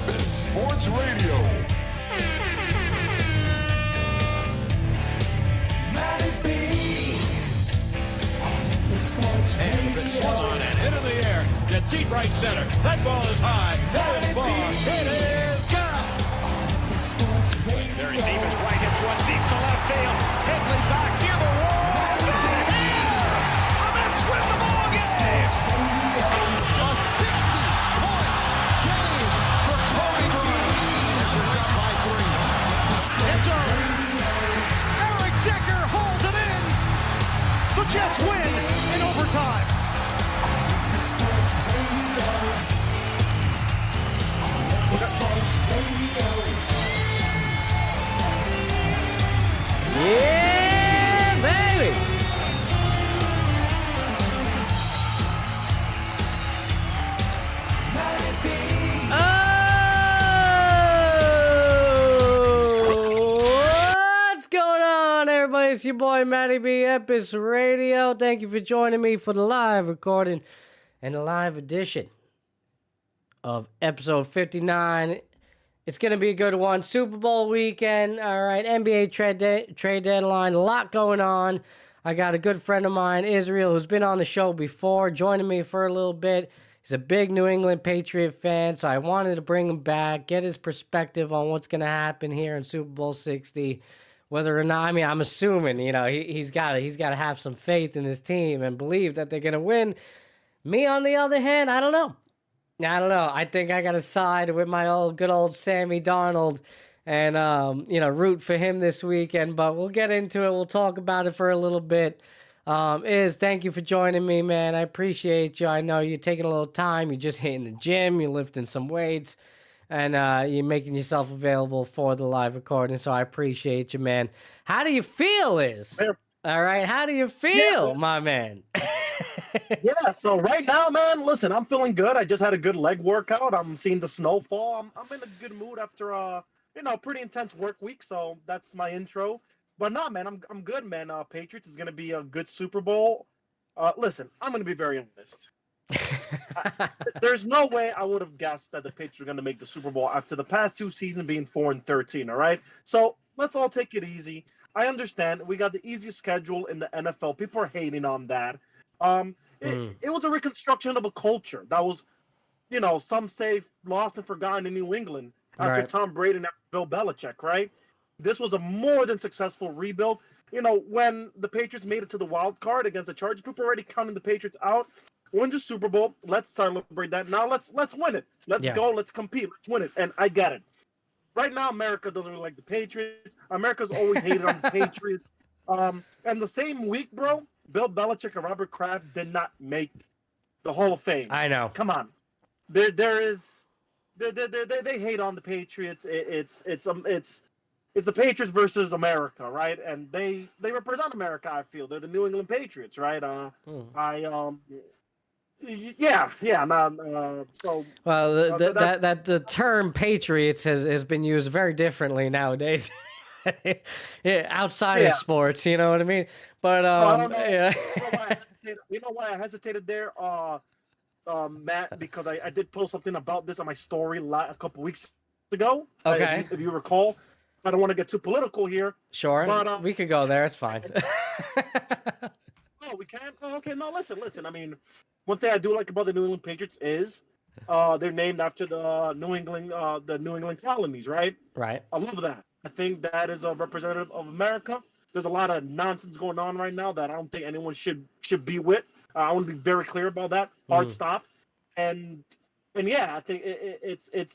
Epis Sports Radio. And it's swung on and into the air. To deep right center. That ball is high. It is far. It is gone. Very deep is right. Hits one deep to left field. Headley back near the wall. It's out of here. And that's with the ball game. A 60-point game for Kobe Bryant. They're up by 3. It's over. Eric Decker holds it in. The Jets win in overtime. Yeah, baby. What's going on, everybody? It's your boy, Matty B, Epis Radio. Thank you for joining me for the live recording and the live edition of episode 59. It's going to be a good one. Super Bowl weekend. All right, NBA trade deadline. A lot going on. I got a good friend of mine, Israel, who's been on the show before, joining me for a little bit. He's a big New England Patriot fan, so I wanted to bring him back, get his perspective on what's going to happen here in Super Bowl 60. Whether or not, I mean, I'm assuming, he's got to have some faith in his team and believe that they're going to win. Me, on the other hand, I don't know. I think I got to side with my good old Sammy Darnold and, root for him this weekend. But we'll get into it. We'll talk about it for a little bit. Thank you for joining me, man. I appreciate you. I know you're taking a little time. You're just hitting the gym. You're lifting some weights. And you're making yourself available for the live recording. So I appreciate you, man. How do you feel, All right, how do you feel, my man? Yeah, so right now, man, listen, I'm feeling good. I just had a good leg workout. I'm seeing the snowfall. I'm in a good mood after a pretty intense work week. So that's my intro. But no, man, I'm good, man. Patriots is gonna be a good Super Bowl. Listen, I'm gonna be very honest. There's no way I would have guessed that the Patriots were gonna make the Super Bowl after the past 2 seasons being 4-13. All right, so let's all take it easy. I understand we got the easiest schedule in the NFL. People are hating on that. It was a reconstruction of a culture that was, some say lost and forgotten in New England after Tom Brady and Bill Belichick, right? This was a more than successful rebuild. When the Patriots made it to the wild card against the Chargers, people were already counting the Patriots out. Win the Super Bowl. Let's celebrate that. Now let's win it. Let's go. Let's compete. Let's win it. And I get it. Right now, America doesn't really like the Patriots. America's always hated on the Patriots. And the same week, bro, Bill Belichick and Robert Kraft did not make the Hall of Fame. I know. Come on. They hate on the Patriots. It's the Patriots versus America, right? And they represent America, I feel. They're the New England Patriots, right? So. Well, the term Patriots has been used very differently nowadays. Outside of sports, you know what I mean? But I don't know. You know why I hesitated there, Matt? Because I did post something about this on my story a couple weeks ago. Okay. If you recall. I don't want to get too political here. Sure, but we could go there. It's fine. Oh, we can? Oh, okay. No, listen. I mean, one thing I do like about the New England Patriots is they're named after the New England colonies, right? Right. I love that. I think that is a representative of America. There's a lot of nonsense going on right now that I don't think anyone should be with. I want to be very clear about that. Hard stop. And yeah, I think it's if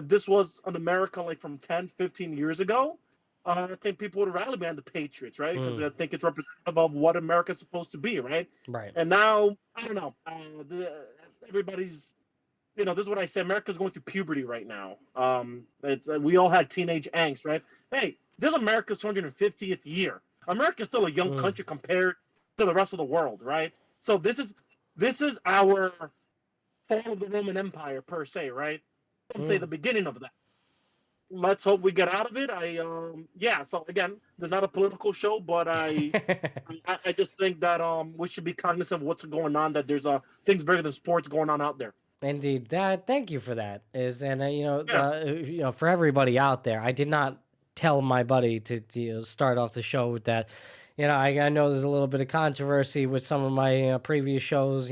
this was an America like from 10, 15 years ago, I think people would rally behind the Patriots, right? Because I think it's representative of what America's supposed to be, right? Right. And now, I don't know, everybody's, this is what I say, America's going through puberty right now. We all had teenage angst, right? Hey, this is America's 250th year. America's still a young country compared to the rest of the world, right? So this is our fall of the Roman Empire per se, right? Some say the beginning of that. Let's hope we get out of it. So again, there's not a political show, but I just think that we should be cognizant of what's going on, that there's things bigger than sports going on out there. Indeed. Thank you for that. Yeah. For everybody out there, I did not tell my buddy to start off the show with that. I know there's a little bit of controversy with some of my previous shows.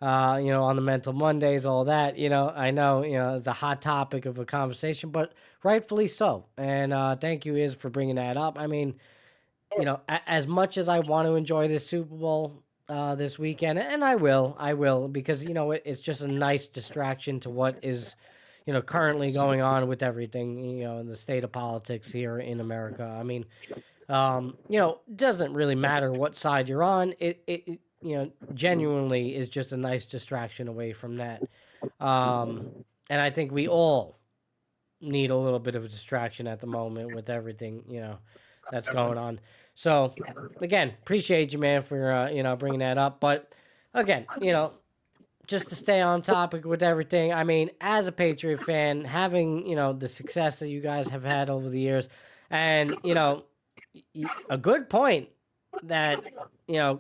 On the Mental Mondays, all that. I know it's a hot topic of a conversation, but rightfully so. And thank you, Iz, for bringing that up. I mean, as much as I want to enjoy this Super Bowl this weekend, and I will, because it's just a nice distraction to what is, currently going on with everything, in the state of politics here in America. I mean, it doesn't really matter what side you're on. It genuinely is just a nice distraction away from that. And I think we all need a little bit of a distraction at the moment with everything, that's going on. So, again, appreciate you, man, for, bringing that up. But, again, just to stay on topic with everything, I mean, as a Patriot fan, having, the success that you guys have had over the years, and, a good point that,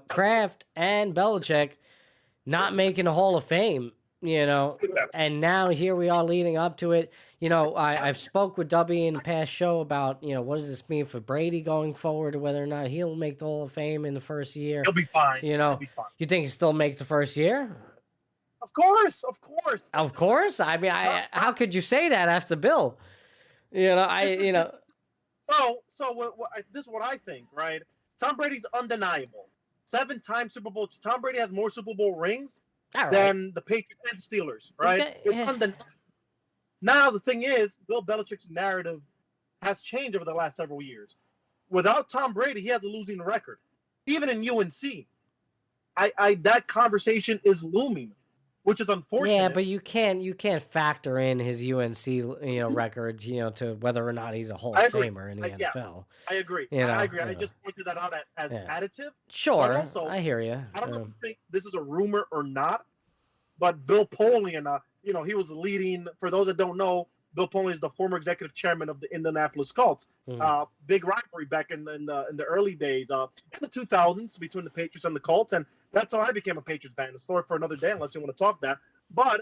Kraft and Belichick not making the Hall of Fame, and now here we are leading up to it. I've spoke with Dubby in the past show about, what does this mean for Brady going forward, or whether or not he'll make the Hall of Fame in the first year. He'll be fine. He'll be fine. You think he still makes the first year? Of course, of course. Of course. I mean, how could you say that after Bill? So this is what I think, right? Tom Brady's undeniable. 7-time Super Bowl. Tom Brady has more Super Bowl rings than the Patriots and Steelers, right? It's undeniable. Now, the thing is, Bill Belichick's narrative has changed over the last several years. Without Tom Brady, he has a losing record. Even in UNC, that conversation is looming, which is unfortunate. Yeah, but you can't factor in his UNC record to whether or not he's a Hall of Famer in the NFL. Yeah, I agree. I agree. I just pointed that out as additive. Sure, also, I hear you. I don't know if you think this is a rumor or not, but Bill Polian, he was leading. For those that don't know, Bill Polian is the former executive chairman of the Indianapolis Colts. Big rivalry back in the early days, in the 2000s, between the Patriots and the Colts, and that's how I became a Patriots fan. A story for another day, unless you want to talk that. But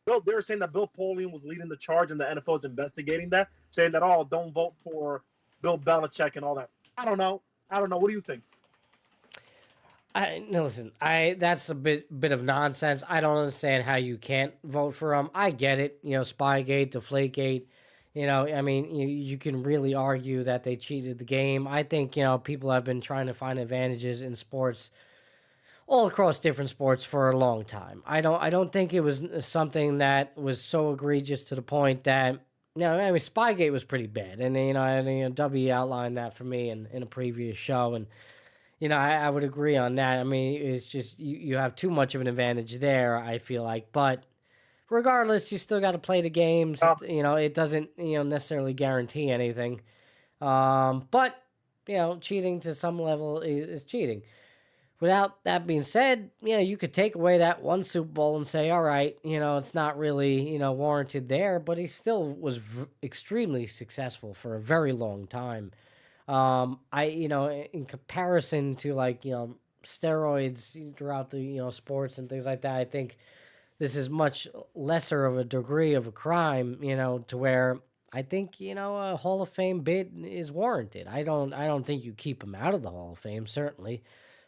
they were saying that Bill Polian was leading the charge, and the NFL is investigating that, saying that don't vote for Bill Belichick and all that. I don't know. What do you think? Listen, that's a bit of nonsense. I don't understand how you can't vote for him. I get it, Spygate, Deflategate. I mean, you can really argue that they cheated the game. I think people have been trying to find advantages in sports, all across different sports, for a long time. I don't think it was something that was so egregious to the point that I mean, Spygate was pretty bad, and W outlined that for me in a previous show, and. I would agree on that. I mean, it's just you have too much of an advantage there, I feel like. But regardless, you still got to play the games. It doesn't necessarily guarantee anything. But cheating to some level is cheating. Without that being said, you could take away that one Super Bowl and say, all right, it's not really warranted there. But he still was extremely successful for a very long time. In comparison to steroids throughout the sports and things like that, I think this is much lesser of a degree of a crime, to where I think a Hall of Fame bid is warranted. I don't think you keep him out of the Hall of Fame. Certainly,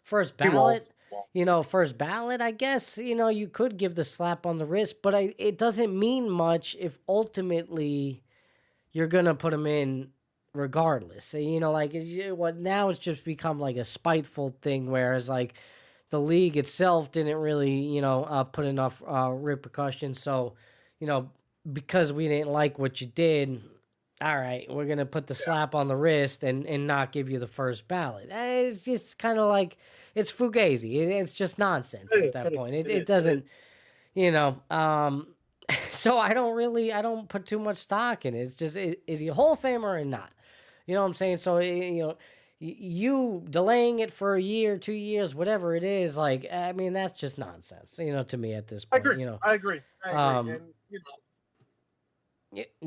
first ballot, I guess you could give the slap on the wrist, but it doesn't mean much if ultimately you're gonna put him in. Regardless, so, now it's just become like a spiteful thing, whereas the league itself didn't really, put enough repercussions. So, because we didn't like what you did, all right, we're gonna put the slap on the wrist and not give you the first ballot. It's just kind of like it's fugazi. It's just nonsense at that point. It doesn't, So I don't put too much stock in it. It's just, is he a Hall of Famer or not? You know what I'm saying? So, you delaying it for a year, 2 years, whatever it is, I mean, that's just nonsense, to me at this point. I agree. And,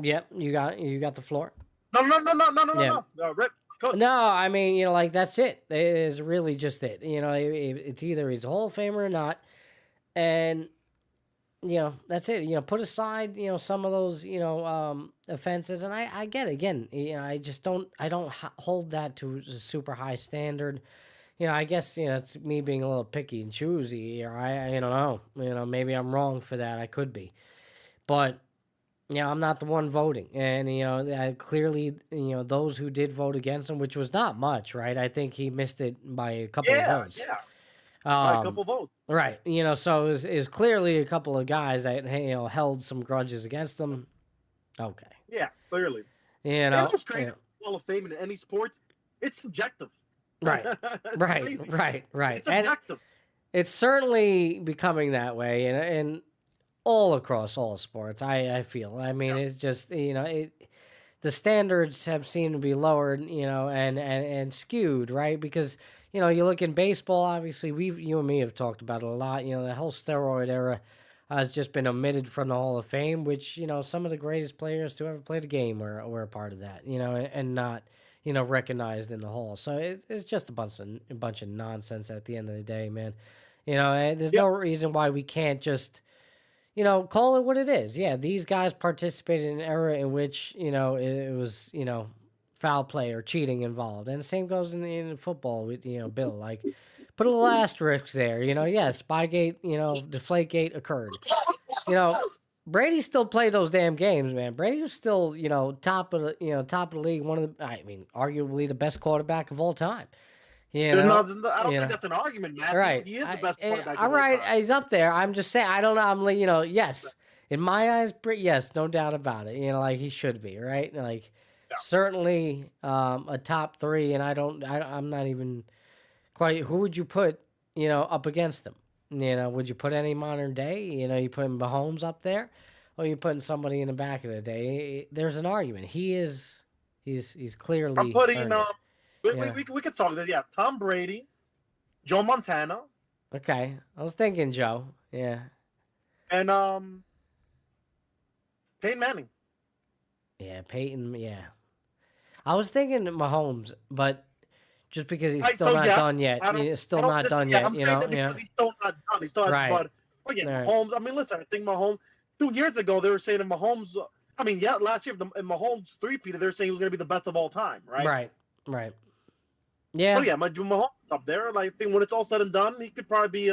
Yeah, you got the floor. No. Rip. No, I mean, that's it. It is really just it. It's either he's a Hall of Famer or not. And that's it. Put aside, some of those, offenses. And I get it. Again, I don't hold that to a super high standard. I guess, it's me being a little picky and choosy here. I don't know. Maybe I'm wrong for that. I could be. But, I'm not the one voting. And, I clearly, those who did vote against him, which was not much, right? I think he missed it by a couple of Yeah, votes. yeah, by a Um, couple votes. Right. So it was clearly a couple of guys that, held some grudges against them. Okay. Yeah, clearly. You And know, it's crazy. Hall of Fame in any sports, it's subjective. right. It's Right. crazy. Right. It's And subjective. it's certainly becoming that way and all across all sports, I feel. I mean, it's just, the standards have seemed to be lowered, and skewed, right? Because, you look in baseball, obviously, you and me have talked about it a lot. The whole steroid era has just been omitted from the Hall of Fame, which, some of the greatest players to ever play the game were a part of that, and not, recognized in the Hall. So it's just a bunch of nonsense at the end of the day, man. And there's no reason why we can't just, call it what it is. Yeah, these guys participated in an era in which, it was, foul play or cheating involved. And the same goes in football with, Bill. Like, put a little asterisk there. Yes, Spygate, Deflategate occurred. Brady still played those damn games, man. Brady was still, top of the league. Arguably the best quarterback of all time. I don't think that's an argument, man. Right. He is the best quarterback all of all right, time. he's up there. I'm just saying, I don't know. Yes. In my eyes, yes, no doubt about it. Like he should be, right? Like certainly a top 3, and I'm not even quite. Who would you put, up against him? Would you put any modern day? You put Mahomes up there, or you putting somebody in the back of the day? There's an argument. He's clearly. I'm putting earned it. we could talk that. Yeah, Tom Brady, Joe Montana. Okay, I was thinking Joe. Yeah. And Peyton Manning. Yeah, Peyton. Yeah, I was thinking Mahomes, but just because he's still not done yet, he's still not done yet. I'm saying that because he's still not done. He still has Right. But Mahomes. I mean, listen. I think Mahomes. 2 years ago, they were saying if Mahomes. Last year, if Mahomes three-peated, they're saying he was going to be the best of all time, right? Right. Yeah. But yeah, Mahomes up there. Like, I think when it's all said and done, he could probably be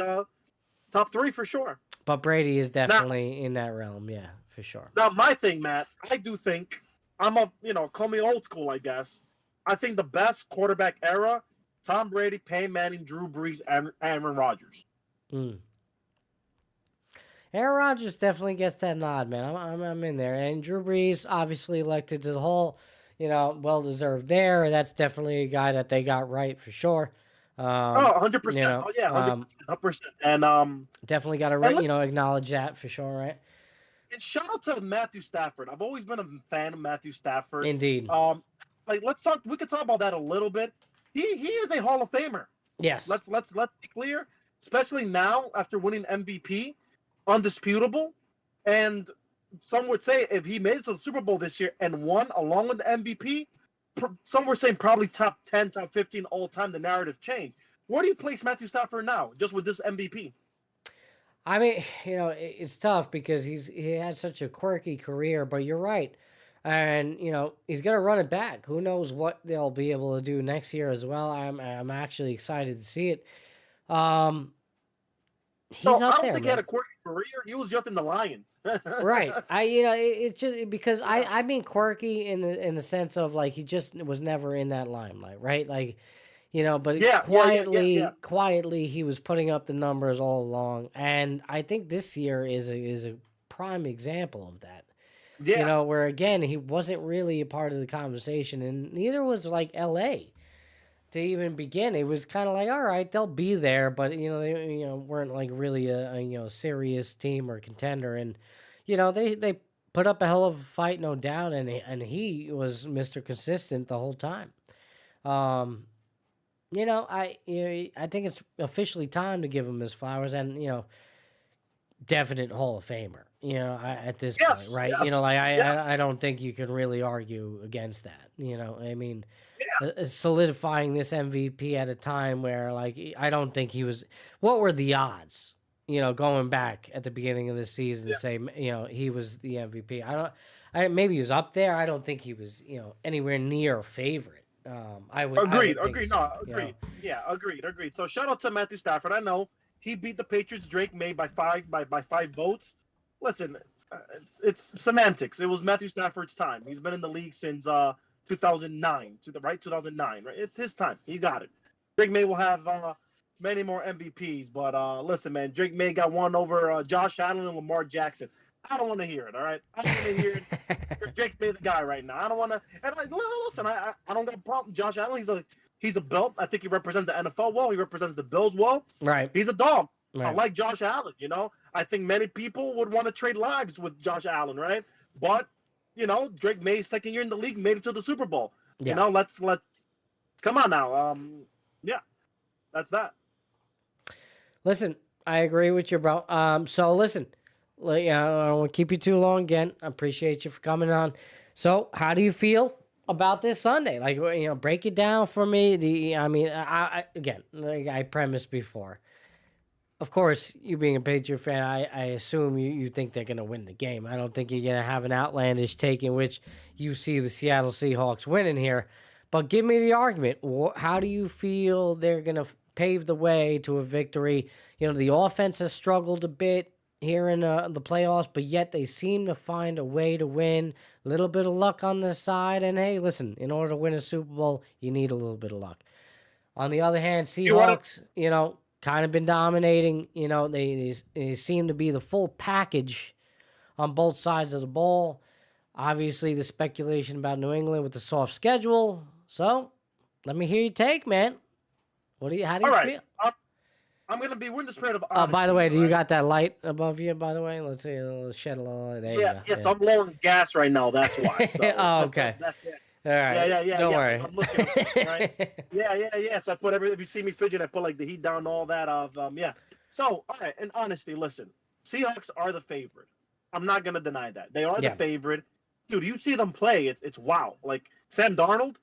top 3 for sure. But Brady is definitely in that realm, yeah, for sure. Now, my thing, Matt, I do think call me old school, I guess. I think the best quarterback era: Tom Brady, Peyton Manning, Drew Brees, and Aaron Rodgers. Aaron Rodgers definitely gets that nod, man. I'm in there, and Drew Brees obviously elected to the Hall. Well deserved there. That's definitely a guy that they got right for sure. 100%. 100%. And definitely got to acknowledge that for sure, right? And shout out to Matthew Stafford. I've always been a fan of Matthew Stafford. Indeed. Let's talk. We could talk about that a little bit. He is a Hall of Famer. Yes. Let's be clear, especially now after winning MVP, undisputable, and some would say if he made it to the Super Bowl this year and won along with the MVP, some were saying probably top 10, top 15 all time. The narrative changed. Where do you place Matthew Stafford now, just with this MVP? I mean, it's tough because he had such a quirky career, but you're right. And, he's going to run it back. Who knows what they'll be able to do next year as well. I'm actually excited to see it. He's so up I don't there, think he had a quirky career. He was just in the Lions. Right. It's just because I mean quirky in the sense of like he just was never in that limelight, right? Like, but quietly he was putting up the numbers all along, and I think this year is a prime example of that. Yeah. Where again he wasn't really a part of the conversation, and neither was like L.A. to even begin. It was kind of like, all right, they'll be there, but they weren't like really a serious team or contender, and they put up a hell of a fight, no doubt, and he was Mr. Consistent the whole time. I think it's officially time to give him his flowers, and definite Hall of Famer. At this point, right? Yes, I don't think you can really argue against that. Solidifying this MVP at a time where, like, I don't think he was. What were the odds going back at the beginning of the season, say, he was the MVP. Maybe he was up there. I don't think he was, anywhere near a favorite. I would Agreed. think Agreed. so, No, agreed. Yeah, agreed. Agreed. So shout out to Matthew Stafford. I know he beat the Patriots. Drake May by five votes. Listen, it's semantics. It was Matthew Stafford's time. He's been in the league since 2009. 2009. Right. It's his time. He got it. Drake May will have many more MVPs, but listen, man, Drake May got one over Josh Allen and Lamar Jackson. I don't want to hear it. All right, I don't want to hear it. Drake's May the guy right now. I don't want to. And listen, I don't got a problem. Josh Allen, he's a belt. I think he represents the NFL well. He represents the Bills well. Right. He's a dog. Right. I like Josh Allen. I think many people would want to trade lives with Josh Allen, right? But Drake May's second year in the league made it to the Super Bowl. Yeah. Let's come on now. Yeah, that's that. Listen, I agree with you, bro. So listen, I don't want to keep you too long again. I appreciate you for coming on. So how do you feel about this Sunday? Like, break it down for me. Again, like I premised before. Of course, you being a Patriot fan, I assume you think they're going to win the game. I don't think you're going to have an outlandish take in which you see the Seattle Seahawks winning here. But give me the argument. How do you feel they're going to pave the way to a victory? The offense has struggled a bit here in the playoffs, but yet they seem to find a way to win. A little bit of luck on the side. And, hey, listen, in order to win a Super Bowl, you need a little bit of luck. On the other hand, Seahawks, kind of been dominating. They seem to be the full package on both sides of the ball. Obviously, the speculation about New England with the soft schedule. So, let me hear your take, man. How do you feel? We're in the spirit of honesty. By the way, do you got that light above you, by the way? Let's see, shed a little light. There you go. So I'm lowering gas right now, that's why. So okay. That's it. All right. Yeah. Don't worry. I'm looking, right? Yeah. So I put if you see me fidget, I put like the heat down, all that yeah. So, all right, and honestly, listen, Seahawks are the favorite. I'm not gonna deny that. They are the favorite. Dude, you see them play, it's wow. Like Sam Darnold,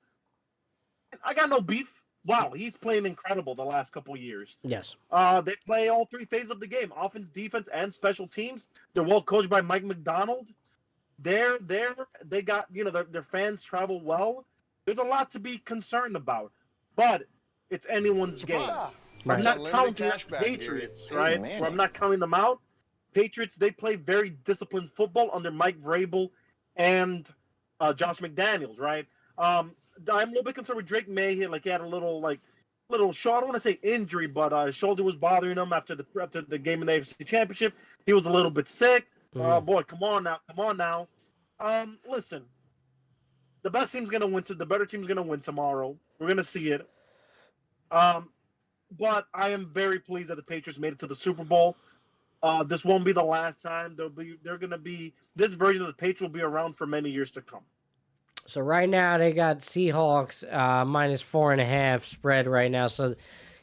I got no beef. Wow, he's playing incredible the last couple years. Yes. They play all three phases of the game: offense, defense, and special teams. They're well coached by Mike McDonald. They got their fans travel well. There's a lot to be concerned about, but it's anyone's game. Right. I'm not counting the Patriots, right? I'm not counting them out. Patriots, they play very disciplined football under Mike Vrabel and Josh McDaniels, right? I'm a little bit concerned with Drake May here. Like he had a little short, I don't want to say injury, but his shoulder was bothering him after the game in the AFC Championship. He was a little bit sick. Boy, come on now. Listen, the best team's gonna win. The better team's gonna win tomorrow. We're gonna see it. But I am very pleased that the Patriots made it to the Super Bowl. This won't be the last time. This version of the Patriots will be around for many years to come. So right now they got Seahawks -4.5 spread right now. So,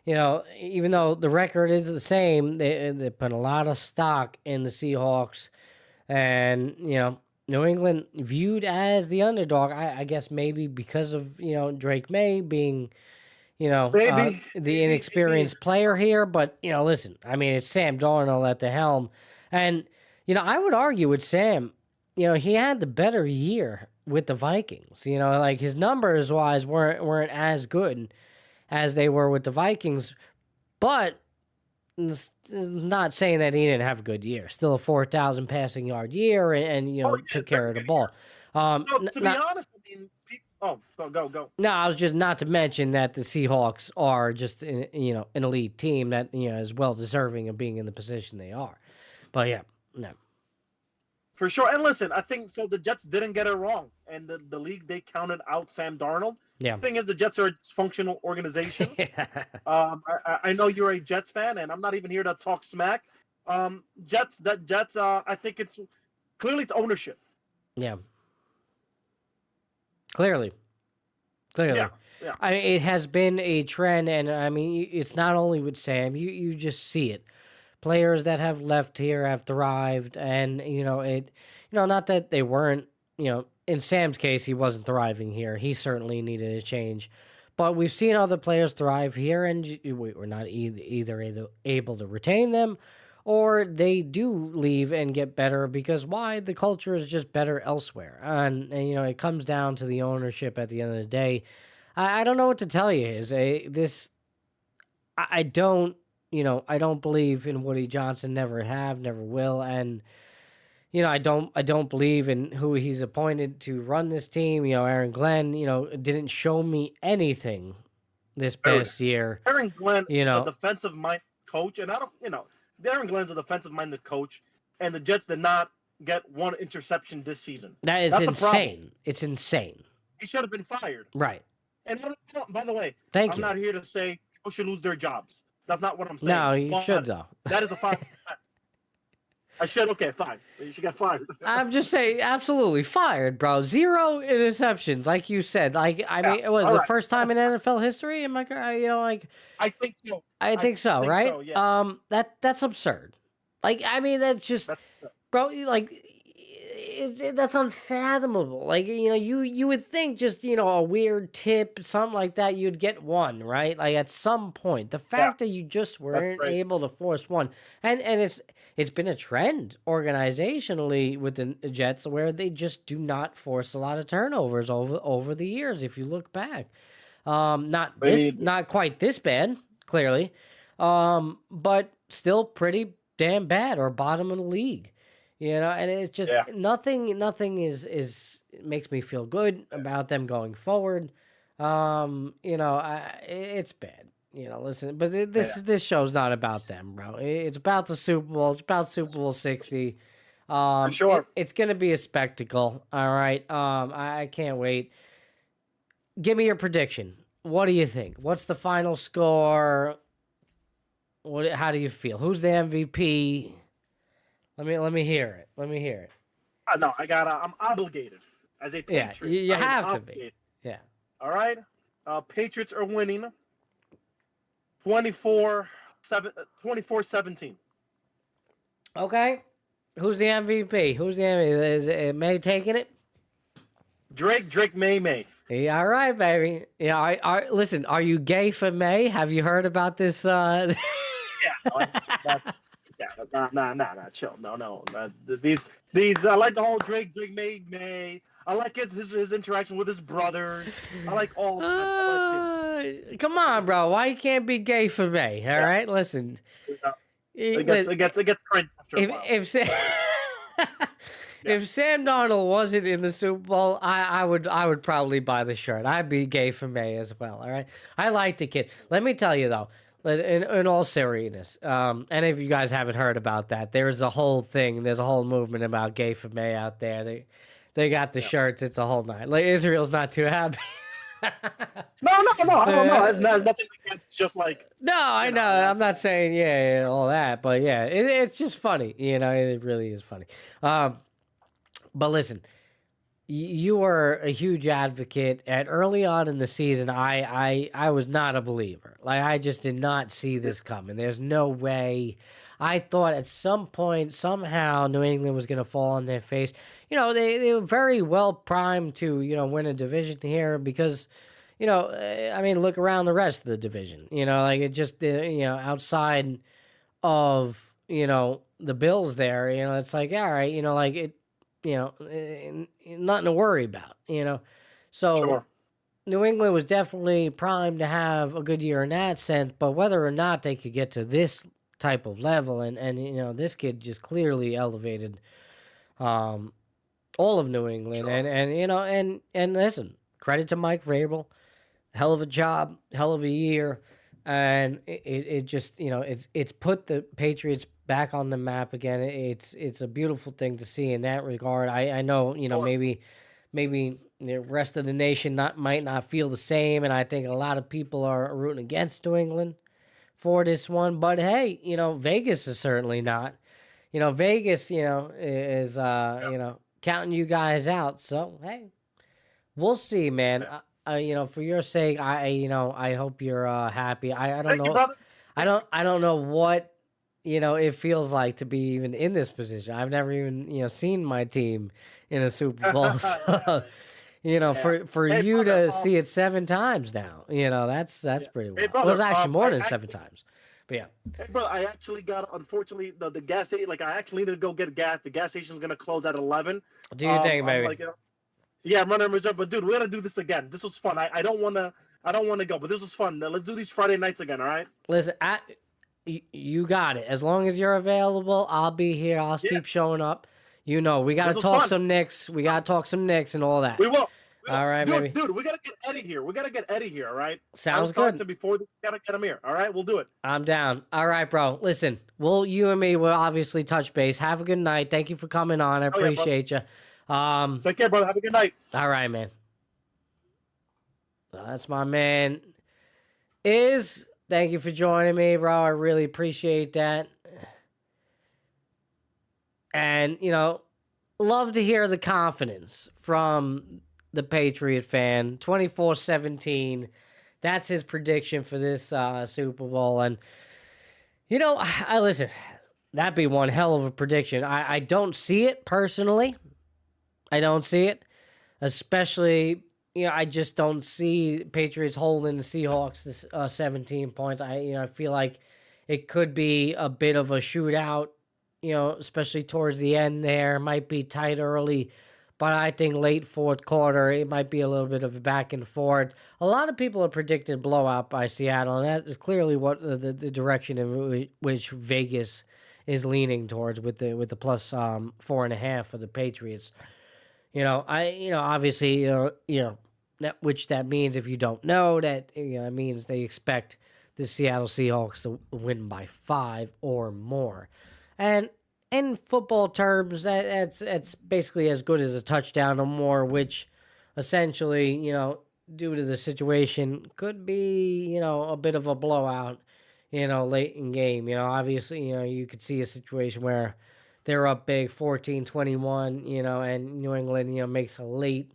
even though the record is the same, they put a lot of stock in the Seahawks, and New England viewed as the underdog. I guess maybe because of Drake May being the inexperienced player here. But listen, I mean it's Sam Darnold at the helm, and I would argue with Sam. He had the better year with the Vikings. Like his numbers wise weren't as good as they were with the Vikings, but it's not saying that he didn't have a good year. Still a 4,000 passing yard year, and took care of the ball. To be honest, I mean, go. No, I was just not to mention that the Seahawks are just an elite team that is well deserving of being in the position they are. But yeah, no. For sure. And listen, I think so the Jets didn't get it wrong. And the league, they counted out Sam Darnold. Yeah. The thing is, the Jets are a dysfunctional organization. I know you're a Jets fan, and I'm not even here to talk smack. Jets, I think it's ownership. Yeah. Clearly. Yeah. I mean, it has been a trend, and I mean, it's not only with Sam. You just see it. Players that have left here have thrived, and not that they weren't. In Sam's case, he wasn't thriving here. He certainly needed a change, but we've seen other players thrive here, and we're not either able to retain them, or they do leave and get better because why? The culture is just better elsewhere. And it comes down to the ownership at the end of the day. I don't know what to tell you. I don't, I don't believe in Woody Johnson, never have, never will. And, I don't believe in who he's appointed to run this team. Aaron Glenn, didn't show me anything this past year. Aaron Glenn is a defensive-minded coach, and I don't, Aaron Glenn's a defensive-minded coach, and the Jets did not get one interception this season. That's insane. It's insane. He should have been fired. Right. And by the way, I'm not here to say people should lose their jobs. That's not what I'm saying. No, you should, though. That is a fine offense. I should, okay, fine. You should get fired. I'm just saying, absolutely fired, bro. 0 interceptions, like you said. Mean, it was the first time in NFL history. Am I, I think so. I think so, right? So, yeah. That's absurd. That's just, bro. That's unfathomable. You would think just a weird tip, something like that, you'd get one, right? At some point, the fact that you just weren't able to force one, and it's been a trend organizationally with the Jets where they just do not force a lot of turnovers over the years. If you look back, not quite this bad, clearly, but still pretty damn bad or bottom of the league. And it's just nothing is makes me feel good about them going forward. It's bad. Listen, but this show's not about them, bro. It's about the Super Bowl. It's about Super Bowl 60. For sure. It's going to be a spectacle. All right. I can't wait. Give me your prediction. What do you think? What's the final score? How do you feel? Who's the MVP? Let me hear it. Let me hear it. No, I'm obligated as a Patriot. Yeah, you have to be. Yeah. All right. Patriots are winning 24-17. Okay. Who's the MVP? Is it May taking it? Drake May. Yeah, all right, baby. Yeah, listen, are you gay for May? Have you heard about this? Yeah, nah, chill. No. These. I like the whole Drake May. I like his interaction with his brother. I like all of that. Come on, bro. Why you can't be gay for May? All right, listen. It gets cringe after a while. If Sam Darnold wasn't in the Super Bowl, I would probably buy the shirt. I'd be gay for May as well. All right, I like the kid. Let me tell you though. In all seriousness, and if you guys haven't heard about that, there's a whole thing. There's a whole movement about gay for May out there. They got the shirts. It's a whole night. Israel's not too happy. No. I don't know. It's nothing against. It's just like. No, I know. I'm not saying all that, but yeah, it's just funny. It really is funny. But listen. You were a huge advocate, and early on in the season, I was not a believer. I just did not see this coming. There's no way. I thought at some point, somehow, New England was going to fall on their face. They were very well primed to, win a division here because, look around the rest of the division. It just, outside of, the Bills there, it's like, all right, nothing to worry about, So sure. New England was definitely primed to have a good year in that sense, but whether or not they could get to this type of level, and this kid just clearly elevated all of New England, Sure. and listen, credit to Mike Vrabel, hell of a job, hell of a year, and it just it's put the Patriots back on the map again. It's a beautiful thing to see in that regard. I know maybe the rest of the nation might not feel the same, and I think a lot of people are rooting against New England for this one. But hey, Vegas is certainly not. Vegas, is counting you guys out. So hey, we'll see, man. For your sake, I hope you're happy. I don't Thank know. you, brother. I don't know what it feels like to be even in this position. I've never even seen my team in a Super Bowl. So, for Hey, you brother, to see it 7 times now, that's pretty wild. brother, Well, it's actually more than 7 times, But yeah. Hey, bro, I actually got, unfortunately, the gas station, like, I actually need to go get gas. The gas station's going to close at 11. Do your thing, I'm baby. like, yeah, I'm running reserve. But, dude, we got to do this again. This was fun. I don't want to go, but this was fun. Now, let's do these Friday nights again, all right? Listen, you got it. As long as you're available, I'll be here. I'll keep showing up. You know, we got to talk some Knicks. We got to talk some Knicks and all that. We will. All right, baby. Dude, we got to get Eddie here. All right? Sounds good. Before we got to get him here. All right? We'll do it. I'm down. All right, bro. Listen, you and me will obviously touch base. Have a good night. Thank you for coming on. I appreciate you. Take care, brother. Have a good night. All right, man. That's my man. Thank you for joining me, bro. I really appreciate that. And, you know, love to hear the confidence from the Patriot fan. 24-17. That's his prediction for this Super Bowl. And, you know, listen, that'd be one hell of a prediction. I don't see it personally. I don't see it. Especially, you know, I just don't see Patriots holding the Seahawks to 17 points. I feel like it could be a bit of a shootout, you know, especially towards the end there. Might be tight early, but I think late fourth quarter, it might be a little bit of a back and forth. A lot of people have predicted blowout by Seattle, and that is clearly what the direction in which Vegas is leaning towards with the plus 4.5 for the Patriots. You know, obviously, which that means, if you don't know, that, you know, it means they expect the Seattle Seahawks to win by 5 or more. And in football terms, that's basically as good as a touchdown or more, which essentially, you know, due to the situation, could be, you know, a bit of a blowout, you know, late in game. You know, obviously, you know, you could see a situation where they're up big, 14-21, you know, and New England, you know, makes a late,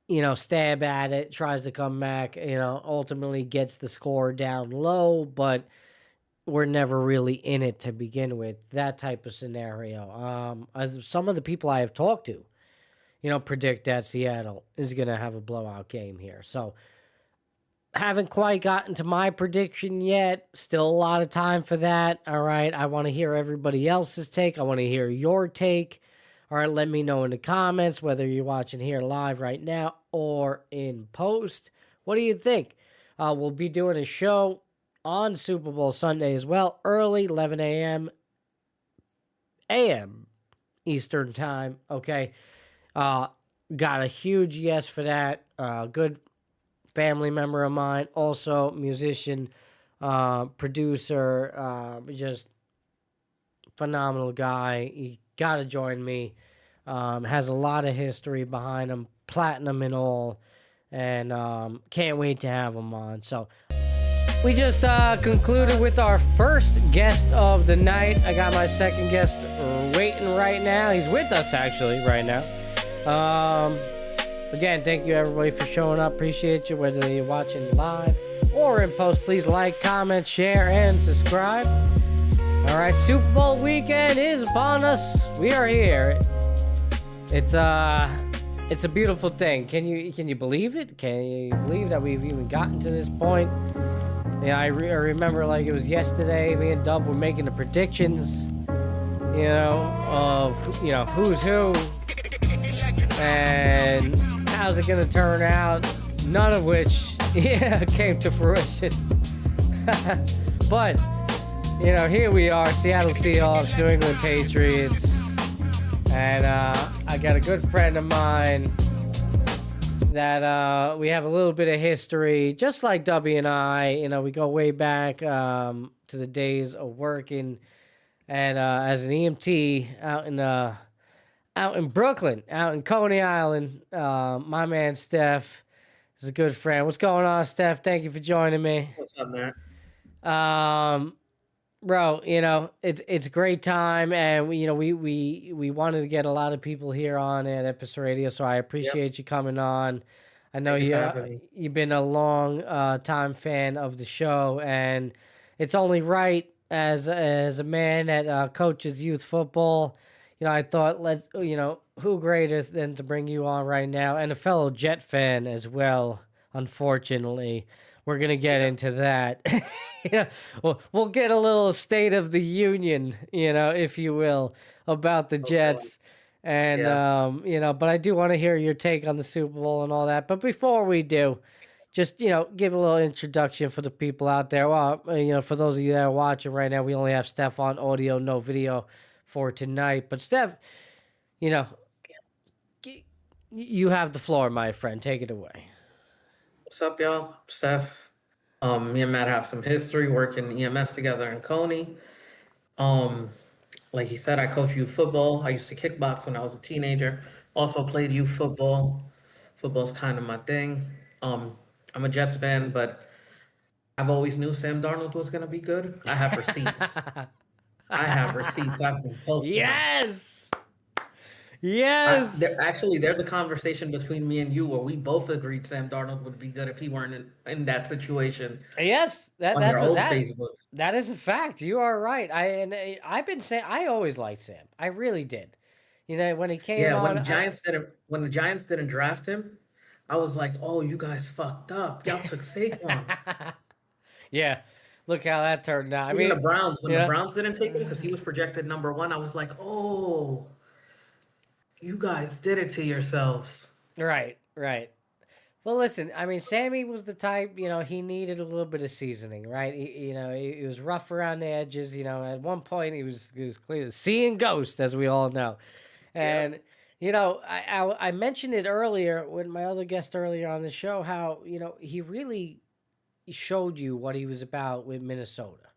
you know, stab at it, tries to come back, you know, ultimately gets the score down low, but we're never really in it to begin with. That type of scenario. Some of the people I have talked to, you know, predict that Seattle is going to have a blowout game here. So, haven't quite gotten to my prediction yet. Still a lot of time for that. All right. I want to hear everybody else's take. I want to hear your take. All right. Let me know in the comments whether you're watching here live right now or in post. What do you think? We'll be doing a show on Superbowl Sunday as well. Early, 11 a.m. Eastern time. Okay. Got a huge yes for that. Good family member of mine, also musician, producer, just phenomenal guy. You gotta join me. Has a lot of history behind him, platinum and all, and can't wait to have him on. So we just concluded with our first guest of the night. I got my second guest waiting right now. He's with us actually right now. Again, thank you everybody for showing up. Appreciate you, whether you're watching live or in post. Please like, comment, share, and subscribe. All right, Super Bowl weekend is upon us. We are here. It's a beautiful thing. Can you believe it? Can you believe that we've even gotten to this point? Yeah, I remember like it was yesterday. Me and Dub were making the predictions, you know, of, you know, who's who and how's it going to turn out, none of which, came to fruition. But, you know, here we are, Seattle Seahawks, New England Patriots, and I got a good friend of mine that we have a little bit of history, just like W and I. You know, we go way back to the days of working and as an EMT out in Brooklyn, out in Coney Island. My man Steph is a good friend. What's going on, Steph? Thank you for joining me. What's up, man? Bro, you know, it's a great time, and we wanted to get a lot of people here on at Epis Radio, so I appreciate you coming on. I know you've been a long time fan of the show, and it's only right as a man that coaches youth football. You know, I thought, who greater than to bring you on right now, and a fellow Jet fan as well, unfortunately. we're gonna get into that. Yeah, we'll get a little state of the union, if you will, about the Jets. And but I do want to hear your take on the Super Bowl and all that. But before we do, just give a little introduction for the people out there. Well, for those of you that are watching right now, we only have Stephan audio, no video for tonight. But Steph, you have the floor, my friend. Take it away. What's up, y'all? Steph. Me and Matt have some history working EMS together in Coney. Like he said, I coach youth football. I used to kickbox when I was a teenager. Also played youth football. Football's kind of my thing. I'm a Jets fan, but I've always knew Sam Darnold was gonna be good. I have receipts. I've been posting them. Yes. Yes. There's a conversation between me and you where we both agreed Sam Darnold would be good if he weren't in that situation. Yes, On their old Facebook. that is a fact. You are right. I've been saying I always liked Sam. I really did. When he came on, When the Giants didn't draft him, I was like, "Oh, you guys fucked up. Y'all took Saquon." Yeah, look how that turned out. The Browns, when the Browns didn't take him because he was projected number 1, I was like, "Oh, you guys did it to yourselves." Right. Well, listen, Sammy was the type, he needed a little bit of seasoning, right? He was rough around the edges. At one point he was clear seeing ghosts, as we all know. And, I mentioned it earlier with my other guest earlier on the show, how, he really showed you what he was about with Minnesota.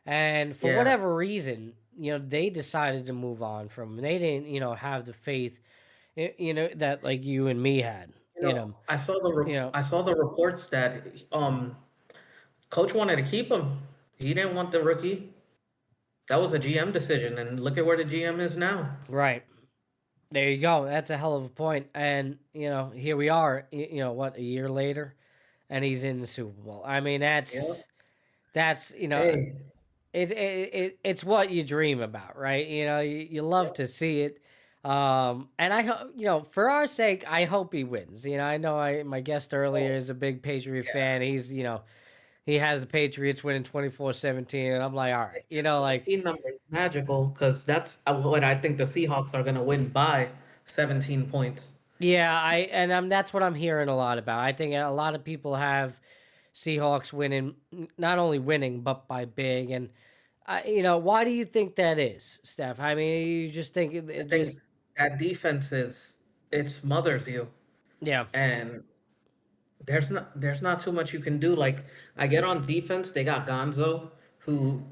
And for whatever reason, they decided to move on from him. They didn't, have the faith, that like you and me had. I saw the reports that coach wanted to keep him. He didn't want the rookie. That was a GM decision, and look at where the GM is now. Right. There you go. That's a hell of a point. And here we are. A year later, and he's in the Super Bowl. That's Hey, it's what you dream about, right? You love to see it. And I hope, for our sake, I hope he wins. I know my guest earlier is a big Patriot fan. He's, he has the Patriots winning 24-17, and I'm like, all right, team number is magical because that's what I think the Seahawks are going to win by 17 points. yeah, that's what I'm hearing a lot about. I think a lot of people have Seahawks winning, not only winning, but by big. And, why do you think that is, Steph? You just think I think that defense it smothers you, yeah. and there's not too much you can do. Like, I get on defense, they got Gonzo, who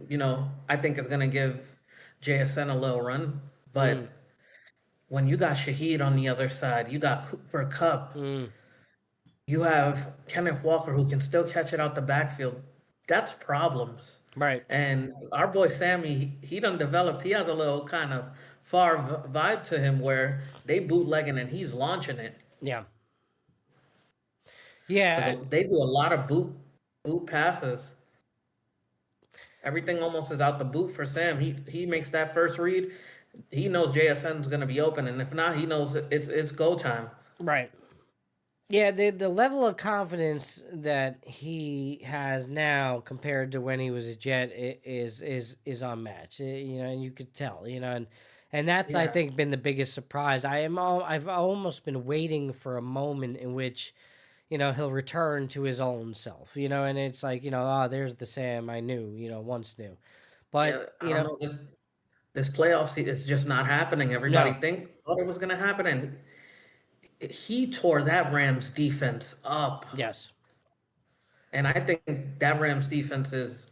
I think is gonna give JSN a little run, but when you got Shaheed on the other side, you got Cooper Kupp, you have Kenneth Walker who can still catch it out the backfield. That's problems. Right. And our boy Sammy, he done developed. He has a little kind of far vibe to him where they bootlegging and he's launching it. Yeah. Yeah. They do a lot of boot passes. Everything almost is out the boot for Sam. He makes that first read. He knows JSN's going to be open, and if not, he knows it's go time. Right. Yeah, the level of confidence that he has now compared to when he was a Jet is unmatched. And you could tell, and that's I think been the biggest surprise. I've almost been waiting for a moment in which, he'll return to his own self, and it's like, there's the Sam I knew, once knew. But I don't know, this playoff is just not happening. Everybody thought it was going to happen, and he tore that Rams defense up. Yes. And I think that Rams defense is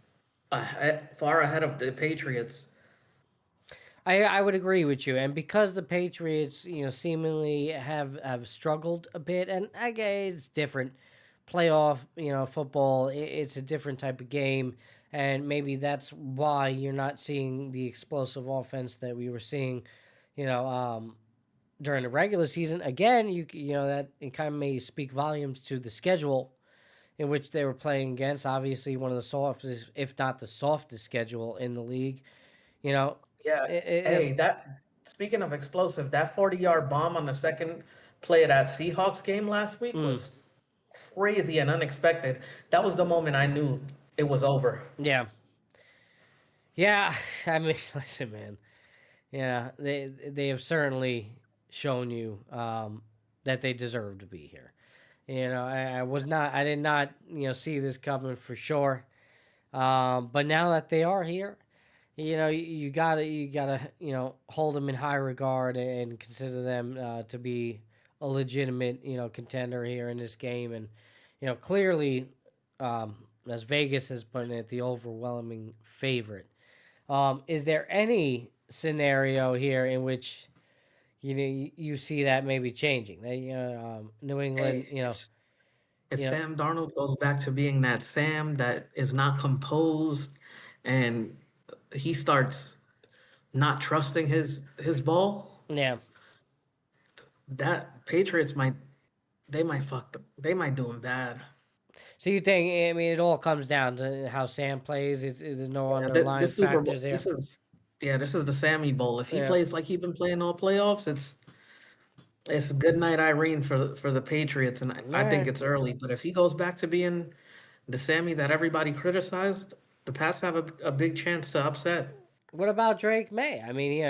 far ahead of the Patriots. I would agree with you. And because the Patriots, seemingly have struggled a bit, and I guess it's different. Playoff, football, it's a different type of game. And maybe that's why you're not seeing the explosive offense that we were seeing, during the regular season. Again, that it kind of may speak volumes to the schedule in which they were playing against. Obviously, one of the softest, if not the softest schedule in the league. Yeah. Speaking of explosive, that 40-yard bomb on the second play of that Seahawks game last week crazy and unexpected. That was the moment I knew it was over. Yeah. Yeah. I mean, listen, man. Yeah, they have certainly shown you that they deserve to be here. I did not see this coming for sure. But now that they are here, you gotta hold them in high regard and consider them to be a legitimate contender here in this game, and clearly, as Vegas has put it, the overwhelming favorite. Is there any scenario here in which you see that maybe changing? That New England, Hey, if you know, Sam Darnold goes back to being that Sam that is not composed and he starts not trusting his ball, yeah. that Patriots might they might do him bad. So you think? I mean, it all comes down to how Sam plays. There's no Yeah, underlying this Super factors Bowl, there. this is the Sammy Bowl. If he Yeah, plays like he's been playing all playoffs, it's good night Irene for the Patriots, and I think yeah. it's early. But if he goes back to being the Sammy that everybody criticized, the Pats have a big chance to upset. What about Drake May? I mean,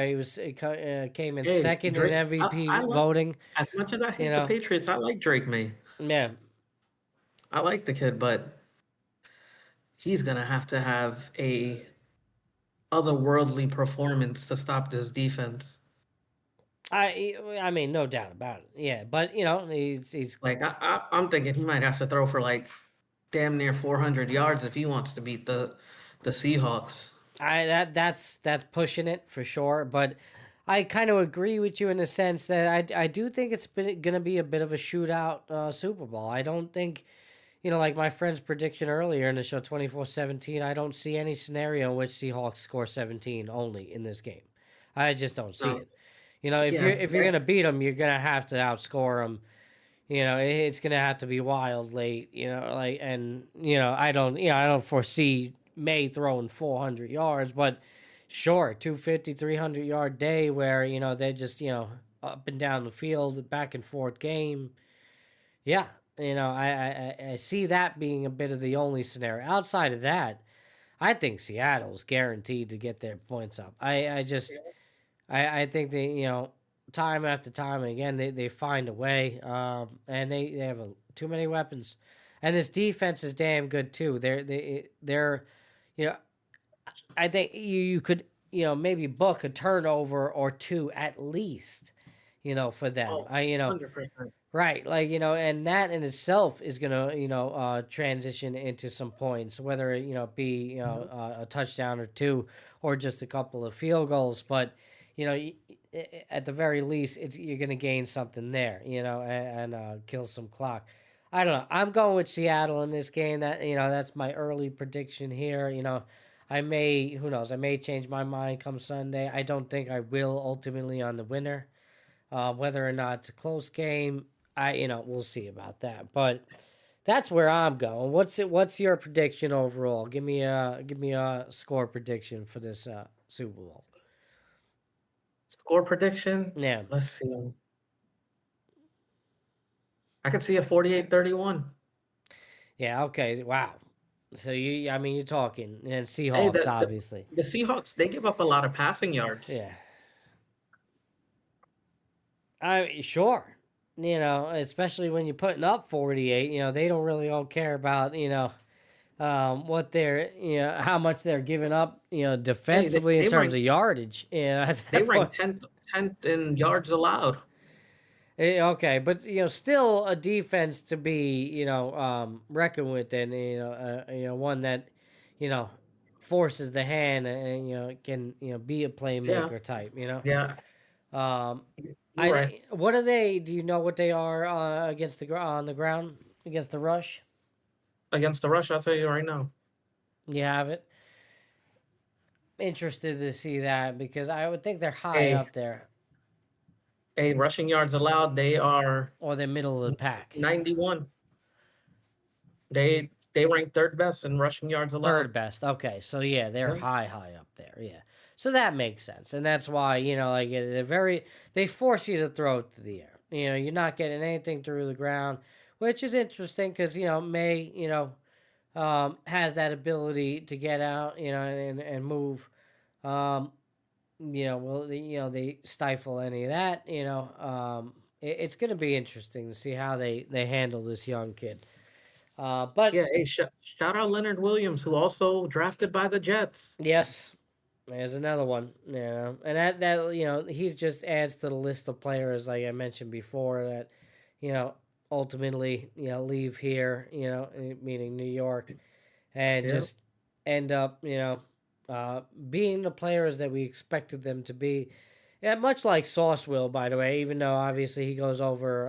came in Hey, second in Drake, I MVP like voting. as much as I You hate the know, Patriots, I like Drake May. yeah. I like the kid, but he's gonna have to have a otherworldly performance to stop this defense. I mean, no doubt about it. Yeah, but he's Like I'm thinking he might have to throw for like damn near 400 yards if he wants to beat the Seahawks. that's pushing it for sure. But I kind of agree with you in the sense that I do think it's going to be a bit of a shootout Super Bowl. I don't think like my friend's prediction earlier in the show 24-17. I don't see any scenario in which Seahawks score 17 only in this game. I just don't see No, it. If yeah, you're gonna beat them, you're gonna have to outscore them. It's gonna have to be wild late. And I don't foresee May throwing 400 yards, but sure, 250, 300 yard day where they're just up and down the field, back and forth game. Yeah, I see that being a bit of the only scenario. Outside of that, I think Seattle's guaranteed to get their points up. I think they, time after time and again, they find a way. And they have too many weapons. And this defense is damn good too. They're you know, I think you could, maybe book a turnover or two at least, for them. oh, 100%. Right, and that in itself is gonna, transition into some points, whether it, be, a touchdown or two, or just a couple of field goals. But, at the very least, you're gonna gain something there, and kill some clock. I don't know. I'm going with Seattle in this game. That's my early prediction here. Who knows? I may change my mind come Sunday. I don't think I will ultimately on the winner. Whether or not it's a close game, we'll see about that. But that's where I'm going. What's your prediction overall? Give me a score prediction for this Super Bowl. Score prediction? Yeah. Let's see. I could see a 48-31. Yeah. Okay. Wow. So you're talking and Hey, Seahawks, obviously. the Seahawks, they give up a lot of passing yards. Yeah. Sure. Especially when you're putting up 48. They don't really all care about what they're how much they're giving up defensively in terms of yardage. They rank 10th in yards allowed. Okay, but still a defense to be reckoned with, and one that forces the hand and can be a playmaker type. Yeah, Um, you're right. what are they? Do you know what they are against on the ground against the rush? Against the rush, I'll tell you right now. You have it. Interested to see that because I would think they're high up there, Rushing yards allowed, they are or they're middle of the pack. 91. They rank third best in rushing yards allowed. Third best. Okay, so yeah, they're Yeah. high up there. Yeah, so that makes sense, and that's why they force you to throw it to the air. You're not getting anything through the ground, which is interesting because May has that ability to get out and move. Um, they stifle any of that. It's going to be interesting to see how they handle this young kid. But Yeah, hey, shout out Leonard Williams, who also drafted by the Jets. yes, there's another one. And that he's just adds to the list of players like I mentioned before that ultimately leave here meaning New York and Yeah. just end up being the players that we expected them to be. Yeah, much like Sauce will, by the way, even though obviously he goes over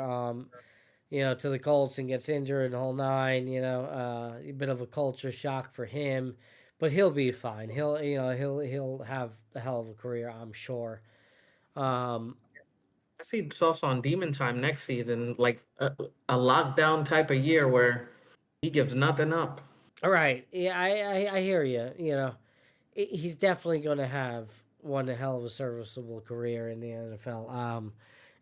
to the Colts and gets injured and the whole nine, a bit of a culture shock for him, but he'll be fine. He'll have a hell of a career, I'm sure. I see Sauce on Demon Time next season, like a lockdown type of year where he gives nothing up. All right, yeah, I hear you. He's definitely going to have one hell of a serviceable career in the NFL.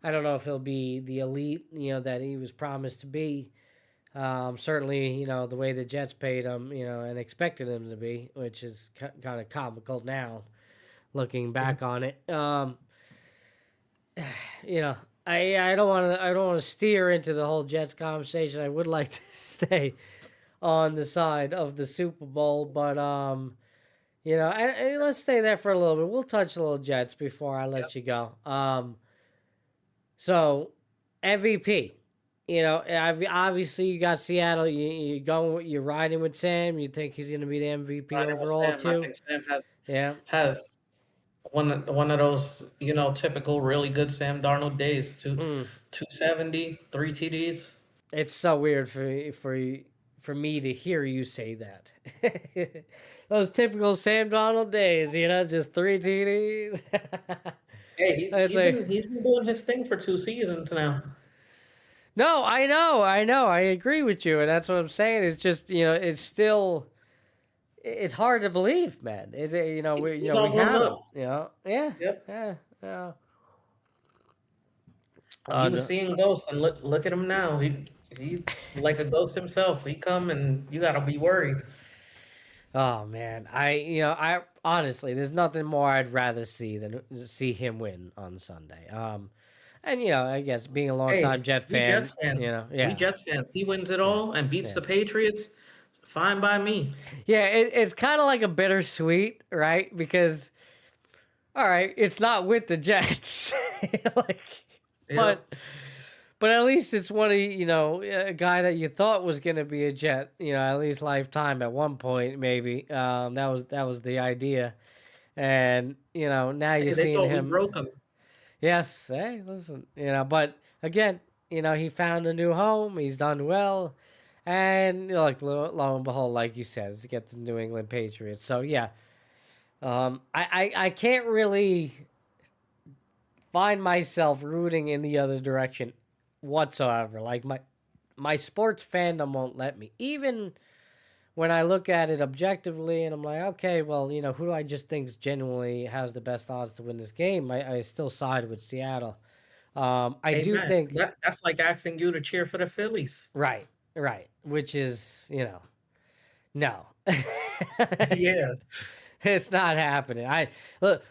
I don't know if he'll be the elite, that he was promised to be. Certainly, the way the Jets paid him, and expected him to be, which is kind of comical now, looking back on it. I don't want to steer into the whole Jets conversation. I would like to stay on the side of the Super Bowl, but let's stay there for a little bit. We'll touch a little Jets before I let you go. So MVP, obviously you got Seattle. You're riding with Sam. You think he's going to be the MVP overall too? I think Sam Yeah. has one of those, typical really good Sam Darnold days. 270, 3 TDs. It's so weird for me to hear you say that. Those typical Sam Darnold days, just 3 TDs. Hey, he's been doing his thing for 2 seasons now. No, I know. I agree with you, and that's what I'm saying. It's just it's still, it's hard to believe, man. Is it we all we have him. up. Yeah. Yep. Yeah. He was seeing ghosts, and look at him now. He's like a ghost himself. He come and you gotta be worried. Oh man, I honestly, there's nothing more I'd rather see than see him win on Sunday. And I guess being a longtime Jet we fan, Jets fans. yeah, We Jets fans. He wins it all and beats the Patriots. Fine by me. yeah, it's kind of like a bittersweet, right? Because, all right, it's not with the Jets, but at least it's one of a guy that you thought was going to be a Jet, at least lifetime at one point maybe. That was the idea, and now you're They seeing thought him. we broke him. Yes, hey, listen, but again, he found a new home. He's done well, and lo and behold, like you said, to get the New England Patriots. So yeah, I can't really find myself rooting in the other direction whatsoever. Like my sports fandom won't let me, even when I look at it objectively and I'm like, okay, well, who do I just think genuinely has the best odds to win this game? I still side with Seattle. I do think that's like asking you to cheer for the Phillies. right, which is no, Yeah. it's not happening. Look,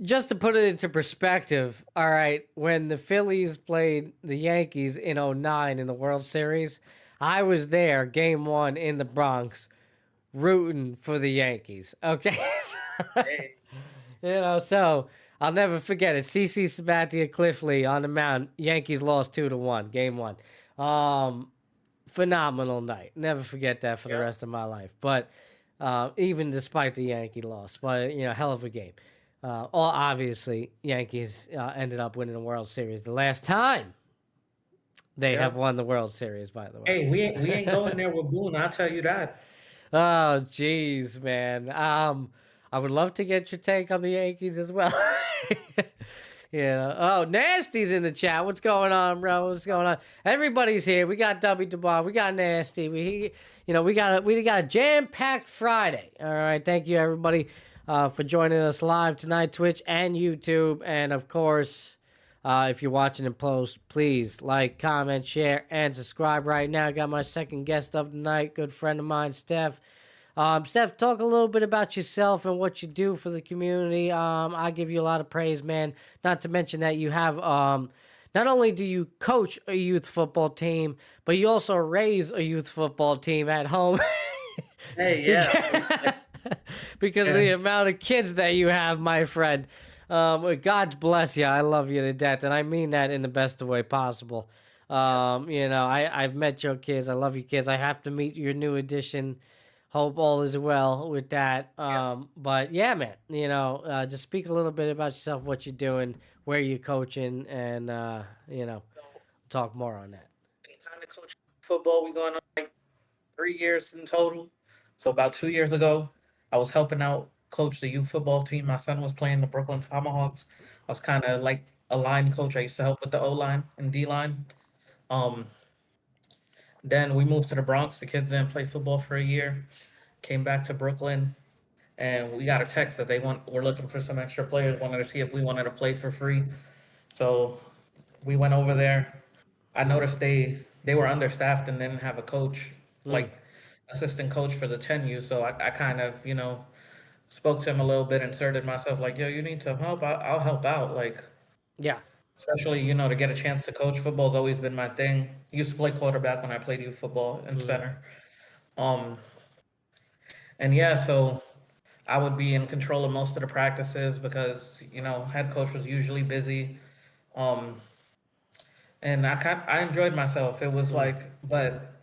just to put it into perspective. All right, when the Phillies played the Yankees in 2009 in the World Series, I was there, game 1 in the Bronx, rooting for the Yankees. Okay, so I'll never forget it. CC Sabathia, Cliff Lee on the mound. Yankees lost 2-1, game 1. Phenomenal night. Never forget that for the rest of my life. But even despite the Yankee loss, but hell of a game. Obviously, Yankees ended up winning the World Series the last time. They have won the World Series, by the way. Hey, we ain't going there with Boone. I'll tell you that. Oh, jeez, man. I would love to get your take on the Yankees as well. Oh, Nasty's in the chat. What's going on, bro? What's going on? Everybody's here. We got W DeBar. We got Nasty. We got a jam-packed Friday. All right. Thank you, everybody, for joining us live tonight, Twitch and YouTube, and of course, If you're watching in post, please like, comment, share, and subscribe right now. I got my second guest of the night, good friend of mine, Steph. Steph, talk a little bit about yourself and what you do for the community. I give you a lot of praise, man. Not to mention that you have, not only do you coach a youth football team, but you also raise a youth football team at home. Hey, yeah. Because of the Yes. amount of kids that you have, my friend. God bless you. I love you to death, and I mean that in the best way possible. I've met your kids. I love your kids. I have to meet your new addition. Hope all is well with that. But yeah, man, just speak a little bit about yourself, what you're doing, where you're coaching, and talk more on that. Kind of coaching football. We going on like 3 years in total. So about 2 years ago, I was helping out coach the youth football team. My son was playing the Brooklyn Tomahawks. I was kind of like a line coach. I used to help with the O line and D line. Um, then we moved to the Bronx. The kids didn't play football for a year. Came back to Brooklyn, and we got a text that we're looking for some extra players. Wanted to see if we wanted to play for free. So we went over there. I noticed they were understaffed and didn't have a coach, like assistant coach for the 10U. So I kind of, spoke to him a little bit, inserted myself like, yo, you need some help? I'll help out. Like, Yeah. especially, to get a chance to coach. Football's always been my thing. Used to play quarterback when I played youth football and center. Um, and yeah, so I would be in control of most of the practices because, head coach was usually busy. Um, and I enjoyed myself. It was like, but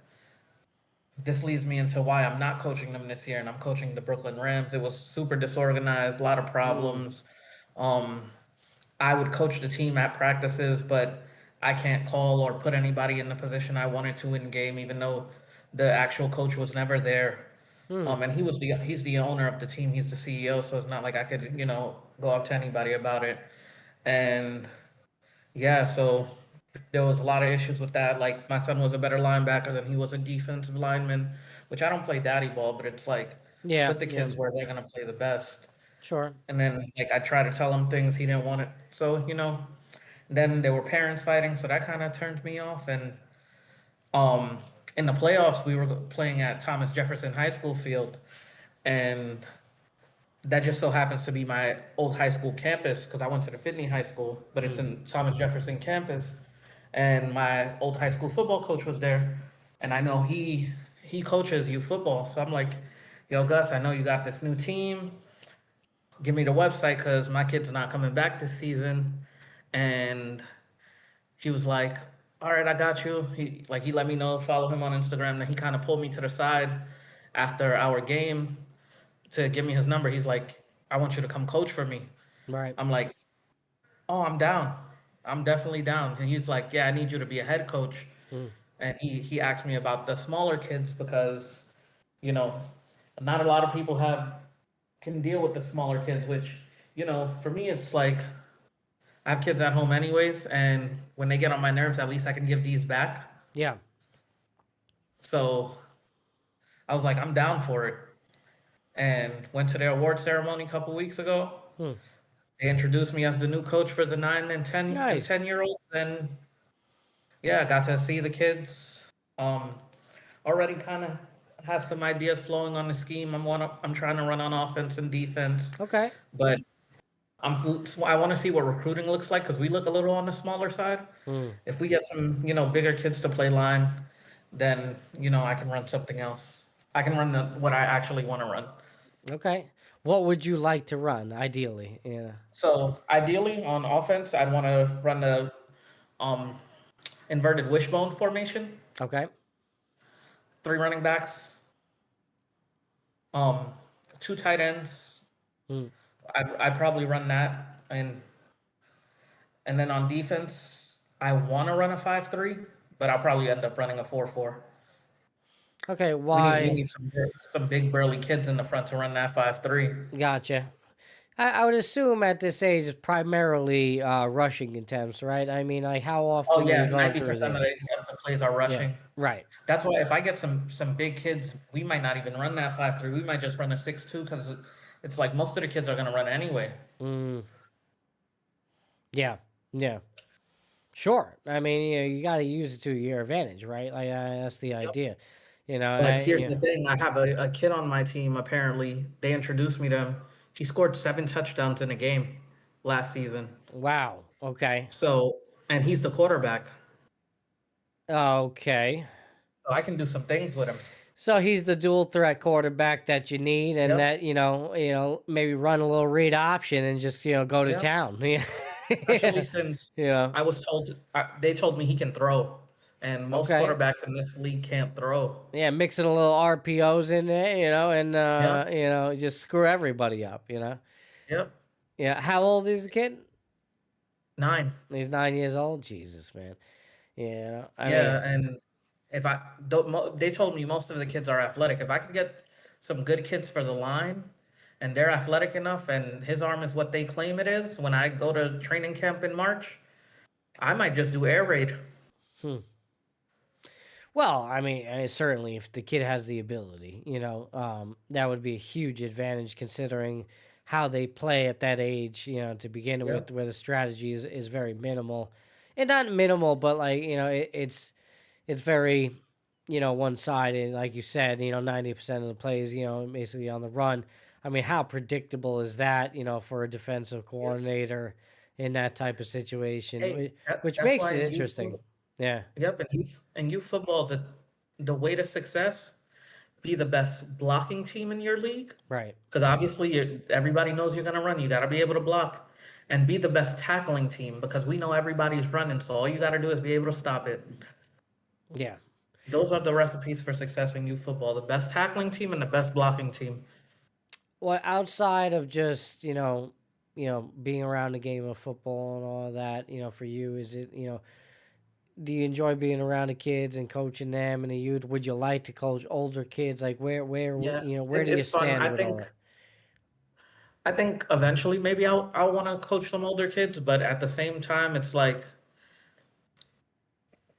this leads me into why I'm not coaching them this year and I'm coaching the Brooklyn Rams. It was super disorganized, a lot of problems. Um, I would coach the team at practices, but I can't call or put anybody in the position I wanted to in game, even though the actual coach was never there. And he's the owner of the team. He's the CEO, so it's not like I could, go up to anybody about it. And yeah, so there was a lot of issues with that. Like my son was a better linebacker than he was a defensive lineman, which I don't play daddy ball, but it's like Yeah. put the kids where they're gonna play the best. Sure. And then like I try to tell him things he didn't want it. So, then there were parents fighting, so that kind of turned me off. And um in the playoffs we were playing at Thomas Jefferson High School field, and that just so happens to be my old high school campus because I went to the Finney High School, but it's in Thomas Jefferson campus. And my old high school football coach was there, and I know he coaches youth football. So I'm like, yo, Gus, I know you got this new team. Give me the website because my kid's not coming back this season. And he was like, all right, I got you. He let me know, follow him on Instagram. Then he kind of pulled me to the side after our game to give me his number. He's like, I want you to come coach for me. Right. I'm like, oh, I'm down. I'm definitely down. And he's like, yeah, I need you to be a head coach. And he asked me about the smaller kids because, not a lot of people can deal with the smaller kids, which, for me, it's like I have kids at home anyways. And when they get on my nerves, at least I can give these back. Yeah. So I was like, I'm down for it. And went to their award ceremony a couple weeks ago. They introduced me as the new coach for the 9 and 10 Nice. 10-year-olds, and yeah, I got to see the kids. Already kind of have some ideas flowing on the scheme. I'm trying to run on offense and defense, Okay. but I want to see what recruiting looks like because we look a little on the smaller side. If we get some bigger kids to play line, then I can run something else. I can run what I actually want to run. Okay. What would you like to run, ideally? Yeah. So ideally on offense, I'd want to run the um, inverted wishbone formation, Okay. 3 running backs, um, 2 tight ends. I'd probably run that, and then on defense, I want to run a 5-3, but I'll probably end up running a 4-4. Okay. We Why? need some big burly kids in the front to run that 5-3. Gotcha. I would assume at this age it's primarily rushing attempts, right? I mean, like how often Oh are yeah, you going 90% through of there? the plays are rushing. Right. That's why if I get some big kids, we might not even run that 5-3. We might just run a 6-2 because it's like most of the kids are gonna run anyway. Yeah. Yeah. Sure. I mean, you got to use it to your advantage, right? Like that's the Yep. idea. You know, But here's yeah. the thing: I have a kid on my team. Apparently, they introduced me to him. He scored 7 touchdowns in a game last season. Wow. Okay. So, and he's the quarterback. Okay. So I can do some things with him. So he's the dual threat quarterback that you need, and Yep. that maybe run a little read option and just go to Yep. town. Especially Yeah. since Yeah. I was told they told me he can throw, and most Okay. quarterbacks in this league can't throw. Yeah, mixing a little RPOs in there, and Yep. just screw everybody up. Yep. Yeah. How old is the kid? 9. He's 9 years old. Jesus, man. Yeah. I mean, Yeah, and if they told me most of the kids are athletic. If I could get some good kids for the line, and they're athletic enough, and his arm is what they claim it is, when I go to training camp in March, I might just do air raid. well, I mean, certainly if the kid has the ability, that would be a huge advantage considering how they play at that age, to begin with, Yep. where the strategy is very minimal. And not minimal, but like, it's very, one sided. Like you said, 90% of the plays, basically on the run. I mean, how predictable is that, for a defensive Yep. coordinator in that type of situation, Hey, which that's makes why it in youth interesting. football, Yeah, yep, in youth football, the way to success, be the best blocking team in your league, right. because obviously everybody knows you're gonna run. You got to be able to block, and be the best tackling team because we know everybody's running. So all you got to do is be able to stop it. Yeah. Those are the recipes for success in youth football: the best tackling team and the best blocking team. Well, outside of just, being around the game of football and all of that, for you, is it, do you enjoy being around the kids and coaching them and the youth? Would you like to coach older kids? Like Yeah, where do you it's fun. stand with all that? I think eventually maybe I'll want to coach some older kids, but at the same time, it's like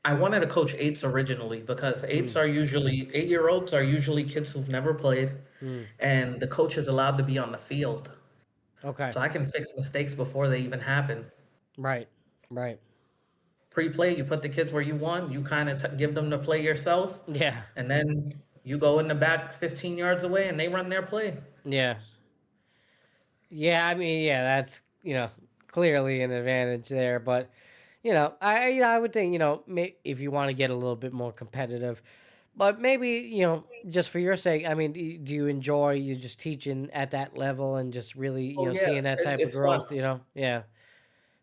I wanted to coach eights originally because Mm, 8-year-olds are usually kids who've never played, mm. and the coach is allowed to be on the field, Okay. so I can fix mistakes before they even happen. Right. Right. Pre-play, you put the kids where you want, you kind of give them the play yourself, Yeah. and then you go in the back 15 yards away and they run their play. Yeah. Yeah. I mean, yeah, that's, clearly an advantage there. But, I would think, if you want to get a little bit more competitive, but maybe, just for your sake, I mean, do you enjoy you just teaching at that level and just really, Oh yeah, seeing that type of it's fun. growth? Yeah.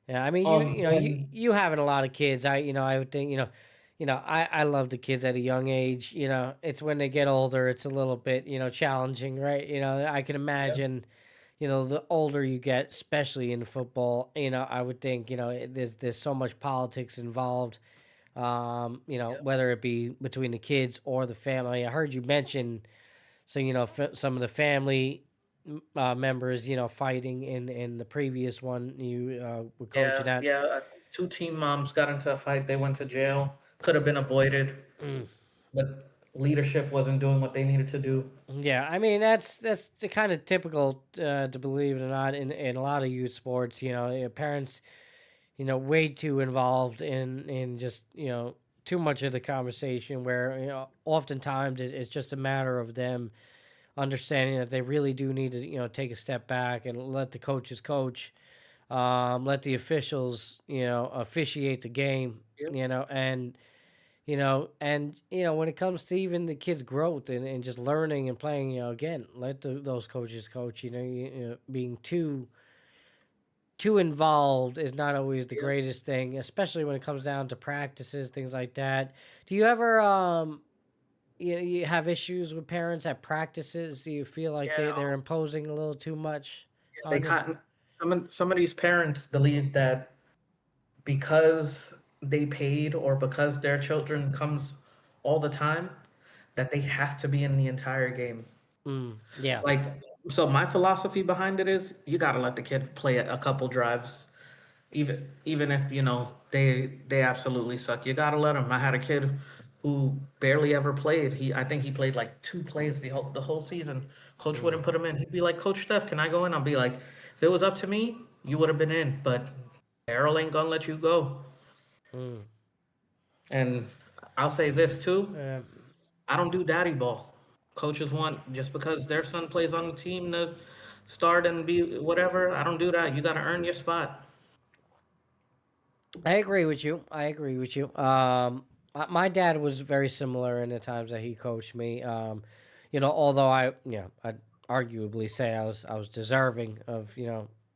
Yeah. I mean, When you having a lot of kids, I would think, I love the kids at a young age. It's when they get older, it's a little bit, challenging, right? I can Yep, imagine, the older you get, especially in football, I would think, there's so much politics involved, yep, whether it be between the kids or the family. I heard you mention, so, some of the family members, fighting in the previous one you were coaching at. yeah. 2 team moms got into a fight. They went to jail. Could have been avoided, Mm. but leadership wasn't doing what they needed to do. Yeah, I mean that's the kind of typical, to believe it or not, in a lot of youth sports. Parents, way too involved in just too much of the conversation. Where oftentimes it's just a matter of them understanding that they really do need to take a step back and let the coaches coach, let the officials officiate the game, Yep, and when it comes to even the kids' growth and just learning and playing, again, let those coaches coach. Being too involved is not always the yep. greatest thing, especially when it comes down to practices, things like that. Do you ever you have issues with parents at practices? Do you feel like Yeah, they're imposing a little too much they on you? cotton. Some of these parents believe that because they paid or because their children comes all the time, that they have to be in the entire game. Yeah. Like, so my philosophy behind it is you got to let the kid play a couple drives, even if they absolutely suck. You got to let them. I had a kid who barely ever played. I think he played like 2 plays the whole season. Coach Mm. wouldn't put him in. He'd be like, Coach Steph, can I go in? I'll be like, if it was up to me, you would have been in, but Errol ain't gonna let you go. And I'll say this too. Yeah. I don't do daddy ball. Coaches want just because their son plays on the team to start and be whatever. I don't do that. You got to earn your spot. I agree with you. I agree with you. My dad was very similar in the times that he coached me. Although I'd arguably say I was deserving of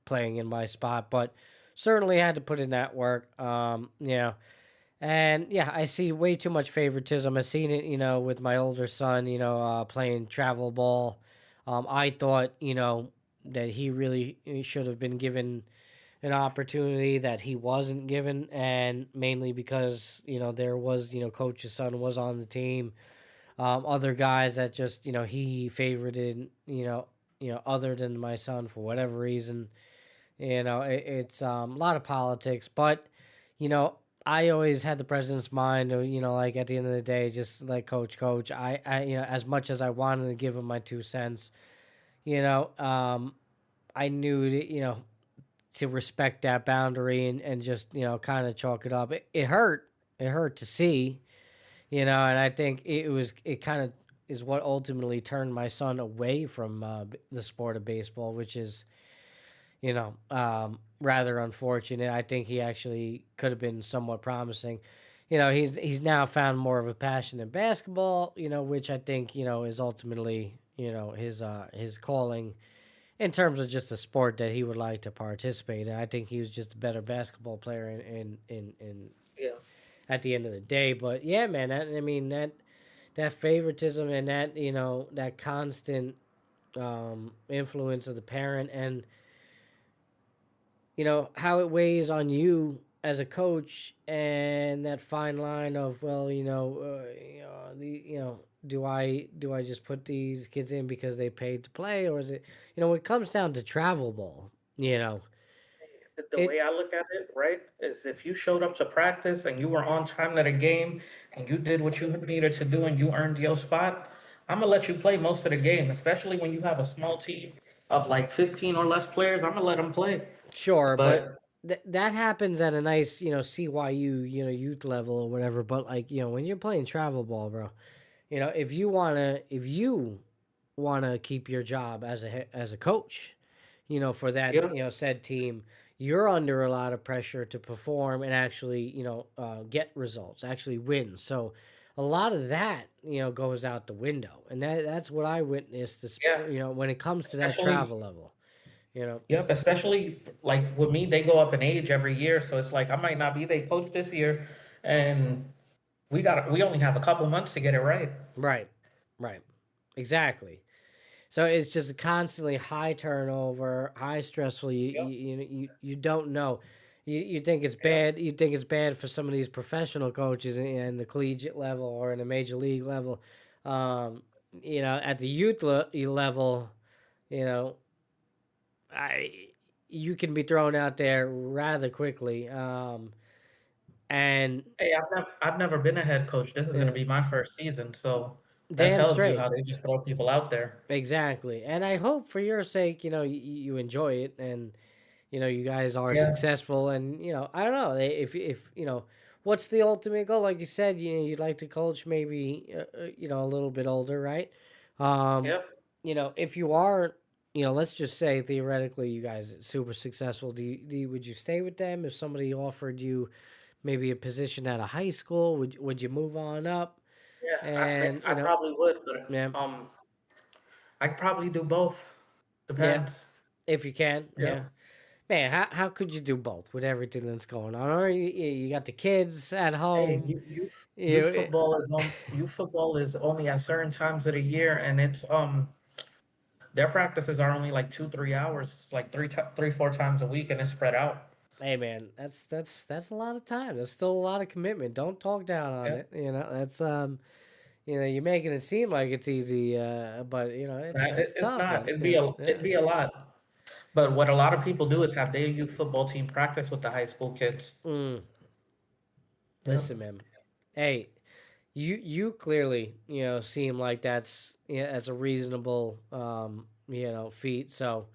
playing in my spot, but certainly had to put in that work. And yeah, I see way too much favoritism. I've seen it, with my older son, playing travel ball. I thought, that he should have been given an opportunity that he wasn't given, and mainly because there was coach's son was on the team, other guys that just he favorited, other than my son for whatever reason. It's a lot of politics, but you know I always had the president's mind of, like at the end of the day, just like coach. I as much as I wanted to give him my 2 cents, you know um I knew that, to respect that boundary and just kind of chalk it up. It hurt. It hurt to see, and I think it kind of is what ultimately turned my son away from the sport of baseball, which is rather unfortunate. I think he actually could have been somewhat promising. He's now found more of a passion in basketball, which I think is ultimately his calling in terms of just a sport that he would like to participate in. I think he was just a better basketball player in Yeah. at the end of the day. But yeah, man, that favoritism and that constant influence of the parent, and how it weighs on you as a coach, and that fine line of, well, do I just put these kids in because they paid to play, or is it, when it comes down to travel ball, The it way I look at it, right, is if you showed up to practice and you were on time to the game and you did what you needed to do and you earned your spot, I'm gonna let you play most of the game, especially when you have a small team of like 15 or less players. I'm gonna let them play. sure, but But that happens at a nice, CYU, youth level or whatever. But like, when you're playing travel ball, bro, if you wanna keep your job as a coach, for that, yeah, said team, you're under a lot of pressure to perform and actually, get results, actually win. So a lot of that, goes out the window, and that's what I witnessed. yeah, When it comes to that especially travel level, you know. yep, especially like with me, they go up in age every year, so it's like I might not be their coach this year, and we only have a couple months to get it right. Right, right, exactly. So it's just a constantly high turnover, high stressful. Yep, You don't know. You think it's yep, bad. You think it's bad for some of these professional coaches in the collegiate level or in the major league level. At the level, you know, I you can be thrown out there rather quickly. And Hey, I've never been a head coach. This is gonna uh, be my first season, so that damn tells you straight. how they just throw people out there. Exactly. And I hope for your sake, you enjoy it, and you guys are Yeah, successful, and I don't know, if what's the ultimate goal, like you said, you'd like to coach maybe a little bit older, right? um yep. if you are, let's just say theoretically you guys are super successful, would you stay with them if somebody offered you maybe a position at a high school? Would you move on up? Yeah, And I probably would, but yeah, I could probably do both. yeah, Depends. if you can, yeah. Yep. Man, how could you do both with everything that's going on? Or you got the kids at Hey, home. youth You, youth football is only at certain times of the year, and it's their practices are only like 2 3 hours, like 4 times a week, and it's spread out. hey man, that's a lot of time. That's still a lot of commitment. Don't talk down on Yep. it. That's you're making it seem like it's easy, but it's It's tough, not. man. Yeah, It'd yeah. be a lot. But what a lot of people do is have their youth football team practice with the high school kids. Mm, Yep. listen, man. Hey, you clearly seem like that's a reasonable feat. So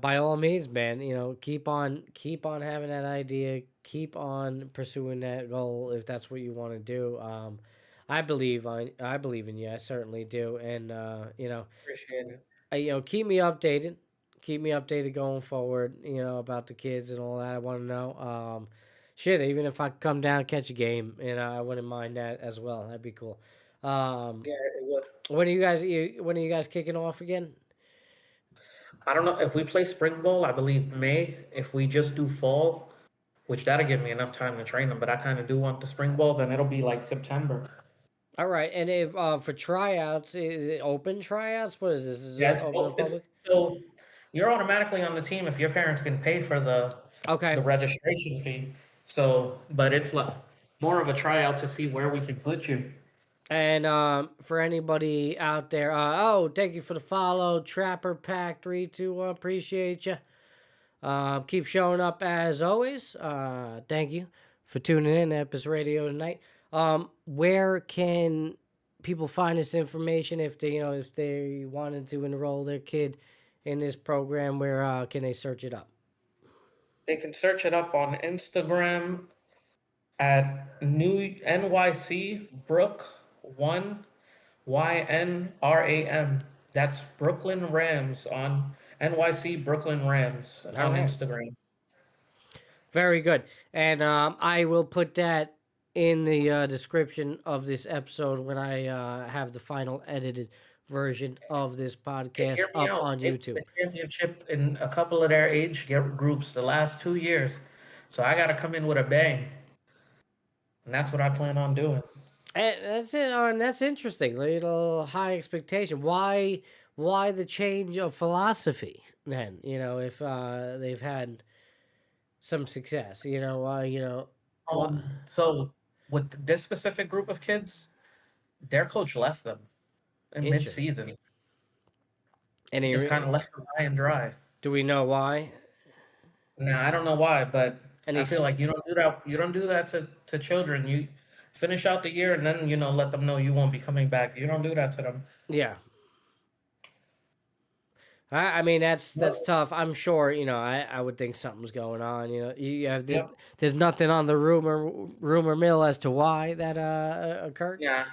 by all means, man, keep on having that idea, keep on pursuing that goal if that's what you want to do. I believe in you. I certainly do, and Appreciate it. keep me updated. Keep me updated going forward. About the kids and all that. I want to know. Shit, even if I come down catch a game, I wouldn't mind that as well. That'd be cool. Um, Yeah, it would. when are you guys kicking off again? I don't know if we play spring ball. I believe May. If we just do fall, which that'll give me enough time to train them, but I kind of do want the spring ball. Then it'll be like September. All right, and if for tryouts, is it open tryouts? What is this? Is Yeah, it open to the it's public? so you're automatically on the team if your parents can pay for Okay. the registration fee. So, but it's like more of a tryout to see where we can put you. And for anybody out there, thank you for the follow, Trapper Pack 321. Appreciate you. Keep showing up as always. Thank you for tuning in to Epis Radio tonight. Where can people find this information if they wanted to enroll their kid in this program? Where can they search it up? They can search it up on Instagram at New NYC Brook 1YNRAM. That's Brooklyn Rams on NYC Brooklyn Rams All on right. Instagram. Very good. And I will put that in the description of this episode when I have the final edited version of this podcast Hear me up out. on They won YouTube. the championship in a couple of their age groups the last 2 years. So I got to come in with a bang. And that's what I plan on doing. And that's it. And that's interesting. Little high expectation. Why the change of philosophy then? If they've had some success. What? So with this specific group of kids, their coach left them in Interesting. mid-season. Any Just kind of left them high and dry. Do we know why? Now I don't know why, but Any I feel like you don't do that. You don't do that to children. You finish out the year and then let them know you won't be coming back. You don't do that to them. Yeah. I mean that's tough. I'm sure I would think something's going on. You have Yep. there's nothing on the rumor mill as to why that occurred. Yeah.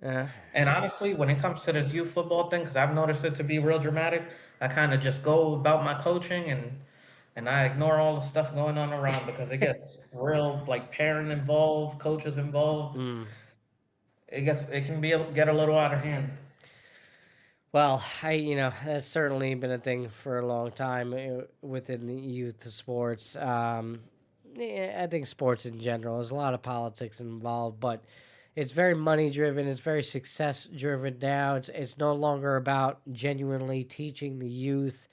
And honestly, when it comes to this youth football thing, because I've noticed it to be real dramatic, I kind of just go about my coaching and I ignore all the stuff going on around because it gets real, like parent involved, coaches involved. It can get a little out of hand. Well, that's certainly been a thing for a long time within the youth sports. Yeah, I think sports in general, there's a lot of politics involved, but it's very money driven. It's very success driven now. It's no longer about genuinely teaching the youth.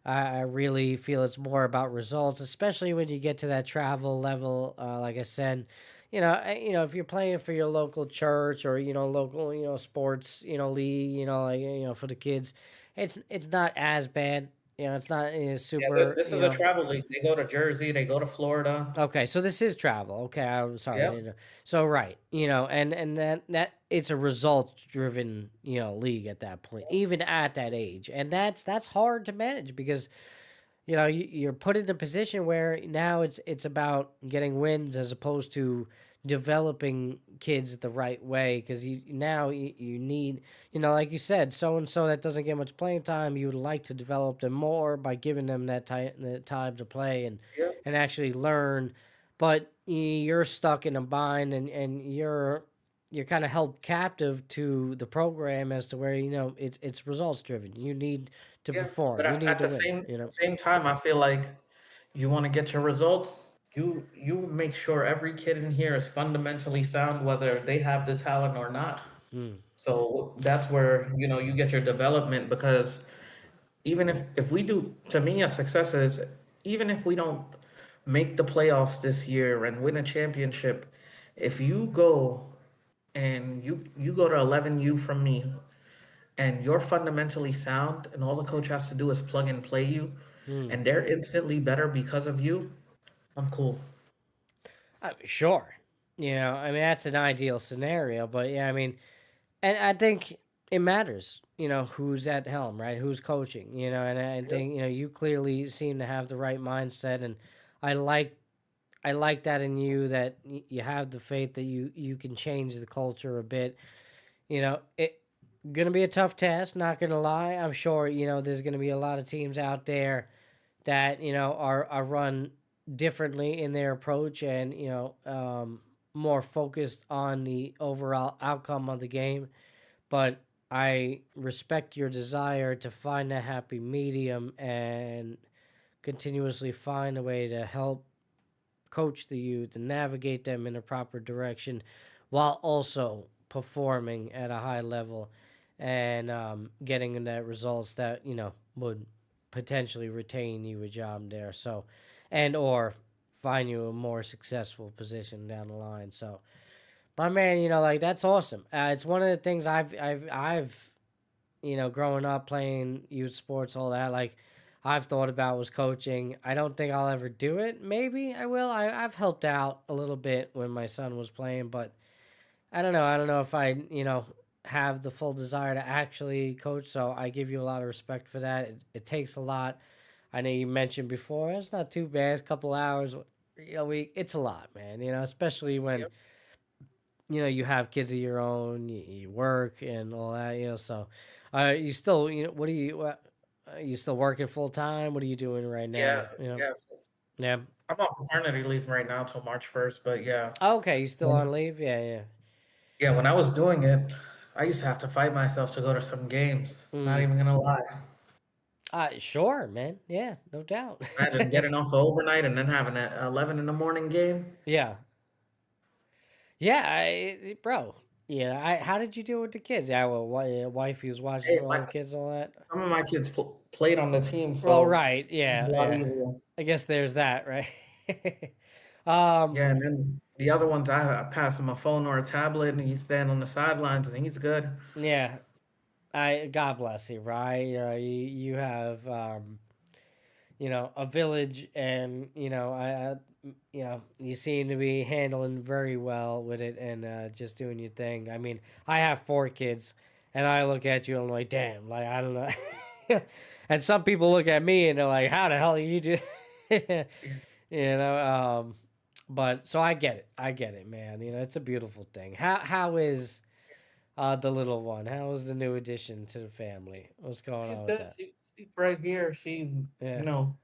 I really feel it's more about results, especially when you get to that travel level. Like I said, if you're playing for your local church or local sports league, for the kids, it's not as bad. It's not super. This is a travel league. They go to Jersey, they go to Florida. Okay, so this is travel. Okay, I'm sorry. Yep. So right, and then that it's a results driven league at that point, even at that age, and that's hard to manage because you're put in a position where now it's about getting wins as opposed to developing kids the right way because you need like you said, so and so that doesn't get much playing time, you would like to develop them more by giving them that time to play Yep. and actually learn, but you're stuck in a bind and you're kind of held captive to the program as to where it's results driven. You need to perform. But You need at to the win. same time, I feel like you want to get your results. You make sure every kid in here is fundamentally sound, whether they have the talent or not. So that's where you get your development because even if we do, to me, a success is even if we don't make the playoffs this year and win a championship, if you go and you go to 11U from me and you're fundamentally sound and all the coach has to do is plug and play you and they're instantly better because of you, I'm cool. Sure. I mean, that's an ideal scenario, but yeah, I mean, and I think it matters. who's at helm, right? Who's coaching, and I think, you clearly seem to have the right mindset, and I like that in you, that you have the faith that you can change the culture a bit. It gonna be a tough task, not gonna lie. I'm sure, there's gonna be a lot of teams out there that, are run differently in their approach, and, more focused on the overall outcome of the game. But I respect your desire to find a happy medium and continuously find a way to help coach the youth and navigate them in a proper direction while also performing at a high level, and getting the results that would potentially retain you a job there, so, and or find you a more successful position down the line. So, my man, like, that's awesome. It's one of the things I've growing up playing youth sports, all that, like, I've thought about was coaching. I don't think I'll ever do it. Maybe I will. I've helped out a little bit when my son was playing, but I don't know. I don't know if I, have the full desire to actually coach. So I give you a lot of respect for that. It takes a lot. I know you mentioned before, it's not too bad. It's a couple hours a week. It's a lot, man, especially when, Yep. you have kids of your own, you work and all that, so, you still, what do you, are you still working full time? What are you doing right Yeah, now? yes. Yeah. I'm on paternity leave right now till March 1st, but yeah. Oh, okay, you still When, on leave? Yeah, yeah. yeah, when I was doing it, I used to have to fight myself to go to some games. Not Mm. even gonna lie. Sure, man. Yeah, no doubt. Imagine getting off overnight and then having an 11 in the morning game. Yeah. Yeah, bro. Yeah, how did you deal with the kids? Yeah, well, wife who's watching Hey, all the kids, all that. some of my kids played on the team, Well, so right. it's a Yeah, lot yeah. easier. I guess there's that, right? um, Yeah, and then the other ones, I pass him a phone or a tablet, and he's standing on the sidelines, and he's good. yeah. God bless you, right? You have a village, and you seem to be handling very well with it, and just doing your thing. I mean, I have 4 kids, and I look at you and I'm like, damn, like, I don't know. And some people look at me and they're like, how the hell you do? you know, but so I get it, man. It's a beautiful thing. How is the little one? How is the new addition to the family? What's going She's on with good. that? She's right here. She, Yeah. you know,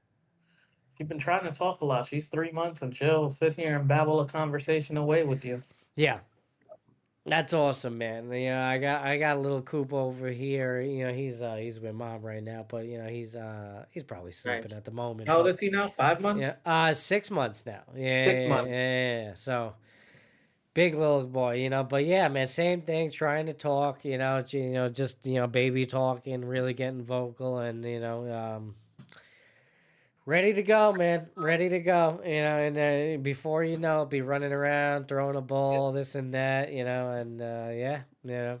she's been trying to talk a lot. She's 3 months, and she'll sit here and babble a conversation away with you. Yeah. That's awesome, man. I got a little Coop over here. He's with mom right now, but he's probably Nice. sleeping at the moment. How old But is he now? 5 months? yeah, 6 months now. Yeah, 6 months. yeah. So big little boy, But yeah, man, same thing. Trying to talk, just baby talking, really getting vocal, and ready to go, man. Ready to go. And before you know, be running around, throwing a ball, this and that, and yeah,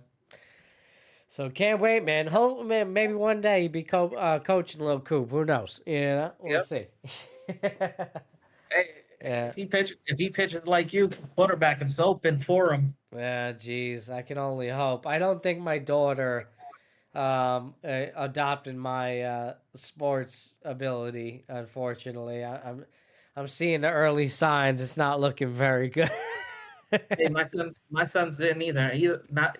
So can't wait, man. Hope, man, maybe one day you be coaching little Coop. Who knows? We'll Yep. see. Hey, Yeah. if he pitches like you, quarterback, it's open for him. Yeah, geez, I can only hope. I don't think my daughter adopted my sports ability. Unfortunately, I'm seeing the early signs. It's not looking very good. Hey, my sons didn't either.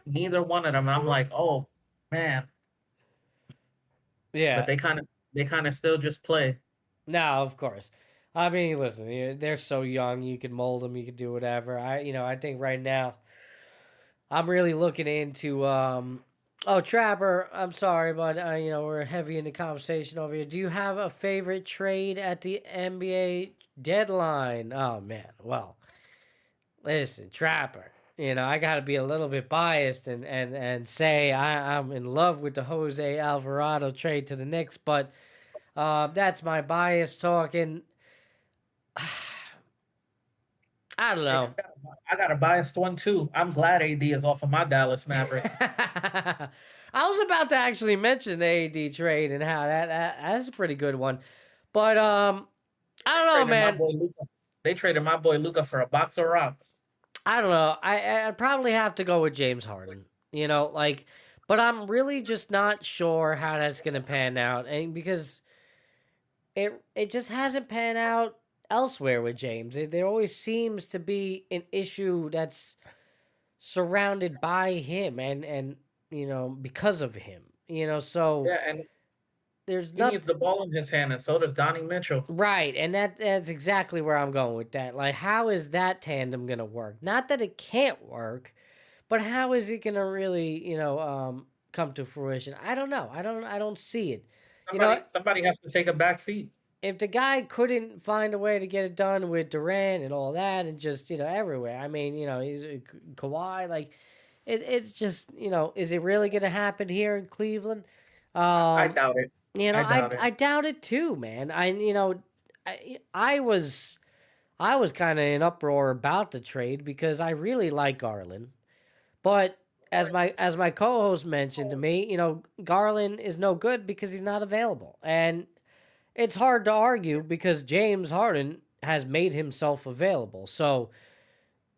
Neither one of them. I'm like, oh man, but Yeah. they kind of still just play. No, of course. I mean, listen, they're so young. You can mold them. You can do whatever. I think right now, I'm really looking into. Oh, Trapper, I'm sorry, but we're heavy in the conversation over here. Do you have a favorite trade at the NBA deadline? Oh man, well, listen, Trapper. I got to be a little bit biased and say I'm in love with the Jose Alvarado trade to the Knicks, but that's my bias talking. I don't Hey, know. I got a biased one too. I'm glad AD is off of my Dallas Mavericks. I was about to actually mention the AD trade and how that's a pretty good one, but I don't know, Traded my man. boy Luka. They traded my boy Luca for a box of rocks. I don't know. I'd probably have to go with James Harden. Like But I'm really just not sure how that's going to pan out, and because it just hasn't panned out elsewhere with James. There always seems to be an issue that's surrounded by him, and because of him. So Yeah, and there's he needs nothing. the ball in his hand, and so does Donnie Mitchell. Right, and that's exactly where I'm going with that. Like, how is that tandem gonna work? Not that it can't work, but how is it gonna really, come to fruition? I don't know. I don't see it. You know, Somebody has to take a back seat. if the guy couldn't find a way to get it done with Durant and all that, and just everywhere. I mean, he's Kawhi. Like, it's just is it really gonna happen here in Cleveland? I Um, doubt it. I doubt it. I doubt it too, man. I was kind of in uproar about the trade because I really like Garland, but as my co-host mentioned to me, Garland is no good because he's not available, and it's hard to argue because James Harden has made himself available. So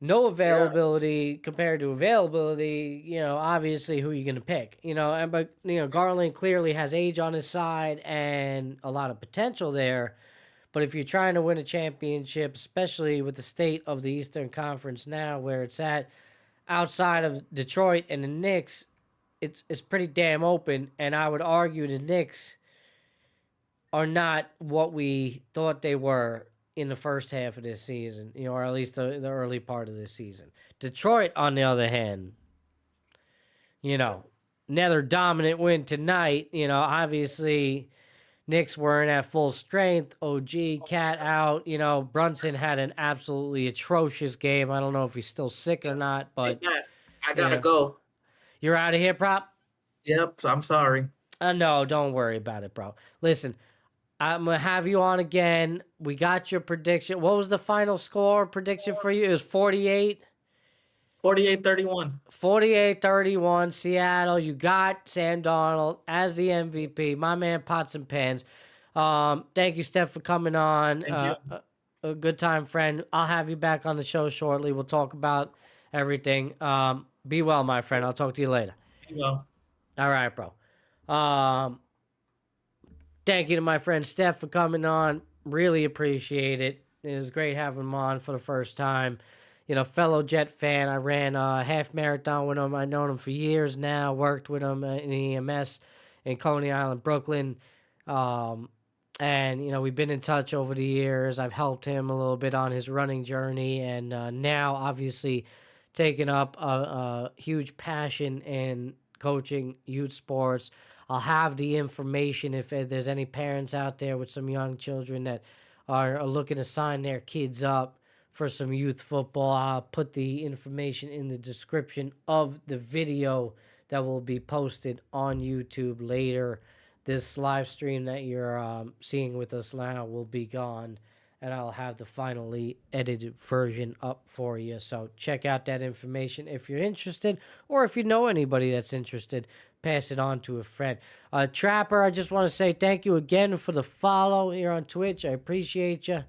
no Yeah, availability compared to availability, obviously who are you going to pick? But Garland clearly has age on his side and a lot of potential there. But if you're trying to win a championship, especially with the state of the Eastern Conference now where it's at, outside of Detroit and the Knicks, it's pretty damn open, and I would argue the Knicks are not what we thought they were in the first half of this season, or at least the early part of this season. Detroit, on the other hand, another dominant win tonight. Obviously, Knicks weren't at full strength. OG, Cat out. Brunson had an absolutely atrocious game. I don't know if he's still sick or not, hey, but Matt, I you gotta know, go. you're out of here, prop. Yep, I'm sorry. No, don't worry about it, bro. Listen, I'm gonna have you on again. We got your prediction. What was the final score prediction for you? It was 48. 48-31. 48-31 Seattle. You got Sam Darnold as the MVP. My man Pots and Pans. Thank you, Steph, for coming on. Thank you. A good time, friend. I'll have you back on the show shortly. We'll talk about everything. Be well, my friend. I'll talk to you later. Well, All right, bro. Thank you to my friend Steph for coming on. Really appreciate it. It was great having him on for the first time. Fellow Jet fan. I ran a half marathon with him. I've known him for years now. Worked with him in EMS in Coney Island, Brooklyn. And we've been in touch over the years. I've helped him a little bit on his running journey, and now obviously taking up a huge passion in coaching youth sports. I'll have the information if there's any parents out there with some young children that are looking to sign their kids up for some youth football. I'll put the information in the description of the video that will be posted on YouTube later. This live stream that you're seeing with us now will be gone, and I'll have the finally edited version up for you. So check out that information if you're interested, or if you know anybody that's interested, pass it on to a friend. Trapper, I just want to say thank you again for the follow here on Twitch. I appreciate you.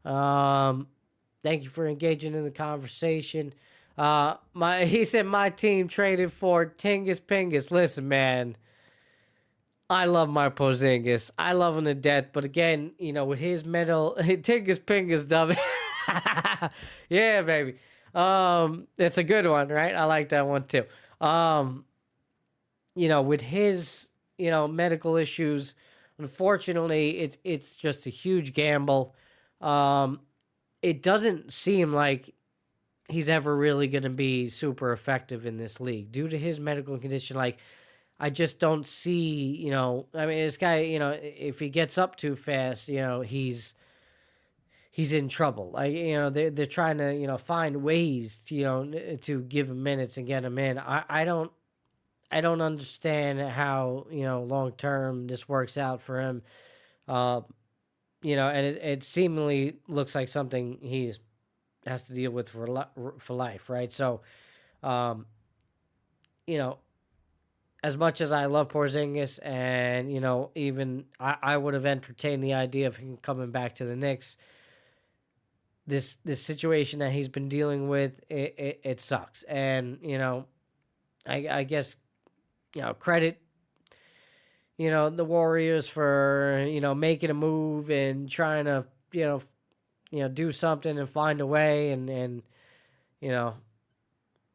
Thank you for engaging in the conversation. He said my team traded for Tingus Pingus. Listen, man, I love my Porzingis. I love him to death. But again, with his medal, Tingus Pingus, dummy. Yeah, baby. It's a good one, right? I like that one too. With his, medical issues, unfortunately, it's just a huge gamble. It doesn't seem like he's ever really going to be super effective in this league due to his medical condition. Like, I just don't see, I mean, this guy, if he gets up too fast, he's in trouble. Like, they're trying to, find ways to, to give him minutes and get him in. I don't understand how, long term this works out for him. And it seemingly looks like something he has to deal with for life, right? So, as much as I love Porzingis, and even I would have entertained the idea of him coming back to the Knicks. This situation that he's been dealing with, it sucks, and I guess credit, the Warriors for, making a move and trying to, do something and find a way and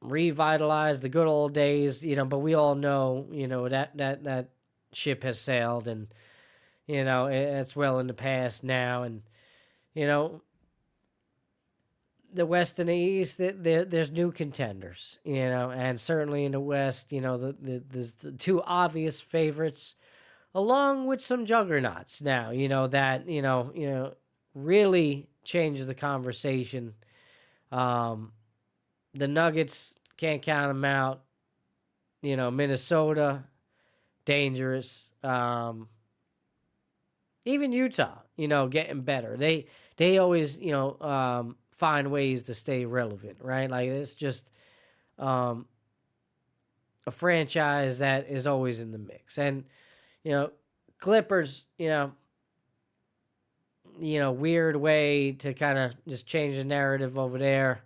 revitalize the good old days, but we all know, that ship has sailed and, it's well in the past now. And, the West and the East, there's new contenders, and certainly in the West, there's the two obvious favorites, along with some juggernauts now, that really changes the conversation. The Nuggets, can't count them out. Minnesota, dangerous. Even Utah, getting better. They always, find ways to stay relevant, right? Like it's just a franchise that is always in the mix. And, Clippers, weird way to kind of just change the narrative over there.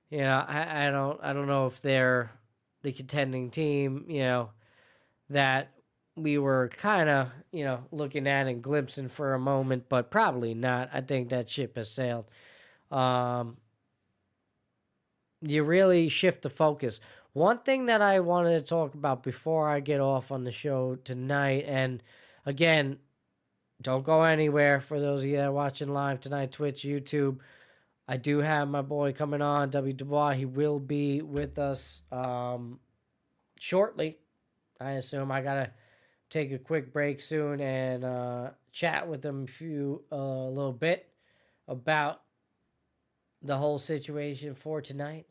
I don't know if they're the contending team, that we were kind of, looking at and glimpsing for a moment, but probably not. I think that ship has sailed. You really shift the focus. One thing that I wanted to talk about before I get off on the show tonight, and again, don't go anywhere for those of you that are watching live tonight, Twitch, YouTube. I do have my boy coming on, W. Dubois. He will be with us shortly. I assume I got to take a quick break soon and chat with him a little bit about the whole situation for tonight.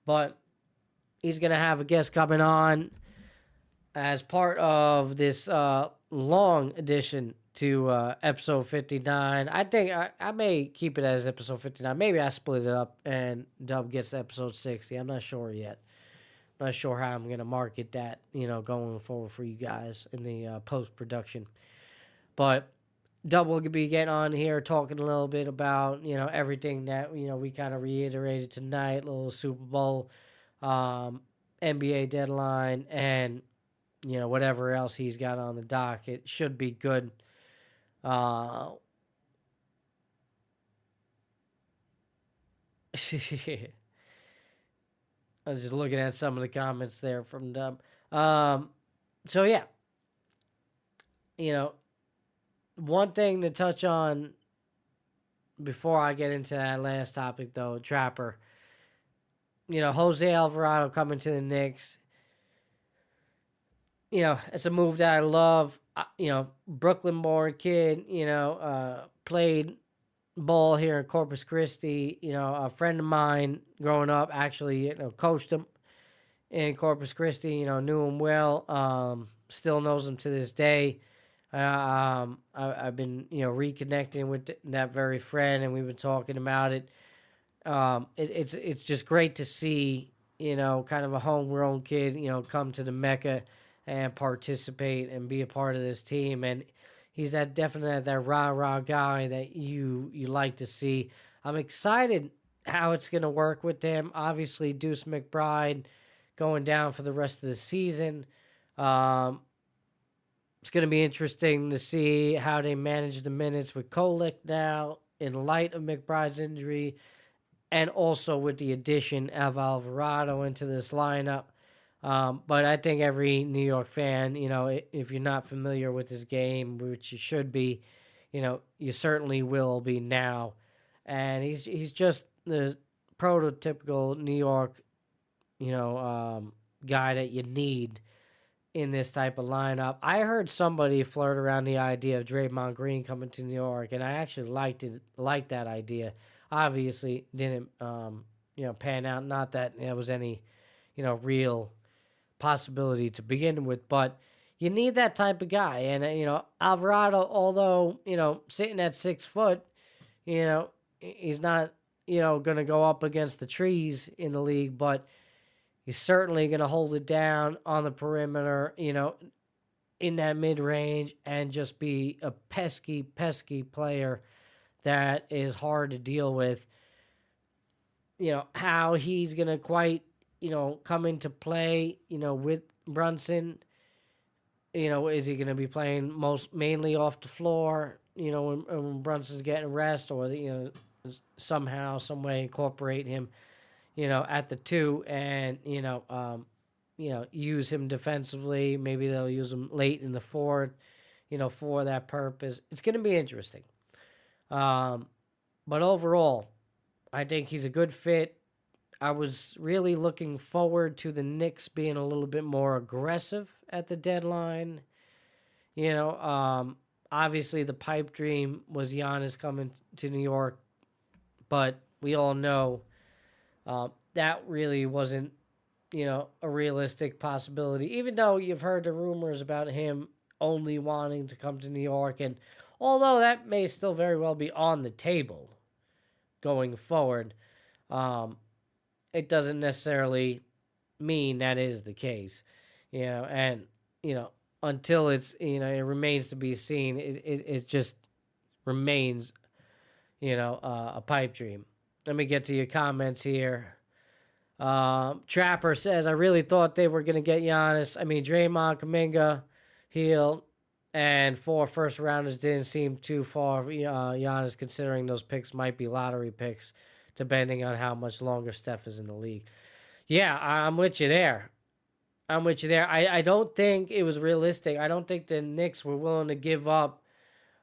But he's going to have a guest coming on as part of this long edition to episode 59. I think I may keep it as episode 59. Maybe I split it up and Dub gets episode 60. I'm not sure yet. Not sure how I'm going to market that, going forward for you guys in the post-production. But Dub will be getting on here talking a little bit about, everything that, we kind of reiterated tonight, little Super Bowl, NBA deadline, and, whatever else he's got on the dock. It should be good. I was just looking at some of the comments there from Dub. So, yeah. One thing to touch on before I get into that last topic, though, Trapper. Jose Alvarado coming to the Knicks. It's a move that I love. Brooklyn-born kid, played ball here in Corpus Christi. A friend of mine growing up actually, coached him in Corpus Christi. Knew him well. Still knows him to this day. I've been, reconnecting with that very friend, and we've been talking about it. It's just great to see, kind of a homegrown kid, come to the Mecca and participate and be a part of this team. And he's definitely that rah-rah guy that you like to see. I'm excited how it's going to work with them. Obviously, Deuce McBride going down for the rest of the season. It's going to be interesting to see how they manage the minutes with Kolek now in light of McBride's injury, and also with the addition of Alvarado into this lineup. But I think every New York fan, if you're not familiar with this game, which you should be, you certainly will be now. And he's just the prototypical New York, guy that you need in this type of lineup. I heard somebody flirt around the idea of Draymond Green coming to New York, and I actually liked that idea. Obviously, didn't pan out. Not that there was any, real possibility to begin with, but you need that type of guy. And Alvarado, although sitting at 6 foot, he's not going to go up against the trees in the league, but he's certainly going to hold it down on the perimeter, in that mid-range, and just be a pesky, pesky player that is hard to deal with. How he's going to quite, come into play, with Brunson, Is he going to be playing mainly off the floor, when Brunson's getting rest, or, somehow, some way incorporate him, at the 2 and, use him defensively. Maybe they'll use him late in the 4th, for that purpose. It's going to be interesting. But overall, I think he's a good fit. I was really looking forward to the Knicks being a little bit more aggressive at the deadline. Obviously the pipe dream was Giannis coming to New York, but we all know that really wasn't, a realistic possibility, even though you've heard the rumors about him only wanting to come to New York. And although that may still very well be on the table going forward, it doesn't necessarily mean that is the case, and, until it's, it remains to be seen, it just remains, a pipe dream. Let me get to your comments here. Trapper says, I really thought they were going to get Giannis. I mean, Draymond, Kuminga, Heel, and 4 first rounders didn't seem too far. Giannis, considering those picks might be lottery picks, depending on how much longer Steph is in the league. Yeah, I'm with you there. I don't think it was realistic. I don't think the Knicks were willing to give up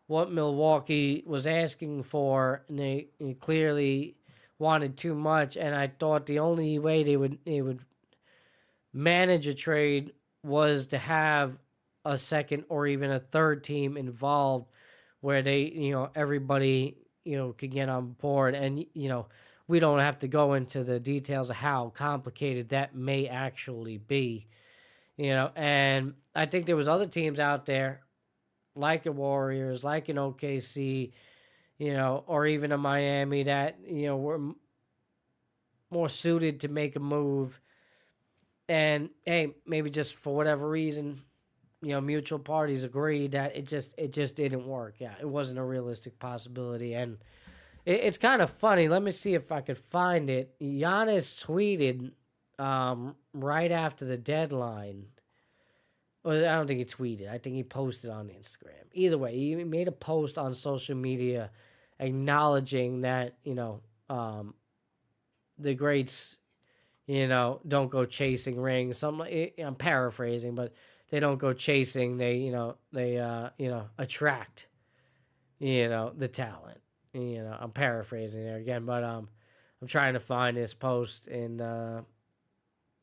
what Milwaukee was asking for, and they clearly wanted too much. And I thought the only way they would manage a trade was to have a second or even a third team involved, where they, everybody, could get on board. And, we don't have to go into the details of how complicated that may actually be, and I think there was other teams out there like the Warriors, like an OKC, or even a Miami that, were more suited to make a move. And hey, maybe just for whatever reason, mutual parties agreed that it just didn't work. Yeah, it wasn't a realistic possibility. And it's kind of funny. Let me see if I could find it. Giannis tweeted right after the deadline. Well, I don't think he tweeted. I think he posted on Instagram. Either way, he made a post on social media acknowledging that, the greats, don't go chasing rings. I'm paraphrasing, but they don't go chasing. They attract, the talent. I'm paraphrasing there again, but I'm trying to find this post in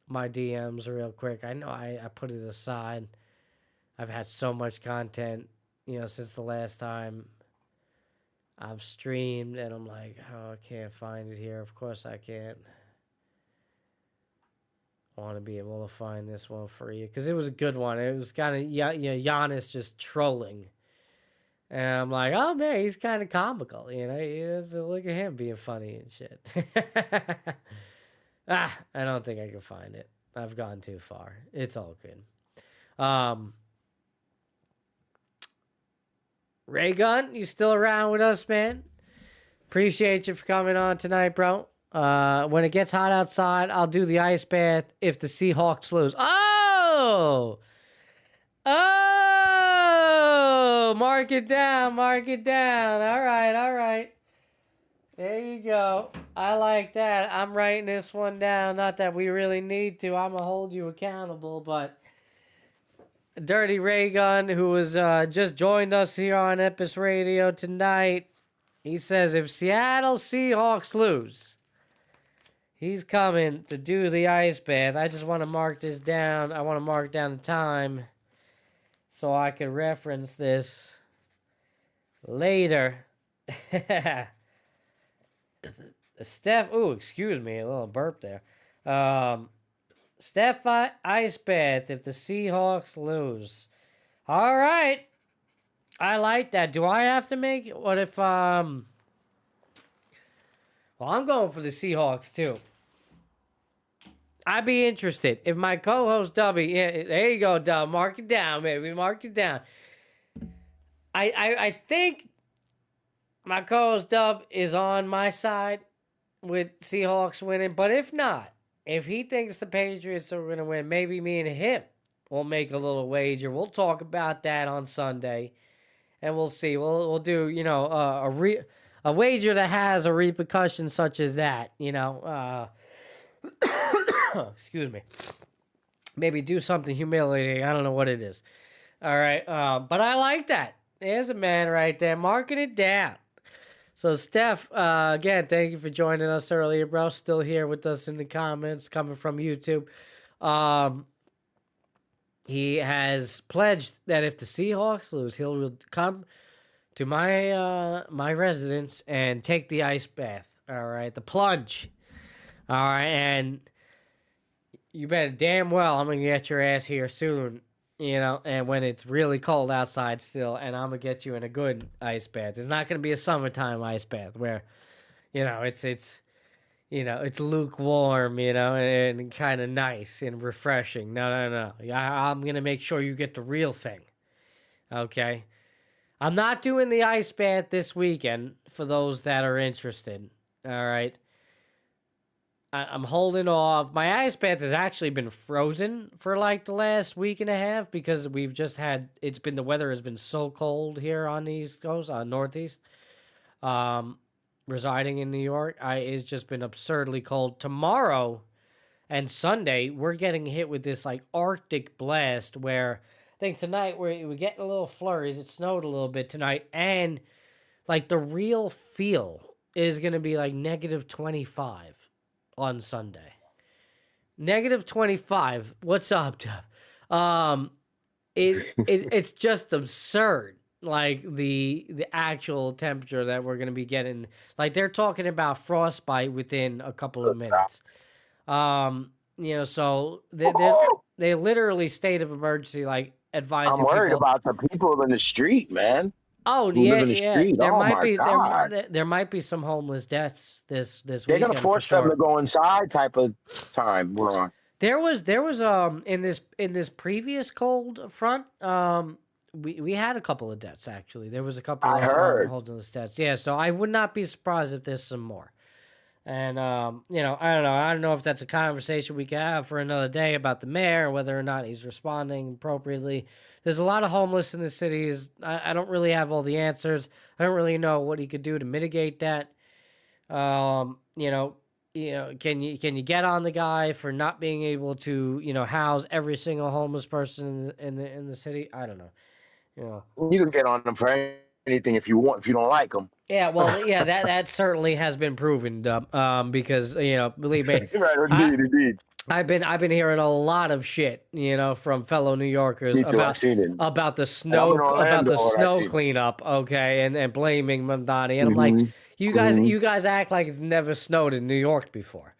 my DMs real quick. I know I put it aside. I've had so much content, since the last time I've streamed, and I'm like, oh, I can't find it here. Of course I can't. I want to be able to find this one for you, because it was a good one. It was kind of Giannis just trolling. And I'm like, oh, man, he's kind of comical, look at him being funny and shit. I don't think I can find it. I've gone too far. It's all good. Ray Gun, you still around with us, man? Appreciate you for coming on tonight, bro. When it gets hot outside, I'll do the ice bath if the Seahawks lose. Oh! Mark it down. All right. There you go. I like that. I'm writing this one down. Not that we really need to. I'm going to hold you accountable, but Dirty Ray Gun, who was just joined us here on Epis Radio tonight, he says if Seattle Seahawks lose, he's coming to do the ice bath. I just want to mark this down. I want to mark down the time so I can reference this later. Steph, excuse me, a little burp there. Steph ice bath if the Seahawks lose. All right. I like that. Do I have to make it? What if, well, I'm going for the Seahawks too. I'd be interested. If my co-host Dubby, yeah, there you go, Dub. Mark it down, baby. Mark it down. I think my co-host Dub is on my side with Seahawks winning. But if not, if he thinks the Patriots are going to win, maybe me and him We'll make a little wager. We'll talk about that on Sunday, and we'll see. We'll do a wager that has a repercussion such as that. Excuse me. Maybe do something humiliating. I don't know what it is. All right, but I like that. There's a man right there marking it down. So, Steph, again, thank you for joining us earlier, bro. Still here with us in the comments, coming from YouTube. He has pledged that if the Seahawks lose, he will come to my residence and take the ice bath. All right, the plunge. All right, and you better damn well I'm gonna get your ass here soon. And when it's really cold outside still, and I'm gonna get you in a good ice bath. It's not gonna be a summertime ice bath where, it's lukewarm, and kind of nice and refreshing. No. I'm gonna make sure you get the real thing. Okay, I'm not doing the ice bath this weekend for those that are interested. All right. I'm holding off. My ice bath has actually been frozen for like the last week and a half because the weather has been so cold here on the East Coast, Northeast. Residing in New York, it's just been absurdly cold. Tomorrow and Sunday, we're getting hit with this like Arctic blast where I think tonight we're getting a little flurries. It snowed a little bit tonight, and like the real feel is going to be like -25. On Sunday. -25. What's up, Jeff? It's just absurd. Like the actual temperature that we're gonna be getting. Like they're talking about frostbite within a couple of minutes. So they literally state of emergency, like advising. I'm worried people. about the people in the street, man. Oh who live in the street. There Oh might my be God. there might be some homeless deaths this They're weekend. gonna force them to go inside type of time. We're on. There was in this previous cold front we had a couple of deaths actually. There was a couple I of heard. homeless deaths. Yeah, so I would not be surprised if there's some more. And I don't know if that's a conversation we can have for another day about the mayor, whether or not he's responding appropriately. There's a lot of homeless in the cities. I don't really have all the answers. I don't really know what he could do to mitigate that. Can you get on the guy for not being able to house every single homeless person in the city? I don't know. You can get on them for anything if you want. If you don't like them. Yeah, well, yeah, that certainly has been proven, because believe me, Right, indeed. I've been hearing a lot of shit, from fellow New Yorkers Me too, I've seen it. about the I'm snow in Orlando, I've snow seen it. cleanup, okay, and blaming Mamdani, and I'm like, you guys act like it's never snowed in New York before,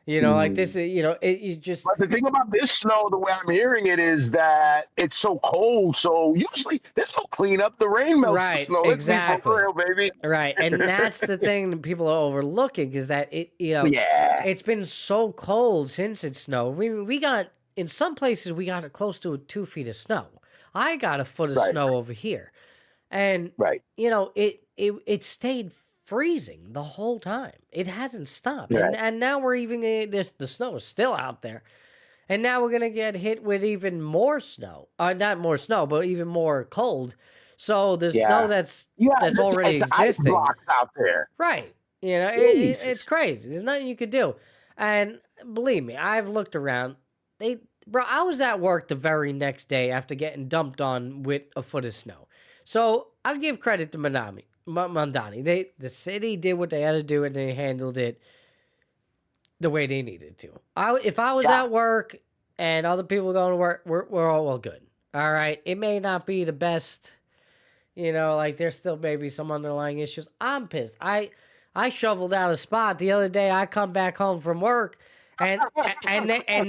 like this, you just. But the thing about this snow, the way I'm hearing it, is that it's so cold. So usually there's no cleanup. The rain melts the Right, snow. Let's be exactly. for real, baby. Right, and that's the thing that people are overlooking is that Yeah. it's been so cold since it snowed. We got in some places we got close to 2 feet of snow. I got a foot of Right. snow over here, and Right. it stayed freezing the whole time. It hasn't stopped, Right. and now we're even the snow is still out there, and now we're gonna get hit with even more snow. Not more snow, but even more cold. So the snow that's already it's ice existing. blocks out there. Right. Jesus. It's crazy. There's nothing you could do. And believe me, I've looked around. I was at work the very next day after getting dumped on with a foot of snow. So I'll give credit to Mandani. The city did what they had to do and they handled it the way they needed to. If I was at work and other people going to work, we're all well good. All right. It may not be the best, like there's still maybe some underlying issues. I'm pissed. I shoveled out a spot the other day. I come back home from work and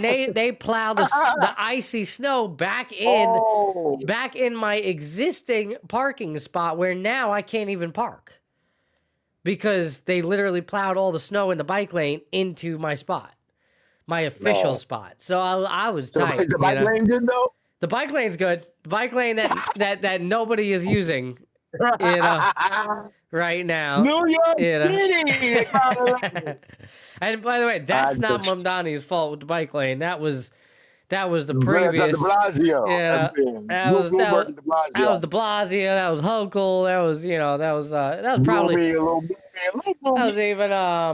they plow the icy snow back in my existing parking spot where now I can't even park because they literally plowed all the snow in the bike lane into my spot, my official spot. So I was tight. Is the bike lane good though? The bike lane's good. The bike lane that nobody is using, right now. New York City. And by the way, that's not Mamdani's fault with the bike lane. That was That was the Grants at De previous. Blasio. Yeah, Bloomberg at De Blasio. that was De Blasio. That was Hochul. That was that was probably Bloomy, a little that Bloomy. was even I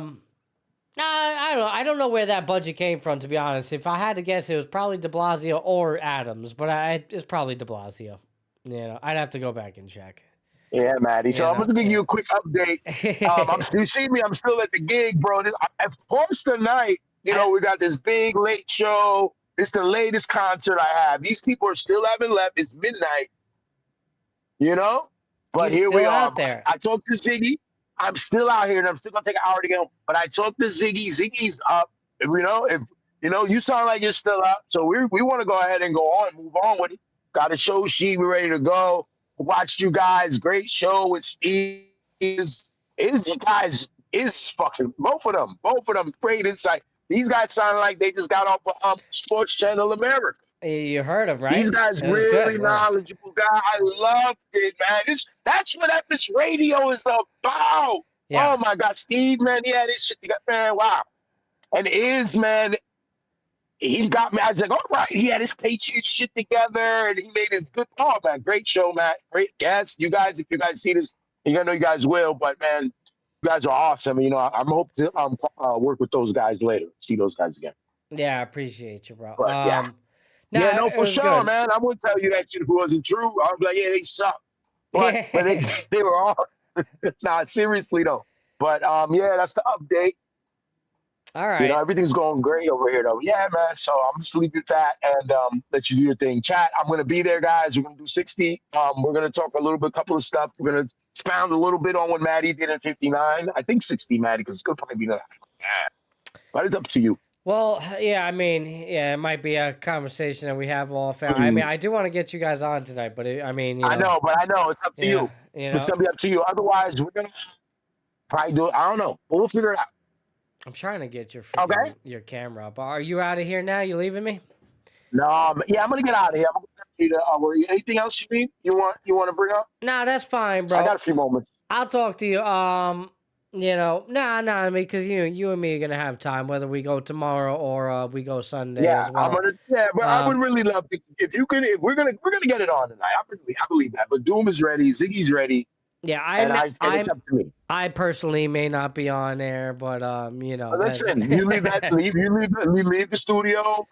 don't know. I don't know where that budget came from, to be honest. If I had to guess, it was probably De Blasio or Adams, but it's probably De Blasio. I'd have to go back and check. Yeah, Maddie. So I'm going to give you a quick update. You see me, I'm still at the gig, bro. Of course, tonight, we got this big late show. It's the latest concert I have. These people are still haven't left. It's midnight, But You're here we still are. out there. I talked to Ziggy. I'm still out here, and I'm still going to take an hour to get home. But I talked to Ziggy. Ziggy's up. If you sound like you're still up. So we want to go ahead and go on, move on with it. Got a show sheet. We're ready to go. Watched you guys. Great show with Steve. You guys is fucking both of them great insight. These guys sound like they just got off of Sports Channel America. You heard him, right? These guys really knowledgeable guy. I loved it, man. That's what Epis Radio is about. Yeah. Oh my God, Steve, man, he had his shit together, man. Wow. And man, he got me. I was like, all right, he had his Patriots shit together, and he made his good call, man. Great show, Matt. Great guest. You guys, if you guys see this, I know you guys will, but man, you guys are awesome. I'm hoping to work with those guys later. See those guys again. Yeah, I appreciate you, bro. But, no, for sure, good. Man. I wouldn't tell you that shit if it wasn't true. I'd be like, yeah, they suck. But they were all nah, seriously though. But that's the update. All right. Everything's going great over here though. Yeah, man. So I'm just leave it at that and let you do your thing. Chat, I'm gonna be there, guys. We're gonna do 60. We're gonna talk a couple of stuff. We're gonna expound a little bit on what Maddie did in 59. I think 60, Maddie, because it's gonna probably be that. But it's up to you. Well, yeah, it might be a conversation that we have all found. I mean, I do want to get you guys on tonight, but I know it's up to you. It's gonna be up to you. Otherwise, we're gonna probably do it. I don't know. We'll figure it out. I'm trying to get your camera up. Are you out of here now? You leaving me? No, I'm gonna get out of here. I'm gonna get anything else you need? You want to bring up? Nah, that's fine, bro. I got a few moments. I'll talk to you. Because you and me are gonna have time, whether we go tomorrow or we go Sunday as well. But I would really love to. If we're gonna get it on tonight. I believe that. But Doom is ready. Ziggy's ready. Yeah, it's up to me. I personally may not be on there, but listen, you leave the studio,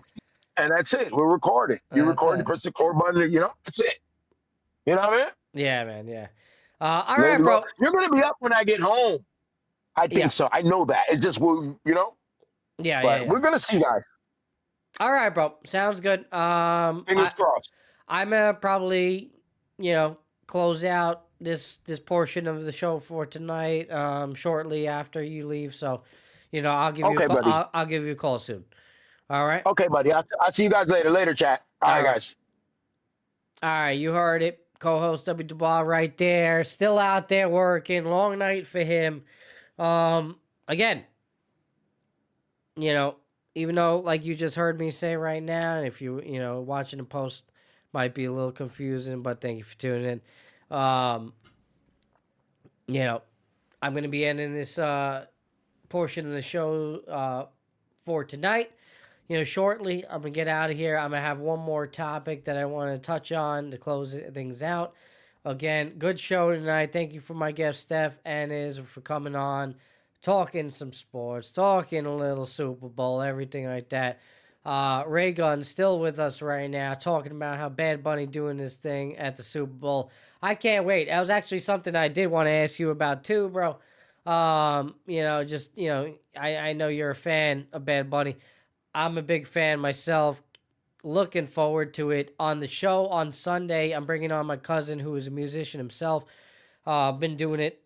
and that's it. We're recording. You record, you press the record button. That's it. You know what I mean? Yeah, man. Yeah. All right, bro. You're gonna be up when I get home. I think so. I know that. It's just Yeah, but we're gonna see, guys. All right, bro. Sounds good. Fingers crossed. I'm gonna probably, close out this portion of the show for tonight. Shortly after you leave, so I'll give you. I'll give you a call soon. All right. Okay, buddy. I'll see you guys later. Later, chat. All right, guys. All right, you heard it. Co-host W. Dubois right there, still out there working. Long night for him. Again, even though, like you just heard me say right now, if you watching the post might be a little confusing, but thank you for tuning in. I'm going to be ending this portion of the show for tonight. Shortly, I'm going to get out of here. I'm going to have one more topic that I want to touch on to close things out. Again, good show tonight. Thank you for my guest, Steph and Iz, for coming on, talking some sports, talking a little Super Bowl, everything like that. Ray Gunn's still with us right now, talking about how Bad Bunny doing this thing at the Super Bowl. I can't wait. That was actually something I did want to ask you about too, bro. I know you're a fan of Bad Bunny. I'm a big fan myself. Looking forward to it. On the show on Sunday, I'm bringing on my cousin who is a musician himself. Been doing it,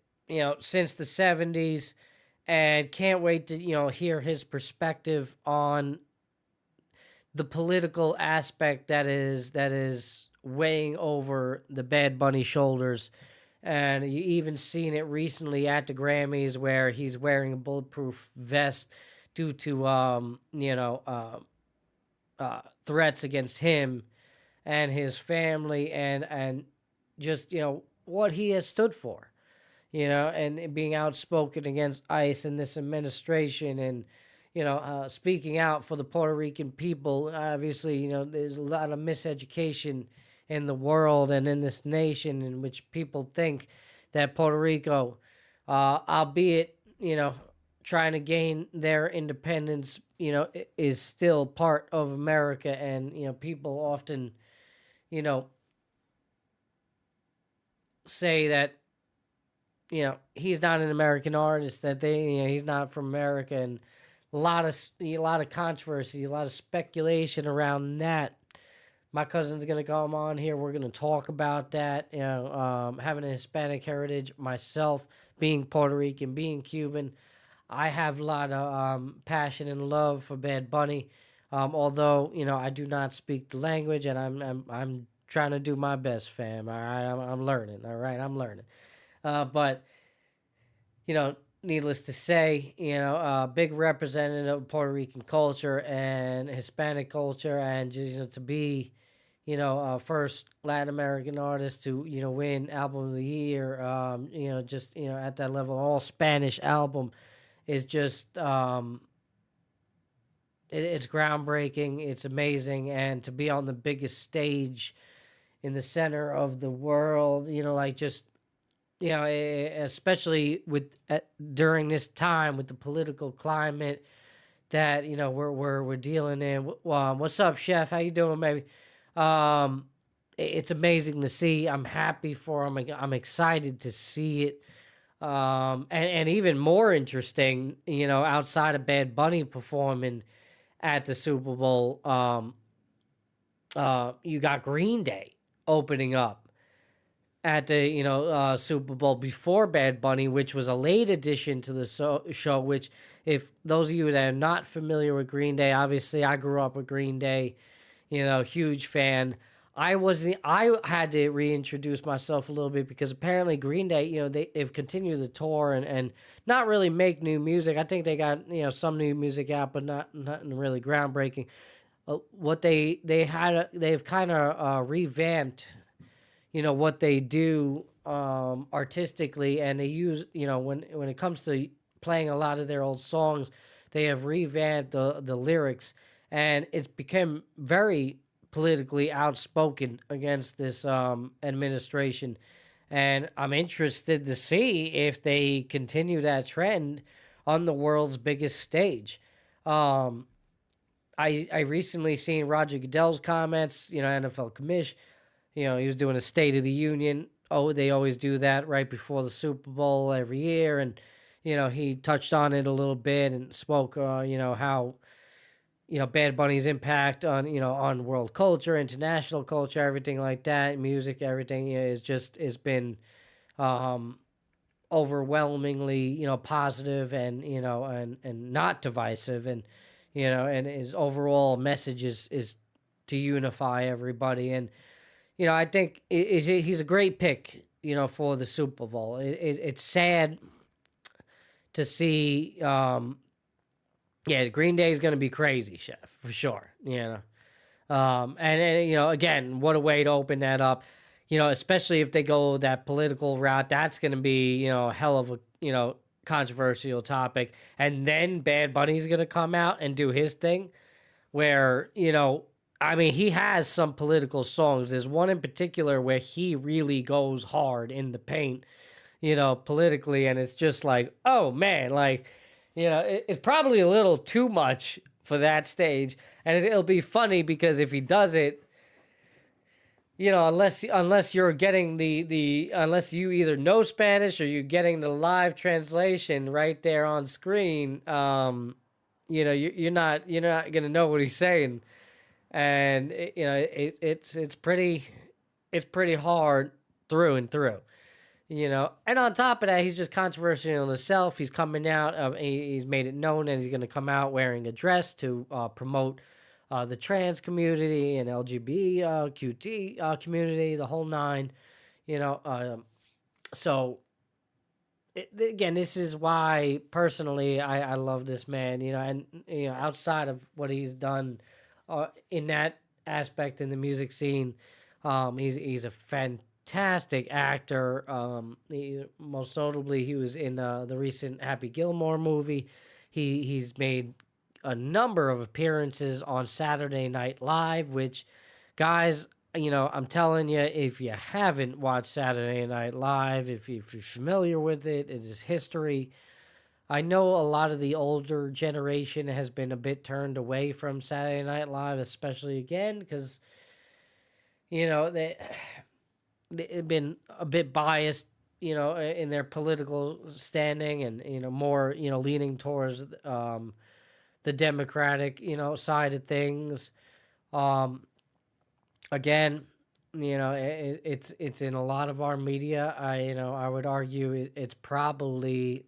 since the 70s, and can't wait to, hear his perspective on the political aspect that is weighing over the Bad Bunny shoulders. And you even seen it recently at the Grammys where he's wearing a bulletproof vest due to, threats against him and his family and just, what he has stood for, and being outspoken against ICE and this administration and, speaking out for the Puerto Rican people. Obviously, there's a lot of miseducation in the world and in this nation in which people think that Puerto Rico, albeit, trying to gain their independence, is still part of America. And, people often, say that, he's not an American artist, that he's not from America. And a lot of controversy, a lot of speculation around that. My cousin's gonna come on here. We're gonna talk about that. Having a Hispanic heritage myself, being Puerto Rican, being Cuban, I have a lot of passion and love for Bad Bunny. Although I do not speak the language, and I'm trying to do my best, fam. All right, I'm learning. All right, I'm learning. But needless to say, big representative of Puerto Rican culture and Hispanic culture, and just to be, first Latin American artist to win album of the year, at that level, all Spanish album is just it's groundbreaking, it's amazing, and to be on the biggest stage in the center of the world, especially during this time with the political climate that we're dealing in. What's up, Chef? How you doing, baby? It's amazing to see. I'm happy for him. I'm excited to see it. And even more interesting, outside of Bad Bunny performing at the Super Bowl, you got Green Day opening up at the Super Bowl before Bad Bunny, which was a late addition to the show. Which, if those of you that are not familiar with Green Day, obviously I grew up with Green Day, huge fan. I had to reintroduce myself a little bit because apparently Green Day, they've continued the tour and not really make new music. I think they got some new music out, but nothing really groundbreaking. What they've kind of revamped, what they do artistically, and they use when it comes to playing a lot of their old songs, they have revamped the lyrics, and it's become very politically outspoken against this administration. And I'm interested to see if they continue that trend on the world's biggest stage. I recently seen Roger Goodell's comments, NFL commish. He was doing a State of the Union. Oh, they always do that right before the Super Bowl every year. And, he touched on it a little bit and spoke, how, Bad Bunny's impact on world culture, international culture, everything like that, music, everything has been overwhelmingly, positive and, and not divisive. And, and his overall message is to unify everybody. And, I think he's a great pick, for the Super Bowl. It's sad to see, Green Day is going to be crazy, Chef, for sure, and again, what a way to open that up, especially if they go that political route. That's going to be, a hell of a, controversial topic. And then Bad Bunny's going to come out and do his thing where, he has some political songs. There's one in particular where he really goes hard in the paint, politically. And it's just like, oh, man, like, it's probably a little too much for that stage. And it'll be funny because if he does it, unless you're getting unless you either know Spanish or you're getting the live translation right there on screen, you're not gonna know what he's saying. And it's pretty hard through and through, and on top of that, he's just controversial in himself. He's coming out, he's made it known that he's going to come out wearing a dress to promote the trans community and LGBTQT community, the whole nine, so again, this is why personally I love this man, and outside of what he's done in that aspect in the music scene, he's a fantastic actor. Most notably, he was in the recent Happy Gilmore movie. He's made a number of appearances on Saturday Night Live, which, guys, I'm telling you, if you haven't watched Saturday Night Live, if you're familiar with it, it is history. I know a lot of the older generation has been a bit turned away from Saturday Night Live, especially again, because, they've been a bit biased, in their political standing and, more, leaning towards the Democratic, side of things. Again, it's in a lot of our media. I would argue it's probably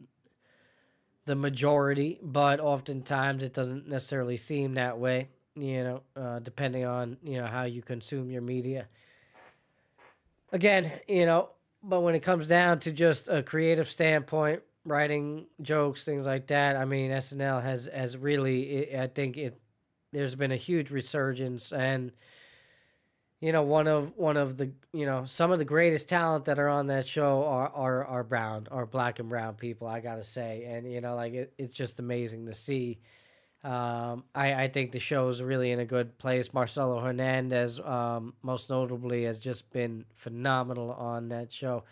the majority, but oftentimes it doesn't necessarily seem that way, depending on, how you consume your media. Again, but when it comes down to just a creative standpoint, writing jokes, things like that, I mean, SNL has really, I think there's been a huge resurgence, and one of the some of the greatest talent that are on that show are brown or black and brown people, I gotta say, and it's just amazing to see. I think the show is really in a good place. Marcelo Hernandez, most notably, has just been phenomenal on that show,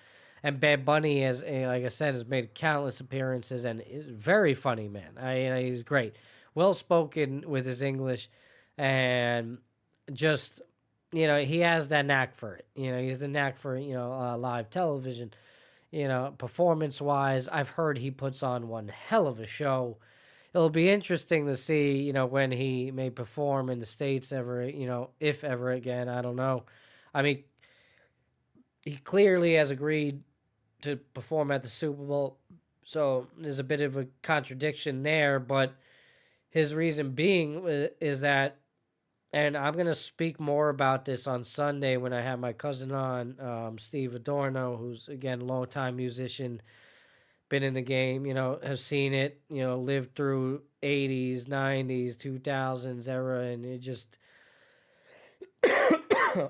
and Bad Bunny, has, like I said, has made countless appearances and is very funny, man. He's great, well spoken with his English, and just he has that knack for it. He has the knack for live television. Performance wise, I've heard he puts on one hell of a show. It'll be interesting to see, when he may perform in the States ever, if ever again. I don't know. I mean, he clearly has agreed to perform at the Super Bowl, so there's a bit of a contradiction there, but his reason being is that, and I'm going to speak more about this on Sunday when I have my cousin on, Steve Adorno, who's, again, a longtime musician, been in the game, has seen it, lived through 80s, 90s, 2000s era, and it just,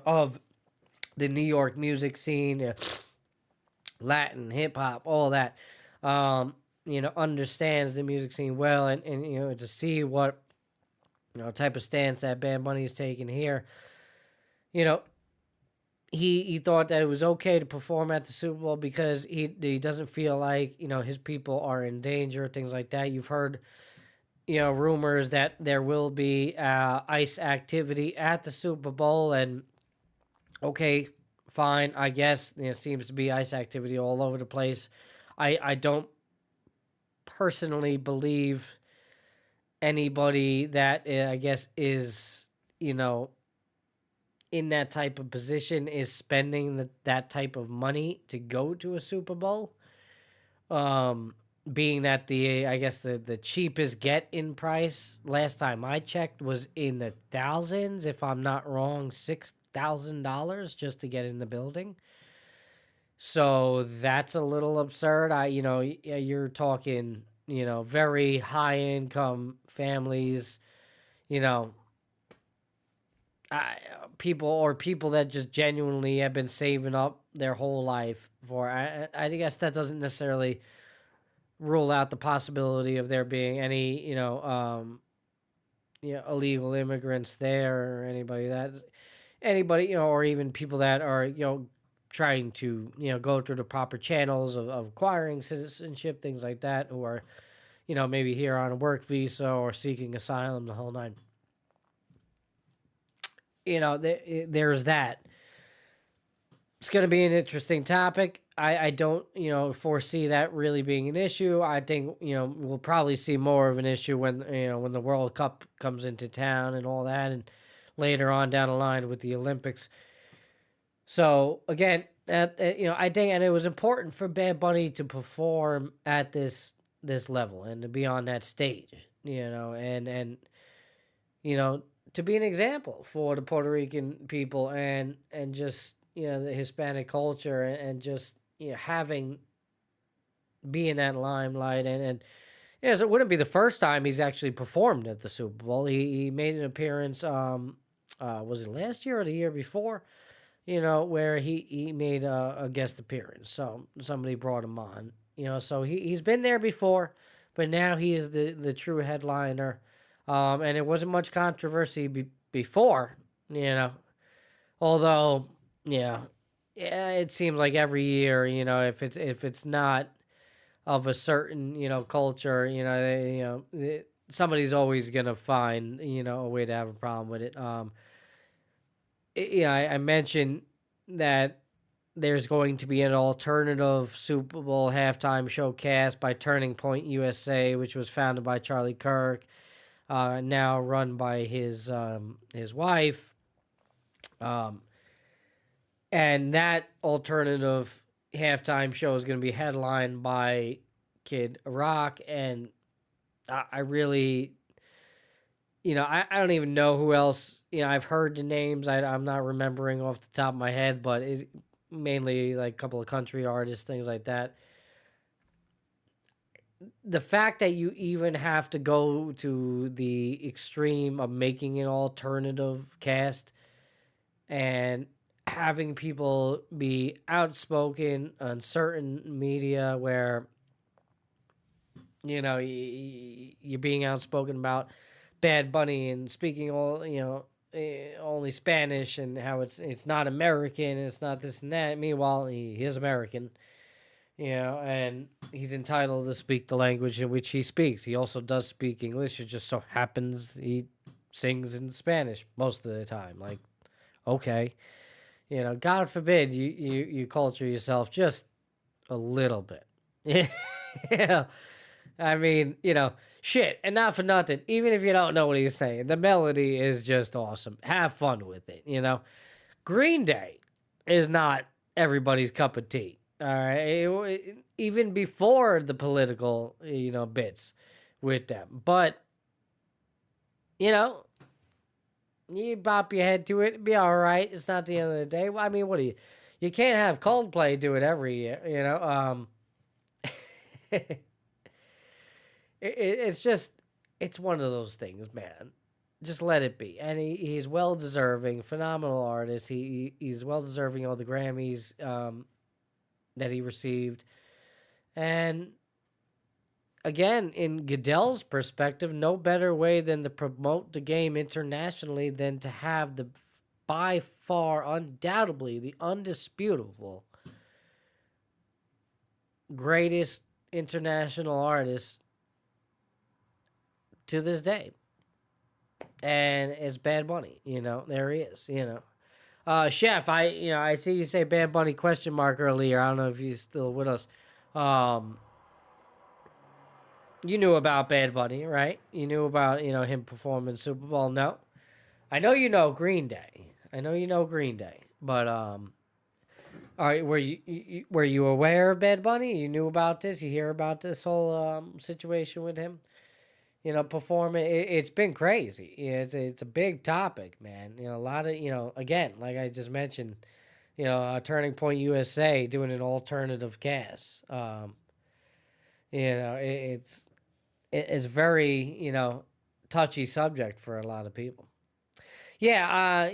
of the New York music scene, Latin, hip-hop, all that, understands the music scene well, and to see what, type of stance that Bad Bunny is taking here, he thought that it was okay to perform at the Super Bowl because he doesn't feel like, his people are in danger, things like that. You've heard, rumors that there will be ICE activity at the Super Bowl, and okay, fine, I guess. Seems to be ICE activity all over the place. I don't personally believe anybody that I guess is, in that type of position is spending that type of money to go to a Super Bowl. Being that the cheapest get in price last time I checked was in the thousands, if I'm not wrong, $6,000 just to get in the building. So that's a little absurd. You're talking, very high income families, people that just genuinely have been saving up their whole life for. I guess that doesn't necessarily rule out the possibility of there being any, illegal immigrants there, or anybody, or even people that are, trying to, go through the proper channels of acquiring citizenship, things like that, who are, maybe here on a work visa or seeking asylum, the whole nine. There's that. It's going to be an interesting topic. I don't, foresee that really being an issue. I think, we'll probably see more of an issue when the World Cup comes into town and all that, and later on down the line with the Olympics. So again, I think, and it was important for Bad Bunny to perform at this level and to be on that stage, and to be an example for the Puerto Rican people and just, the Hispanic culture, and just, be in that limelight, and so it wouldn't be the first time he's actually performed at the Super Bowl. He made an appearance, was it last year or the year before, where he made a guest appearance. So somebody brought him on, so he's been there before, but now he is the true headliner. And it wasn't much controversy before, although, yeah, it seems like every year, if it's not of a certain, culture, somebody's always going to find, a way to have a problem with it. I mentioned that there's going to be an alternative Super Bowl halftime show cast by Turning Point USA, which was founded by Charlie Kirk, now run by his wife. And that alternative halftime show is going to be headlined by Kid Rock. And I really, I don't even know who else. I've heard the names. I'm not remembering off the top of my head, but it's mainly like a couple of country artists, things like that. The fact that you even have to go to the extreme of making an alternative cast and having people be outspoken on certain media where, you're being outspoken about Bad Bunny and speaking only Spanish and how it's not American, it's not this and that. Meanwhile, he is American, and he's entitled to speak the language in which he speaks. He also does speak English. It just so happens he sings in Spanish most of the time. Like, okay, God forbid you culture yourself just a little bit. Yeah. I mean, shit, and not for nothing. Even if you don't know what he's saying, the melody is just awesome. Have fun with it, Green Day is not everybody's cup of tea. All right, even before the political, bits with them. But, you bop your head to it, it'd be all right. It's not the end of the day. Well, I mean, what do you can't have Coldplay do it every year, it's one of those things, man. Just let it be. And he's well deserving, phenomenal artist. He's well deserving of the Grammys that he received. And again, in Goodell's perspective, no better way than to promote the game internationally than to have the by far, undoubtedly, the undisputable greatest international artist to this day, and it's Bad Bunny. There he is. Chef, I see you say Bad Bunny question mark earlier. I don't know if he's still with us. You knew about Bad Bunny, right? You knew about him performing Super Bowl. No, I know Green Day. But all right, were you aware of Bad Bunny? You knew about this? You hear about this whole situation with him? Performing. It's been crazy. It's a big topic, man. A lot of, again, like I just mentioned, Turning Point USA doing an alternative cast. It's very, touchy subject for a lot of people. Yeah,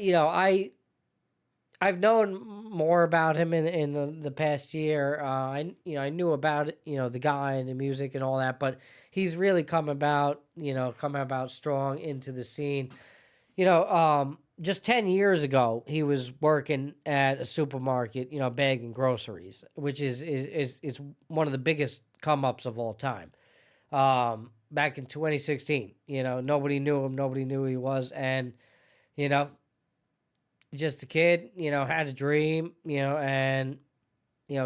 I've known more about him in the past year. I knew about the guy and the music and all that, but he's really come about strong into the scene. Just 10 years ago, he was working at a supermarket, bagging groceries, which is one of the biggest come ups of all time. Back in 2016, nobody knew him, nobody knew who he was, and just a kid, had a dream, and,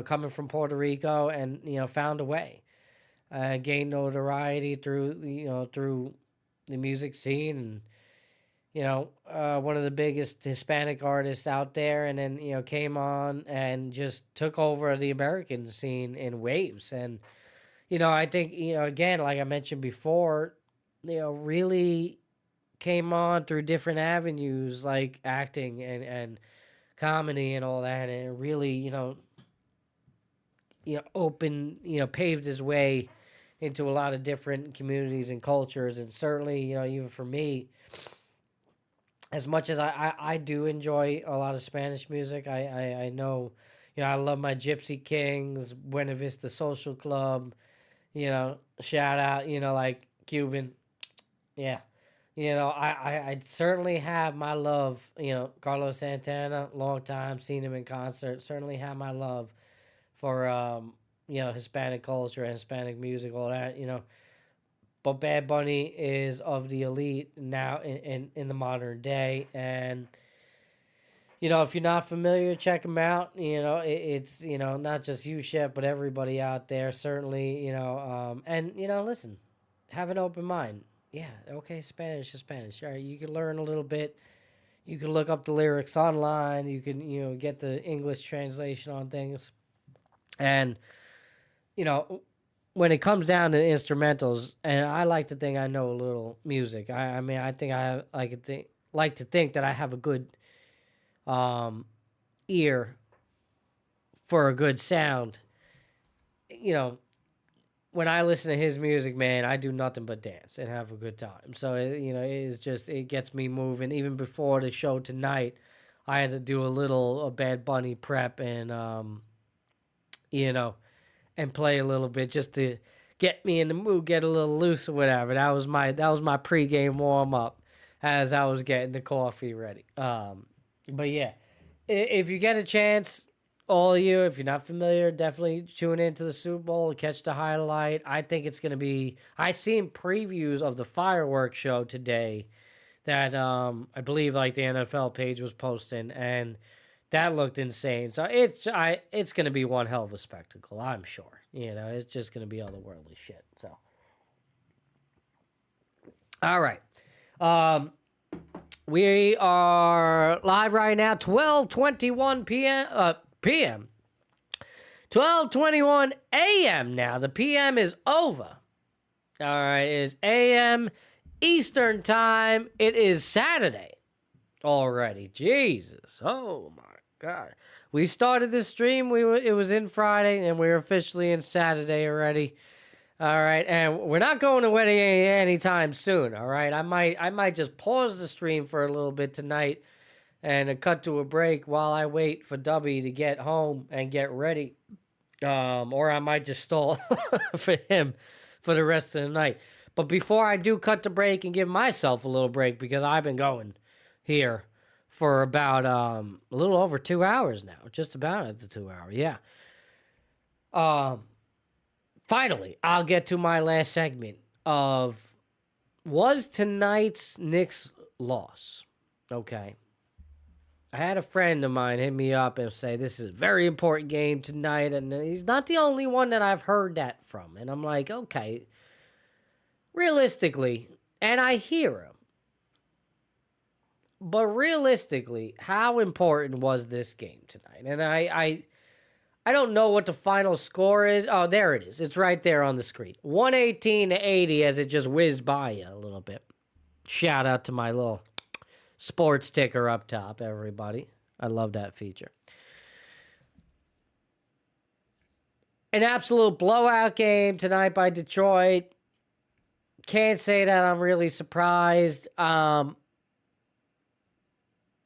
coming from Puerto Rico and, found a way, gained notoriety through the music scene and, one of the biggest Hispanic artists out there. And then, came on and just took over the American scene in waves. And, I think, again, like I mentioned before, really came on through different avenues like acting and comedy and all that, and it really paved his way into a lot of different communities and cultures. And certainly even for me, as much as I do enjoy a lot of Spanish music, I know I love my Gypsy Kings, Buena Vista Social Club, shout out like Cuban, yeah. I certainly have my love. Carlos Santana, long time, seen him in concert. Certainly have my love for Hispanic culture, Hispanic music, all that. But Bad Bunny is of the elite now in the modern day, and if you're not familiar, check him out. It's not just you, Chef, but everybody out there. Certainly, and listen, have an open mind. Yeah, okay, Spanish is Spanish. All right, you can learn a little bit. You can look up the lyrics online. You can get the English translation on things, and when it comes down to instrumentals, and I like to think I know a little music. I mean, I think I like to think that I have a good ear for a good sound. When I listen to his music, man, I do nothing but dance and have a good time. So it gets me moving. Even before the show tonight, I had to do a little Bad Bunny prep and and play a little bit just to get me in the mood, get a little loose or whatever. That was my pregame warm up as I was getting the coffee ready. But yeah, if you get a chance, all of you, if you're not familiar, definitely tune into the Super Bowl, catch the highlight. I think it's going to be. I seen previews of the fireworks show today that I believe like the NFL page was posting, and that looked insane. So it's going to be one hell of a spectacle, I'm sure. It's just going to be otherworldly shit. So, all right. We are live right now, 12:21 p.m. 12:21 a.m. now. The p.m. is over. All right, it is a.m. Eastern time. It is Saturday already. Jesus. Oh, my God. We started this stream. It was in Friday, and we're officially in Saturday already. All right, and we're not going to wedding anytime soon. All right, I might just pause the stream for a little bit tonight, and cut to a break while I wait for Dubby to get home and get ready. Or I might just stall for him for the rest of the night. But before I do cut the break and give myself a little break, because I've been going here for about a little over 2 hours now, just about at the 2 hour, yeah. Finally, I'll get to my last segment of, was tonight's Knicks loss? Okay. I had a friend of mine hit me up and say, this is a very important game tonight, and he's not the only one that I've heard that from. And I'm like, okay, realistically, and I hear him, but realistically, how important was this game tonight? And I don't know what the final score is. Oh, there it is. It's right there on the screen. 118-80 as it just whizzed by you a little bit. Shout out to my little sports ticker up top, everybody. I love that feature. An absolute blowout game tonight by Detroit. Can't say that I'm really surprised.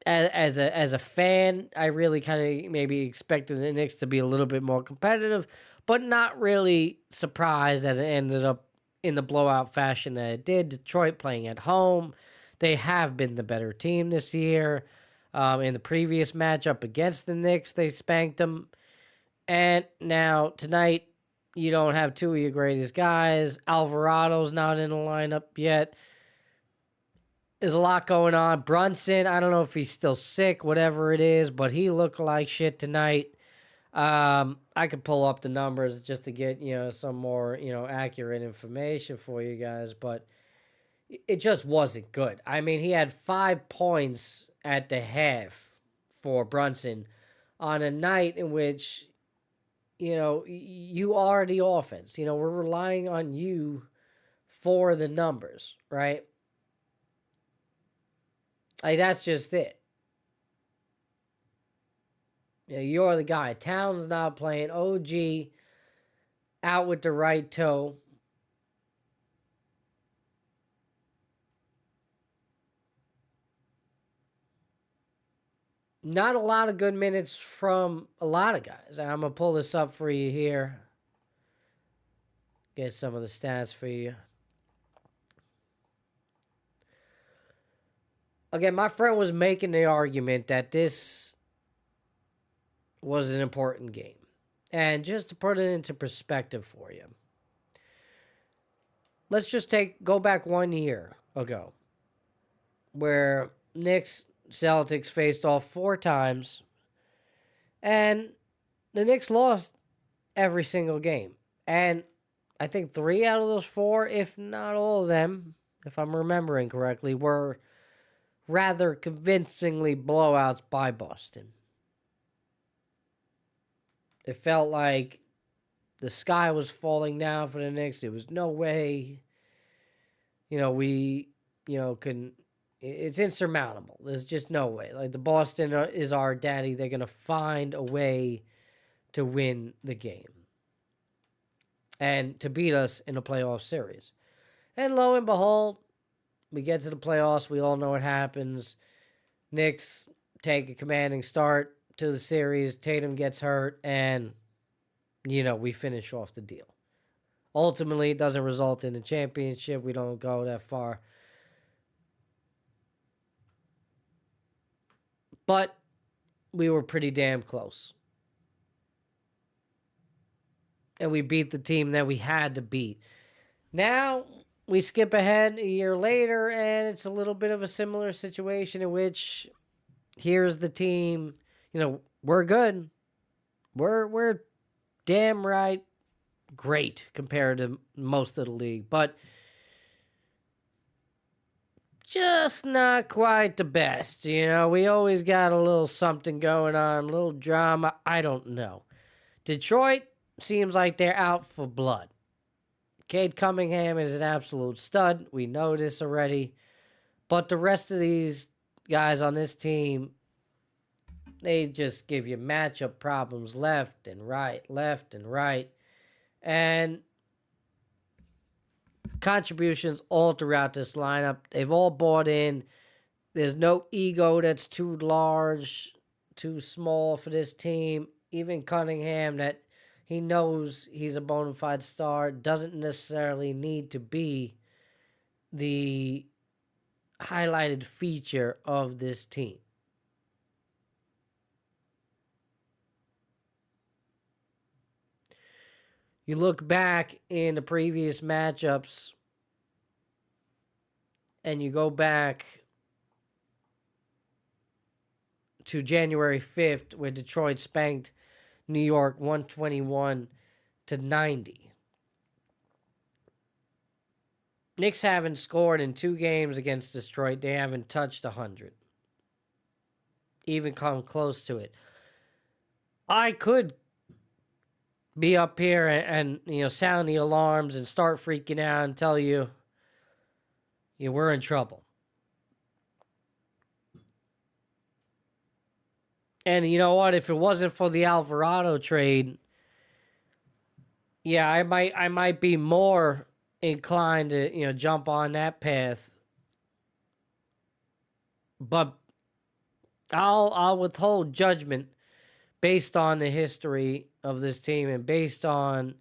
As a fan, I really kind of maybe expected the Knicks to be a little bit more competitive, but not really surprised that it ended up in the blowout fashion that it did. Detroit playing at home. They have been the better team this year. In the previous matchup against the Knicks, they spanked them. And now, tonight, you don't have two of your greatest guys. Alvarado's not in the lineup yet. There's a lot going on. Brunson, I don't know if he's still sick, whatever it is, but he looked like shit tonight. I could pull up the numbers just to get, some more, accurate information for you guys, but it just wasn't good. I mean, he had 5 points at the half for Brunson on a night in which, you are the offense. We're relying on you for the numbers, right? Like, that's just it. You're the guy. Towns not playing. OG out with the right toe. Not a lot of good minutes from a lot of guys. I'm going to pull this up for you here. Get some of the stats for you. again, my friend was making the argument that this was an important game. And just to put it into perspective for you, let's just go back 1 year ago where Knicks Celtics faced off 4 times, and the Knicks lost every single game. And I think 3 out of those 4, if not all of them, if I'm remembering correctly, were rather convincingly blowouts by Boston. It felt like the sky was falling down for the Knicks. There was no way, it's insurmountable. There's just no way. Like, the Boston is our daddy. They're going to find a way to win the game and to beat us in a playoff series. And lo and behold, we get to the playoffs. We all know what happens. Knicks take a commanding start to the series. Tatum gets hurt, and, we finish off the deal. Ultimately, it doesn't result in a championship. We don't go that far. But we were pretty damn close. And we beat the team that we had to beat. Now, we skip ahead a year later, and it's a little bit of a similar situation in which here's the team. We're good. We're damn right great compared to most of the league. But just not quite the best. We always got a little something going on, a little drama. I don't know. Detroit seems like they're out for blood. Cade Cunningham is an absolute stud. We know this already. But the rest of these guys on this team, they just give you matchup problems left and right. And contributions all throughout this lineup. They've all bought in. There's no ego that's too large, too small for this team. Even Cunningham, that he knows he's a bona fide star, doesn't necessarily need to be the highlighted feature of this team. You look back in the previous matchups and you go back to January 5th where Detroit spanked New York 121-90. Knicks haven't scored in 2 games against Detroit. They haven't touched 100. Even come close to it. I could be up here and sound the alarms and start freaking out and tell you, we're in trouble. And you know what? If it wasn't for the Alvarado trade, I might be more inclined to jump on that path. But I'll withhold judgment based on the history of this team and based on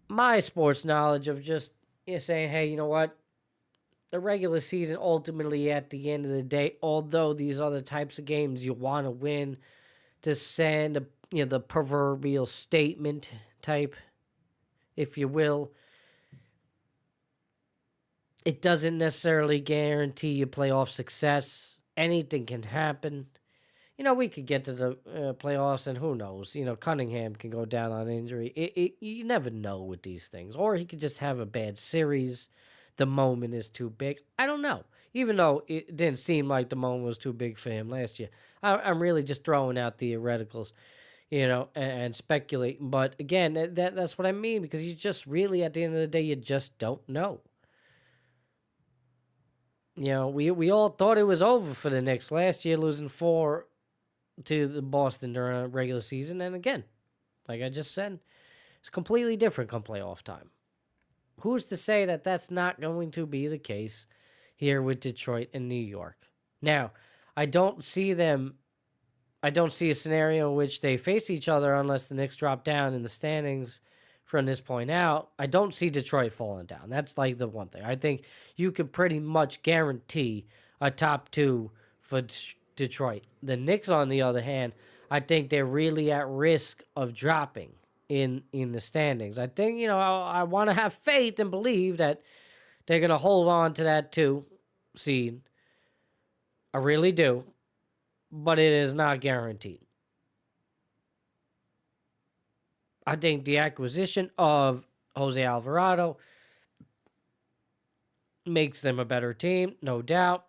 my sports knowledge of just saying, hey, you know what? The regular season, ultimately, at the end of the day, although these are the types of games you want to win to send the proverbial statement type, if you will, it doesn't necessarily guarantee you playoff success. Anything can happen. We could get to the playoffs, and who knows? Cunningham can go down on injury. You never know with these things. Or he could just have a bad series. The moment is too big. I don't know. Even though it didn't seem like the moment was too big for him last year. I'm really just throwing out theoreticals, and speculating. But again, that's what I mean, because you just really, at the end of the day, you just don't know. We all thought it was over for the Knicks last year, losing 4 to the Boston during a regular season. And again, like I just said, it's completely different come playoff time. Who's to say that that's not going to be the case here with Detroit and New York? Now, I don't see a scenario in which they face each other unless the Knicks drop down in the standings from this point out. I don't see Detroit falling down. That's like the one thing. I think you can pretty much guarantee a top 2 for Detroit. The Knicks, on the other hand, I think they're really at risk of dropping in the standings. I think, I want to have faith and believe that they're going to hold on to that 2 seed. I really do. But it is not guaranteed. I think the acquisition of Jose Alvarado makes them a better team, no doubt.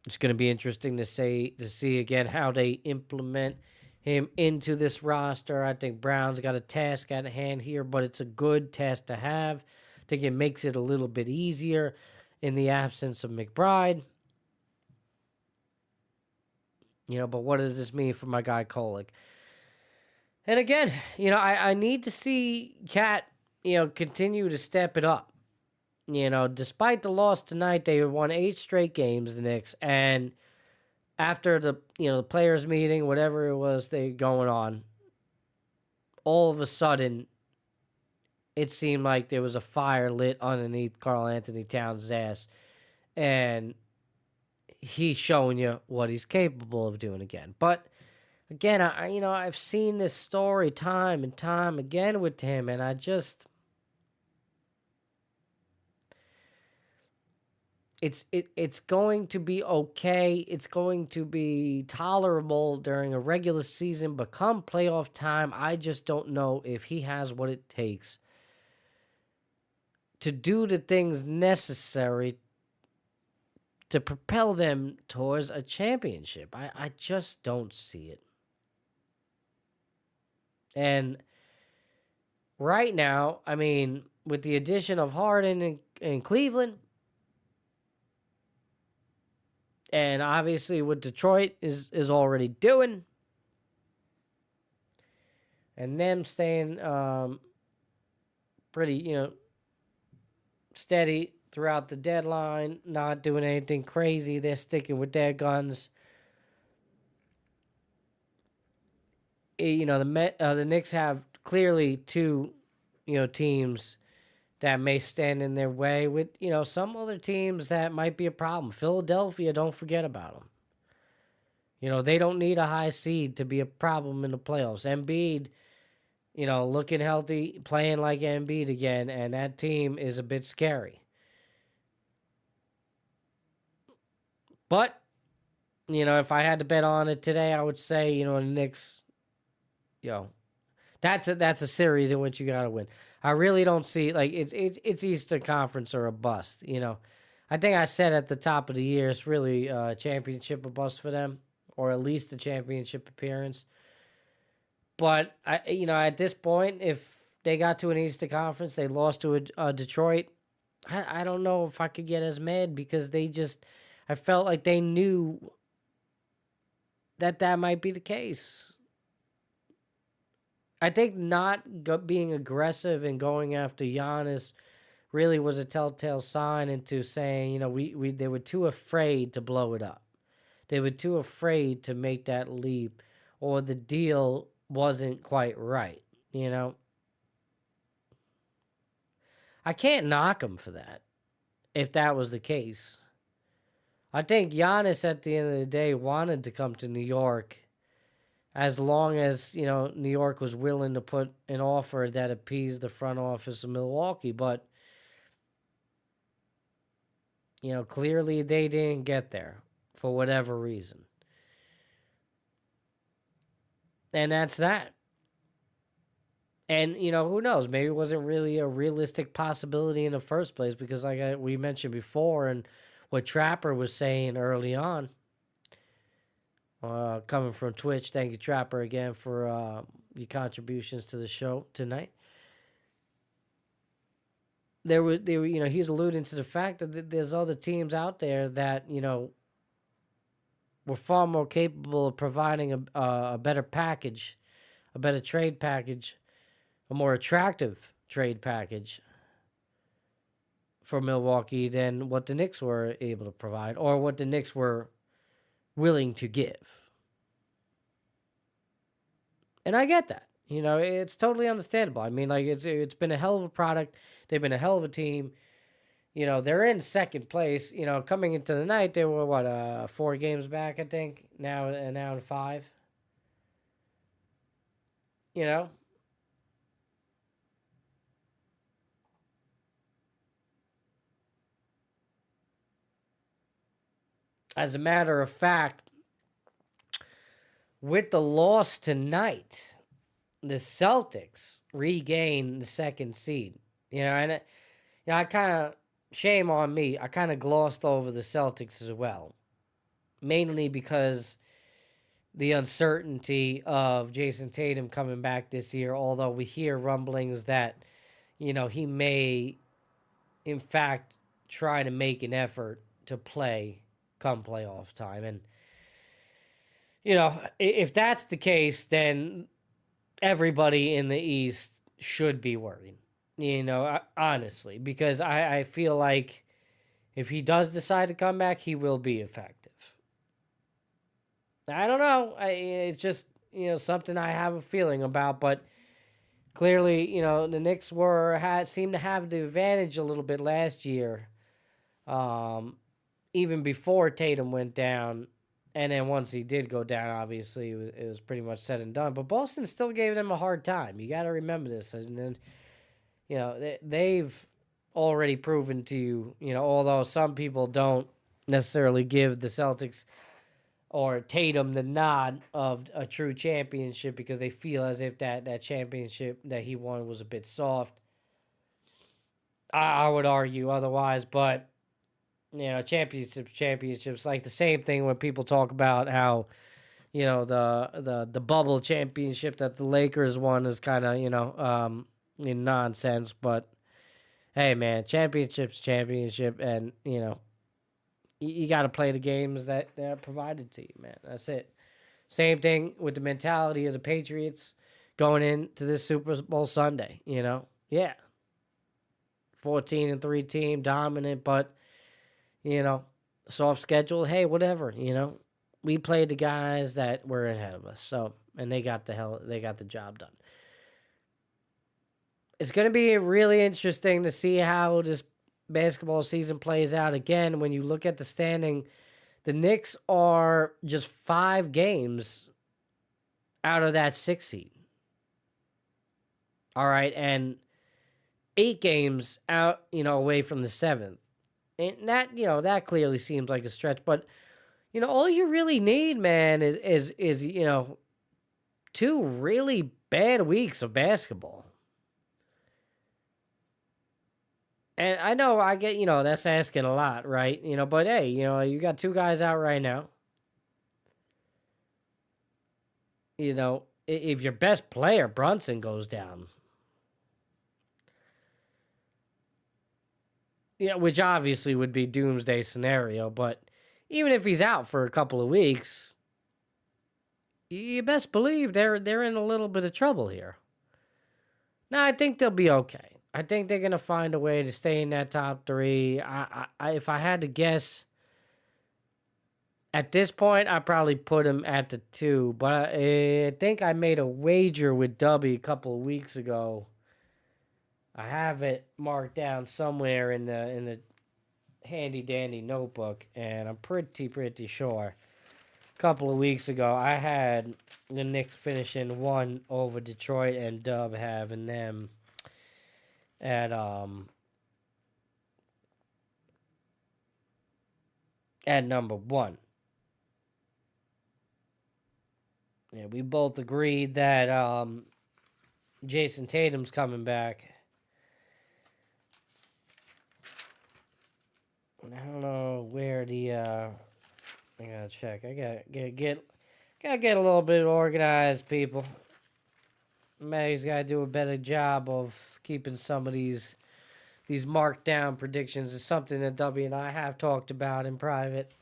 It's going to be interesting to see again how they implement him into this roster. I think Brown's got a task at hand here, but it's a good task to have. I think it makes it a little bit easier in the absence of McBride. But what does this mean for my guy Kolek? And again, I need to see Cat, continue to step it up. Despite the loss tonight, they won 8 straight games, the Knicks, and after the players' meeting, whatever it was they going on, all of a sudden, it seemed like there was a fire lit underneath Karl Anthony Towns' ass, and he's showing you what he's capable of doing again. But again, I've seen this story time and time again with him, and I just, it's going to be okay. It's going to be tolerable during a regular season, but come playoff time, I just don't know if he has what it takes to do the things necessary to propel them towards a championship. I just don't see it. And right now, with the addition of Harden in Cleveland, and obviously what Detroit is already doing, and them staying pretty, steady throughout the deadline, not doing anything crazy. They're sticking with their guns. The Knicks have clearly 2, teams that may stand in their way with, some other teams that might be a problem. Philadelphia, don't forget about them. They don't need a high seed to be a problem in the playoffs. Embiid, looking healthy, playing like Embiid again, and that team is a bit scary. But, if I had to bet on it today, I would say, the Knicks, that's a series in which you got to win. I really don't see, it's Eastern Conference or a bust, I think I said at the top of the year, it's really a championship or bust for them, or at least a championship appearance. But, at this point, if they got to an Eastern Conference, they lost to a Detroit, I don't know if I could get as mad, because I felt like they knew that might be the case. I think not being aggressive and going after Giannis really was a telltale sign into saying, they were too afraid to blow it up. They were too afraid to make that leap, or the deal wasn't quite right, I can't knock them for that, if that was the case. I think Giannis, at the end of the day, wanted to come to New York, as long as, New York was willing to put an offer that appeased the front office of Milwaukee. But, clearly they didn't get there for whatever reason. And that's that. And, who knows? Maybe it wasn't really a realistic possibility in the first place, because we mentioned before, and what Trapper was saying early on, coming from Twitch. Thank you, Trapper, again for your contributions to the show tonight. There were, he's alluding to the fact that there's other teams out there that, were far more capable of providing a better package, a better trade package, a more attractive trade package for Milwaukee than what the Knicks were able to provide, or what the Knicks were willing to give. And I get that. It's totally understandable. It's been a hell of a product. They've been a hell of a team. they're in second place. Coming into the night, they were 4 games back, I think. Now in 5. You know, as a matter of fact, with the loss tonight, the Celtics regain the second seed. And I kind of, shame on me, I kind of glossed over the Celtics as well. Mainly because the uncertainty of Jason Tatum coming back this year, although we hear rumblings that, he may, in fact, try to make an effort to play come playoff time. And, if that's the case, then everybody in the East should be worried, honestly, because I feel like if he does decide to come back, he will be effective. I don't know. It's just, something I have a feeling about, but clearly, the Knicks seemed to have the advantage a little bit last year, even before Tatum went down. And then once he did go down, obviously, it was pretty much said and done. But Boston still gave them a hard time. You got to remember this. And then, they've already proven to you, although some people don't necessarily give the Celtics or Tatum the nod of a true championship because they feel as if that championship that he won was a bit soft. I would argue otherwise, but championships, like the same thing when people talk about how, the bubble championship that the Lakers won is kind of, nonsense. But hey, man, championship, and you got to play the games that are provided to you, man. That's it. Same thing with the mentality of the Patriots going into this Super Bowl Sunday. Yeah, 14-3 team, dominant, but soft schedule. Hey, whatever. We played the guys that were ahead of us. So, and they got the job done. It's going to be really interesting to see how this basketball season plays out. Again, when you look at the standing, the Knicks are just 5 games out of that 6 seed. All right, and 8 games out, away from the 7th. And that, that clearly seems like a stretch, but all you really need, man, is 2 really bad weeks of basketball. And I know I get, that's asking a lot, right? But hey, you got 2 guys out right now. If your best player, Brunson, goes down, which obviously would be doomsday scenario, but even if he's out for a couple of weeks, you best believe they're in a little bit of trouble here. Now, I think they'll be okay. I think they're going to find a way to stay in that top 3. If I had to guess, at this point, I'd probably put them at the 2. But I think I made a wager with Dubby a couple of weeks ago. I have it marked down somewhere in the handy dandy notebook, and I'm pretty sure a couple of weeks ago I had the Knicks finishing 1 over Detroit and Dub having them at number 1. Yeah, we both agreed that Jason Tatum's coming back. I don't know where the I gotta check. I gotta get a little bit organized, people. Maggie's gotta do a better job of keeping some of these marked down predictions. It's something that W and I have talked about in private.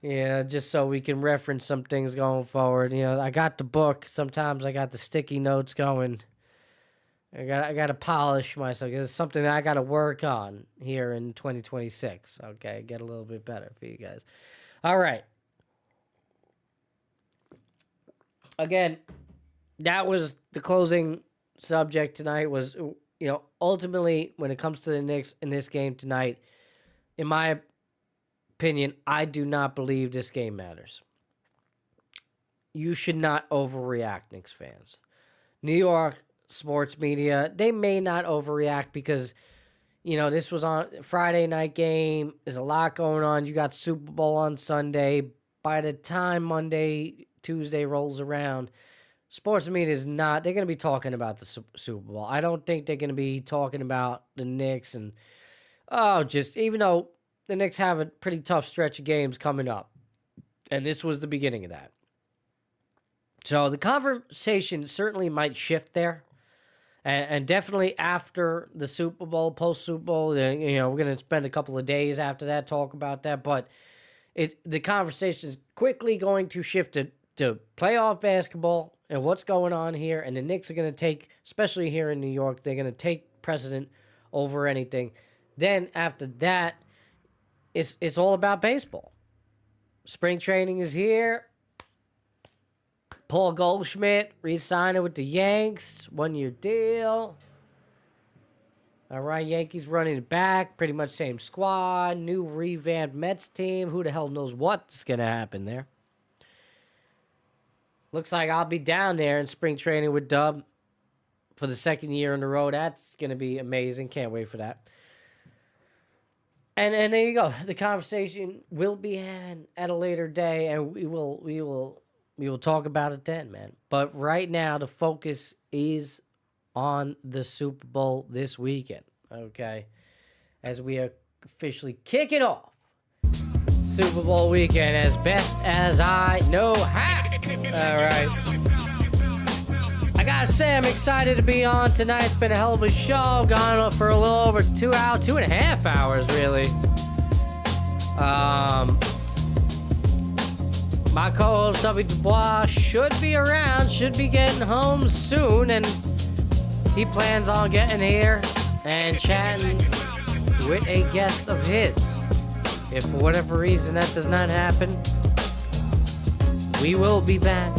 Yeah, just so we can reference some things going forward. I got the book. Sometimes I got the sticky notes going. I got to polish myself. It's something that I got to work on here in 2026. Okay, get a little bit better for you guys. All right. Again, that was the closing subject tonight. Was ultimately, when it comes to the Knicks in this game tonight, in my opinion, I do not believe this game matters. You should not overreact, Knicks fans. New York sports media, they may not overreact because, this was on Friday night game. There's a lot going on. You got Super Bowl on Sunday. By the time Monday, Tuesday rolls around, sports media is not, they're going to be talking about the Super Bowl. I don't think they're going to be talking about the Knicks and, even though the Knicks have a pretty tough stretch of games coming up. And this was the beginning of that. So the conversation certainly might shift there. And definitely after the Super Bowl, post-Super Bowl, we're going to spend a couple of days after that, talk about that. But the conversation is quickly going to shift to playoff basketball and what's going on here. And the Knicks are going to take, especially here in New York, they're going to take precedent over anything. Then after that, it's all about baseball. Spring training is here. Paul Goldschmidt re-signing with the Yanks, 1-year deal. All right, Yankees running it back, pretty much same squad, new revamped Mets team. Who the hell knows what's going to happen there? Looks like I'll be down there in spring training with Dub for the second year in a row. That's going to be amazing. Can't wait for that. And there you go. The conversation will be had at a later day, and we will talk about it then, man. But right now, the focus is on the Super Bowl this weekend, okay? As we are officially kicking off Super Bowl weekend as best as I know how. All right. I gotta say, I'm excited to be on tonight. It's been a hell of a show. Gone on for a little over 2 hours, 2.5 hours, really. My co-host, W. Dubois, should be around, should be getting home soon, and he plans on getting here and chatting with a guest of his. If for whatever reason that does not happen, we will be back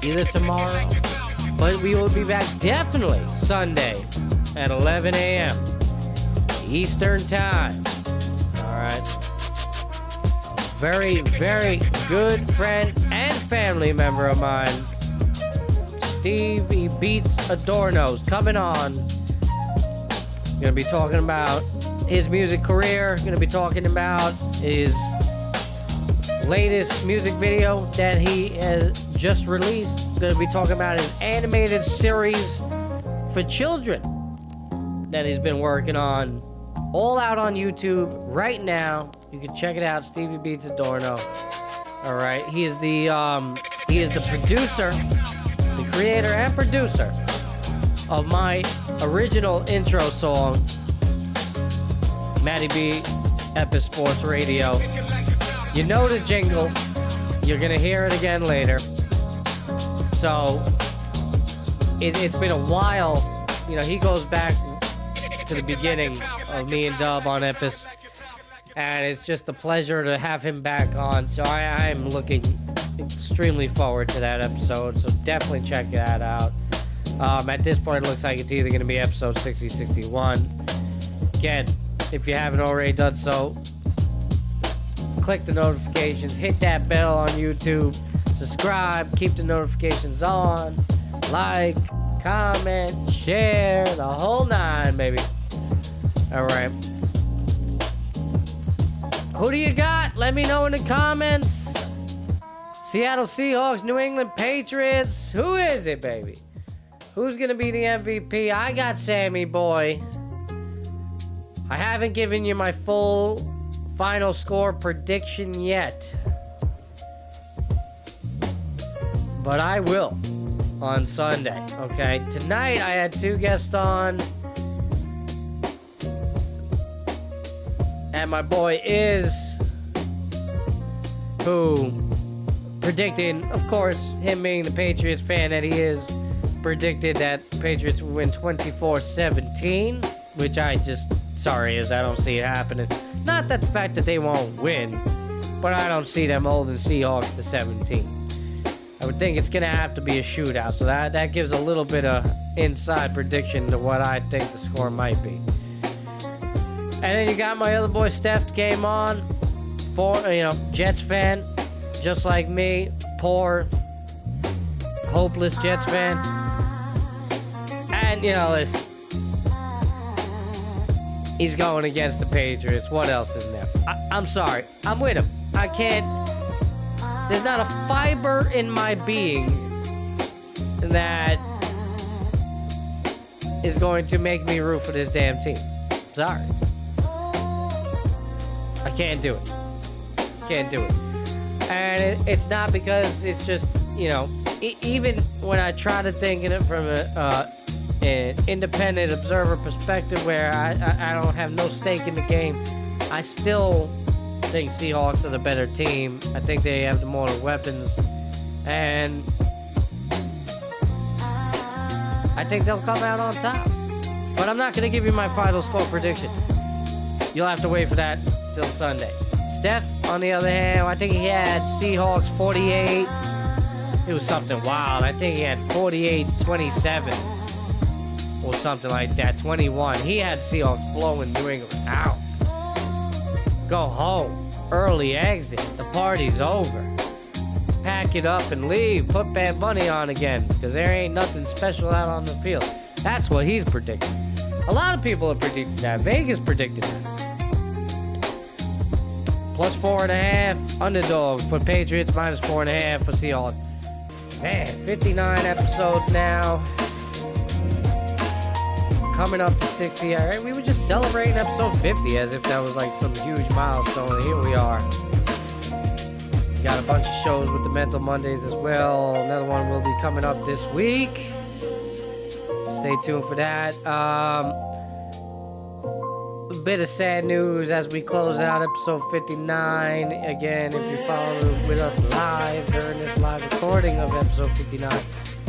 either tomorrow, but we will be back definitely Sunday at 11 a.m. Eastern Time. All right. Very, very good friend and family member of mine, Stevie Beats Adorno's coming on. Gonna be talking about his music career. Gonna be talking about his latest music video that he has just released. Gonna be talking about his animated series for children that he's been working on. All out on YouTube right now. You can check it out, Stevie Beats Adorno. All right, he is the producer, the creator and producer of my original intro song, Matty B, Epis Sports Radio. You know the jingle. You're gonna hear it again later. So it's been a while. He goes back to the beginning of me and Dub on Epis. And it's just a pleasure to have him back on. So I'm looking extremely forward to that episode. So definitely check that out. At this point, it looks like it's either going to be episode 60, 61. Again, if you haven't already done so, click the notifications, hit that bell on YouTube, subscribe, keep the notifications on, like, comment, share, the whole 9, baby. All right. Who do you got? Let me know in the comments. Seattle Seahawks, New England Patriots. Who is it, baby? Who's going to be the MVP? I got Sammy Boy. I haven't given you my full final score prediction yet. But I will on Sunday, okay? Tonight, I had 2 guests on. And my boy is, who predicted, of course, him being the Patriots fan that he is, predicted that the Patriots would win 24-17, which I don't see it happening. Not that the fact that they won't win, but I don't see them holding Seahawks to 17. I would think it's going to have to be a shootout, so that gives a little bit of inside prediction to what I think the score might be. And then you got my other boy Steph came on, Jets fan, just like me, poor, hopeless Jets fan. And listen, he's going against the Patriots. What else is there? I'm sorry, I'm with him. I can't. There's not a fiber in my being that is going to make me root for this damn team. Sorry. I can't do it. Can't do it. And it's not because it's just, even when I try to think in it from an independent observer perspective where I don't have no stake in the game, I still think Seahawks are the better team. I think they have the more weapons. And I think they'll come out on top. But I'm not going to give you my final score prediction. You'll have to wait for that till Sunday. Steph, on the other hand, I think he had Seahawks 48. It was something wild. I think he had 48-27 or something like that. 21. He had Seahawks blowing New England out. Go home. Early exit. The party's over. Pack it up and leave. Put Bad Bunny on again because there ain't nothing special out on the field. That's what he's predicting. A lot of people are predicting that. Vegas predicted that. Plus 4.5 underdogs for Patriots, minus 4.5 for Seahawks. Man, 59 episodes now. Coming up to 60. All right, we were just celebrating episode 50 as if that was like some huge milestone. And here we are. Got a bunch of shows with the Mental Mondays as well. Another one will be coming up this week. Stay tuned for that. A bit of sad news as we close out episode 59. Again, if you follow with us live during this live recording of episode 59,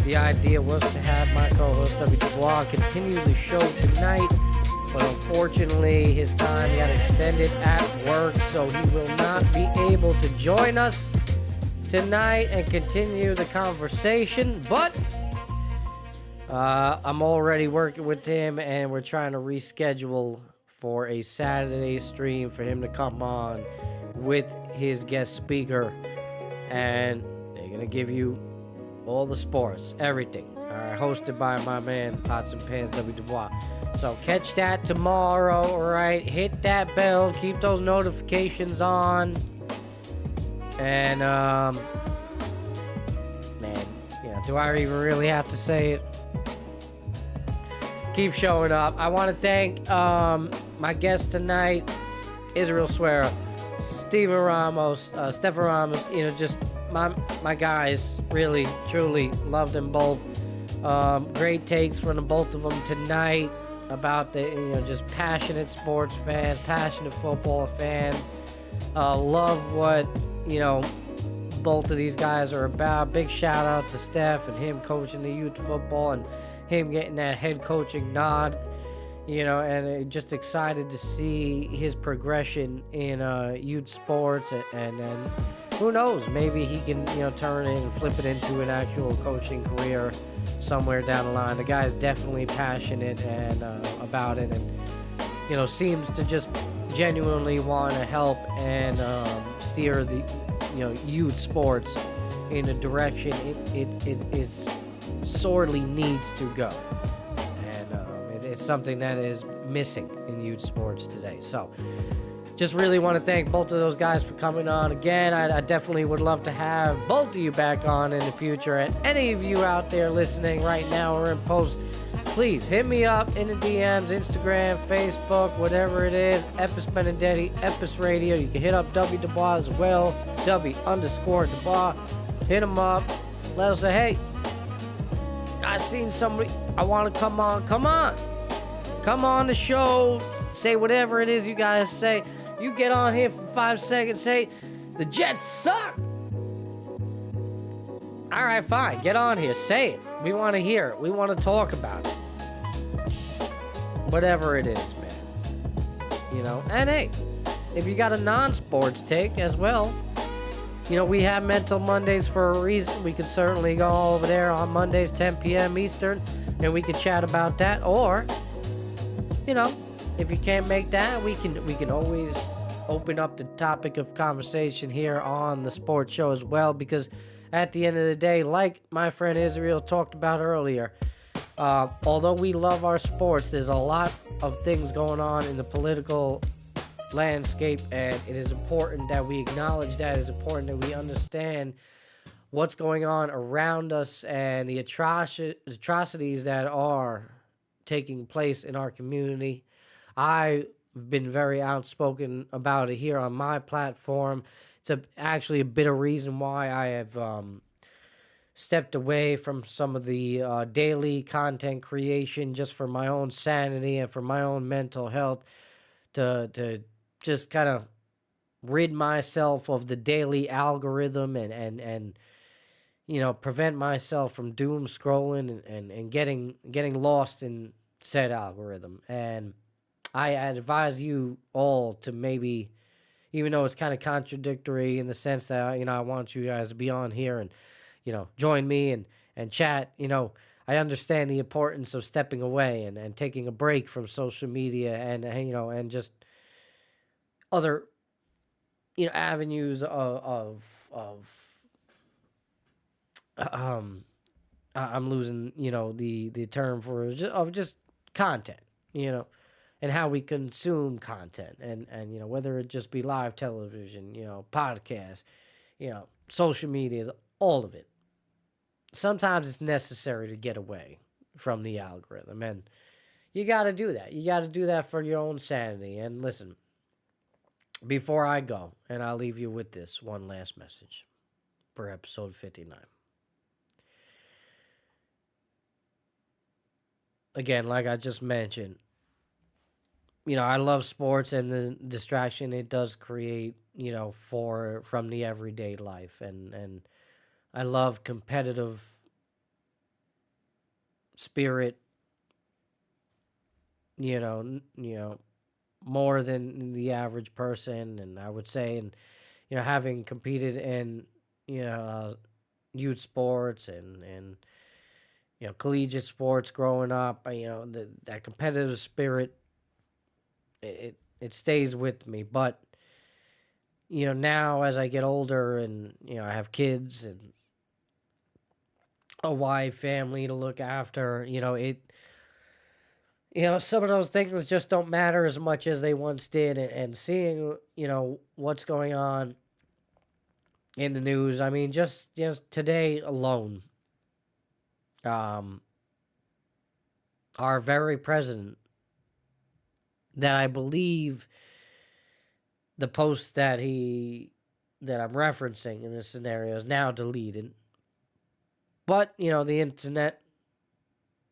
the idea was to have my co-host W. Dubois continue the show tonight, but unfortunately his time got extended at work, so he will not be able to join us tonight and continue the conversation, but I'm already working with him and we're trying to reschedule for a Saturday stream for him to come on with his guest speaker, and they're gonna give you all the sports, everything. Hosted by my man Pots and Pans W. Dubois. So catch that tomorrow, alright? Hit that bell, keep those notifications on, and man, do I even really have to say it? Keep showing up. I want to thank my guest tonight, Israel Suero, Stephen Ramos, Stephan Ramos. Just my guys. Really, truly love them both. Great takes from the both of them tonight about the just passionate sports fans, passionate football fans. Love what both of these guys are about. Big shout out to Steph and him coaching the youth football and him getting that head coaching nod, and just excited to see his progression in youth sports, and who knows, maybe he can turn it and flip it into an actual coaching career somewhere down the line. The guy's definitely passionate and about it, and seems to just genuinely want to help and steer the youth sports in a direction it sorely needs to go, and it's something that is missing in youth sports today. So just really want to thank both of those guys for coming on again. I definitely would love to have both of you back on in the future, and any of you out there listening right now or in post, please hit me up in the DMs, Instagram, Facebook, whatever it is, Epis Benedetti, Epis Radio. You can hit up W. Dubois as well, W_Dubois. Hit him up, let us say, hey, I seen somebody, I want to come on the show, say whatever it is you guys say. You get on here for 5 seconds, say, the Jets suck. All right, fine, get on here, say it. We want to hear it. We want to talk about it. Whatever it is, man. And hey, if you got a non-sports take as well, we have Mental Mondays for a reason. We could certainly go over there on Mondays, 10 p.m. Eastern. and we could chat about that. Or, if you can't make that, we can always open up the topic of conversation here on the sports show as well, because at the end of the day, like my friend Israel talked about earlier, although we love our sports, there's a lot of things going on in the political landscape, and it is important that we acknowledge that. It is important that we understand what's going on around us and the atrocities that are taking place in our community. I've been very outspoken about it here on my platform. It's actually a bit of reason why I have stepped away from some of the daily content creation, just for my own sanity and for my own mental health, to just kind of rid myself of the daily algorithm and prevent myself from doom scrolling and getting lost in said algorithm. And I advise you all to maybe, even though it's kind of contradictory in the sense that, I want you guys to be on here and, join me and chat. I understand the importance of stepping away and taking a break from social media and just other, avenues of I'm losing, the term for it, of just content, and how we consume content, and whether it just be live television, podcasts, social media, all of it. Sometimes it's necessary to get away from the algorithm, and you got to do that. You got to do that for your own sanity. And listen, before I go, and I'll leave you with this one last message for episode 59. Again, like I just mentioned, I love sports and the distraction it does create, from the everyday life. And I love competitive spirit, more than the average person. And I would say, and, having competed in, youth sports and collegiate sports growing up, that competitive spirit, it stays with me. But, now as I get older and, I have kids and a wife, family to look after, some of those things just don't matter as much as they once did. And seeing, what's going on in the news, I mean, just today alone, our very president, that I believe the post that I'm referencing in this scenario is now deleted. But, the internet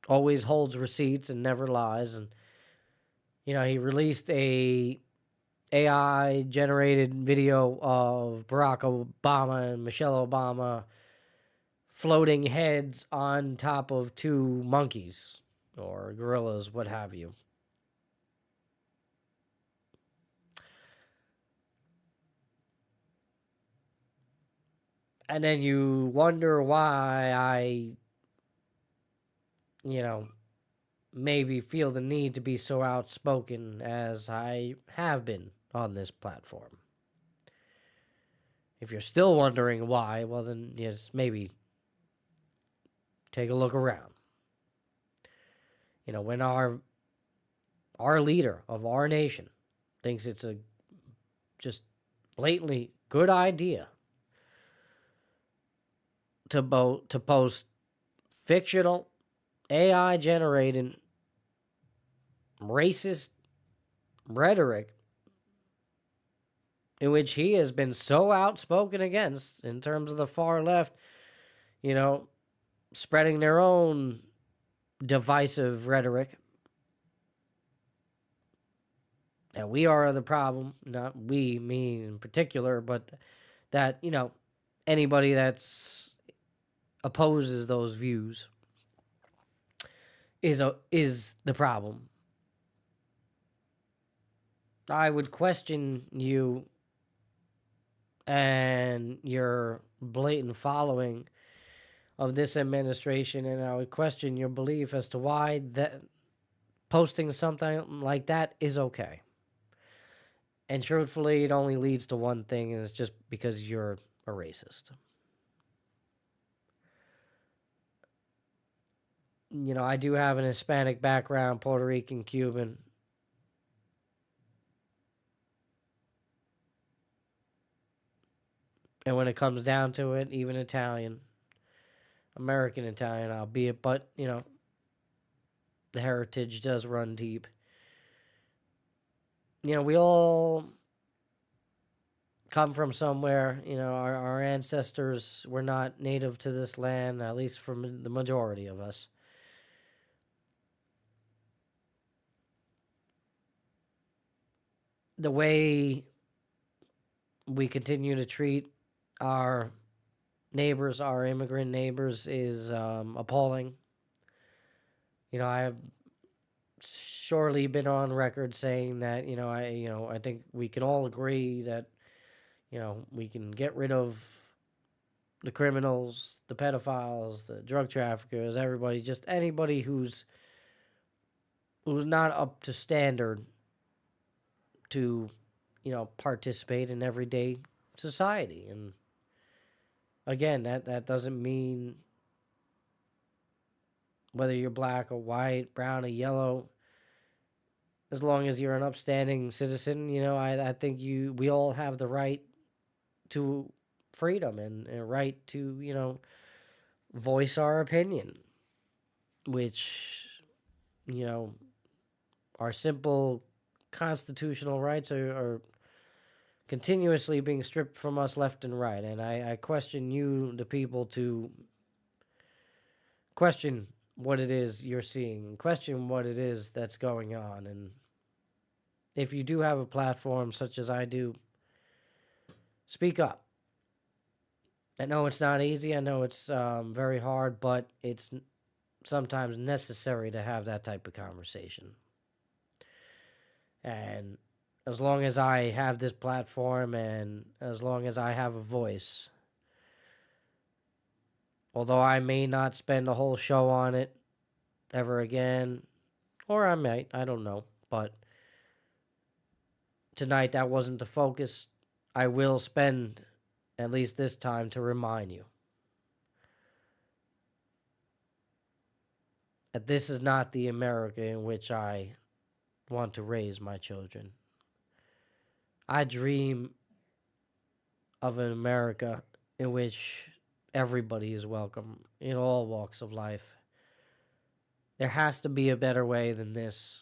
always holds receipts and never lies. And, he released a AI generated video of Barack Obama and Michelle Obama floating heads on top of two monkeys or gorillas, what have you. And then you wonder why I, maybe feel the need to be so outspoken as I have been on this platform. If you're still wondering why, well then, yes, maybe take a look around. When our leader of our nation thinks it's a just blatantly good idea to post fictional AI generated racist rhetoric in which he has been so outspoken against in terms of the far left, spreading their own divisive rhetoric. And we are the problem, not we, me in particular, but that, anybody that's opposes those views is the problem. I would question you and your blatant following of this administration, and I would question your belief as to why that posting something like that is okay. And truthfully, it only leads to one thing, and it's just because you're a racist. You know, I do have an Hispanic background, Puerto Rican, Cuban. And when it comes down to it, even Italian, American Italian, albeit, but, you know, the heritage does run deep. You know, we all come from somewhere. You know, our ancestors were not native to this land, at least for the majority of us. The way we continue to treat our neighbors, our immigrant neighbors, is appalling. You know, I have surely been on record saying that, I think we can all agree that, we can get rid of the criminals, the pedophiles, the drug traffickers, everybody, just anybody who's not up to standard to, participate in everyday society. And again, that doesn't mean whether you're black or white, brown or yellow. As long as you're an upstanding citizen, I think we all have the right to freedom and a right to, voice our opinion, which, our simple constitutional rights are continuously being stripped from us left and right. And I question you, the people, to question what it is you're seeing, question what it is that's going on. And if you do have a platform such as I do, speak up. I know it's not easy. I know it's very hard, but it's sometimes necessary to have that type of conversation. And as long as I have this platform and as long as I have a voice, although I may not spend a whole show on it ever again, or I might, I don't know, but tonight that wasn't the focus. I will spend at least this time to remind you that this is not the America in which I want to raise my children. I dream of an America in which everybody is welcome in all walks of life. There has to be a better way than this.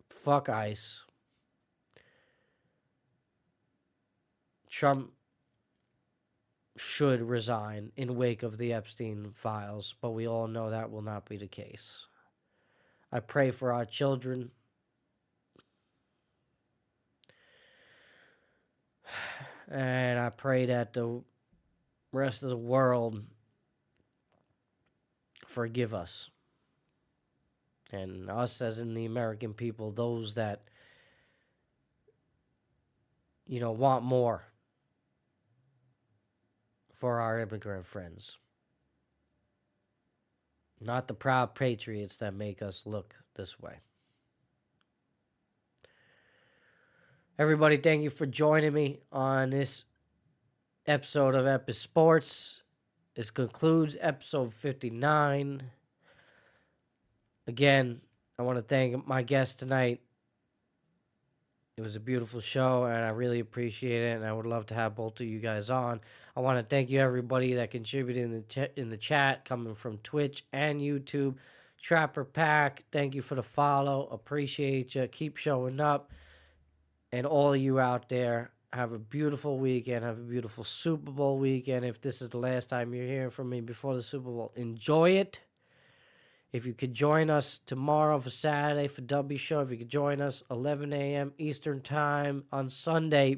Fuck ICE. Trump should resign in wake of the Epstein files, but we all know that will not be the case. I pray for our children. And I pray that the rest of the world forgive us. And us as in the American people, those that, want more for our immigrant friends. Not the proud patriots that make us look this way. Everybody, thank you for joining me on this episode of Epis Sports. This concludes episode 59. Again, I want to thank my guest tonight. It was a beautiful show, and I really appreciate it, and I would love to have both of you guys on. I want to thank you, everybody that contributed in the chat, coming from Twitch and YouTube. Trapper Pack, thank you for the follow. Appreciate you. Keep showing up. And all you out there, have a beautiful weekend. Have a beautiful Super Bowl weekend. If this is the last time you're hearing from me before the Super Bowl, enjoy it. If you could join us tomorrow for Saturday for W Show, if you could join us 11 a.m. Eastern Time on Sunday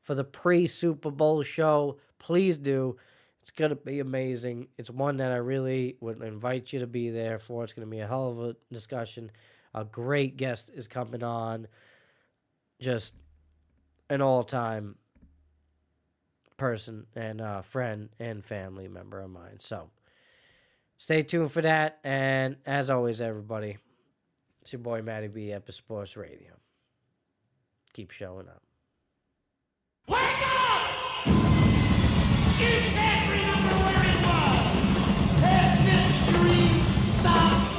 for the pre-Super Bowl show, please do. It's going to be amazing. It's one that I really would invite you to be there for. It's going to be a hell of a discussion. A great guest is coming on. Just an all-time person and friend and family member of mine. So stay tuned for that. And as always, everybody, it's your boy Matty B, Epis Sports Radio. Keep showing up. Wake up! You can't remember where it was. Has this dream stopped?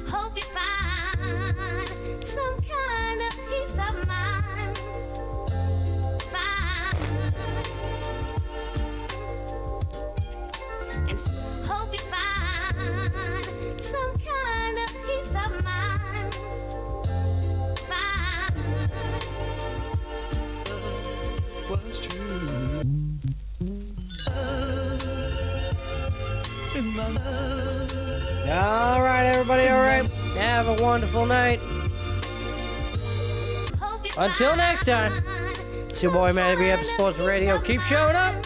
Hope you find some kind of peace of mind. And hope you find some kind of peace of mind. Was true. Is my love. All right, everybody. All right. Have a wonderful night. Until next time, it's your boy Matty B, Epis Sports Radio. Keep showing up.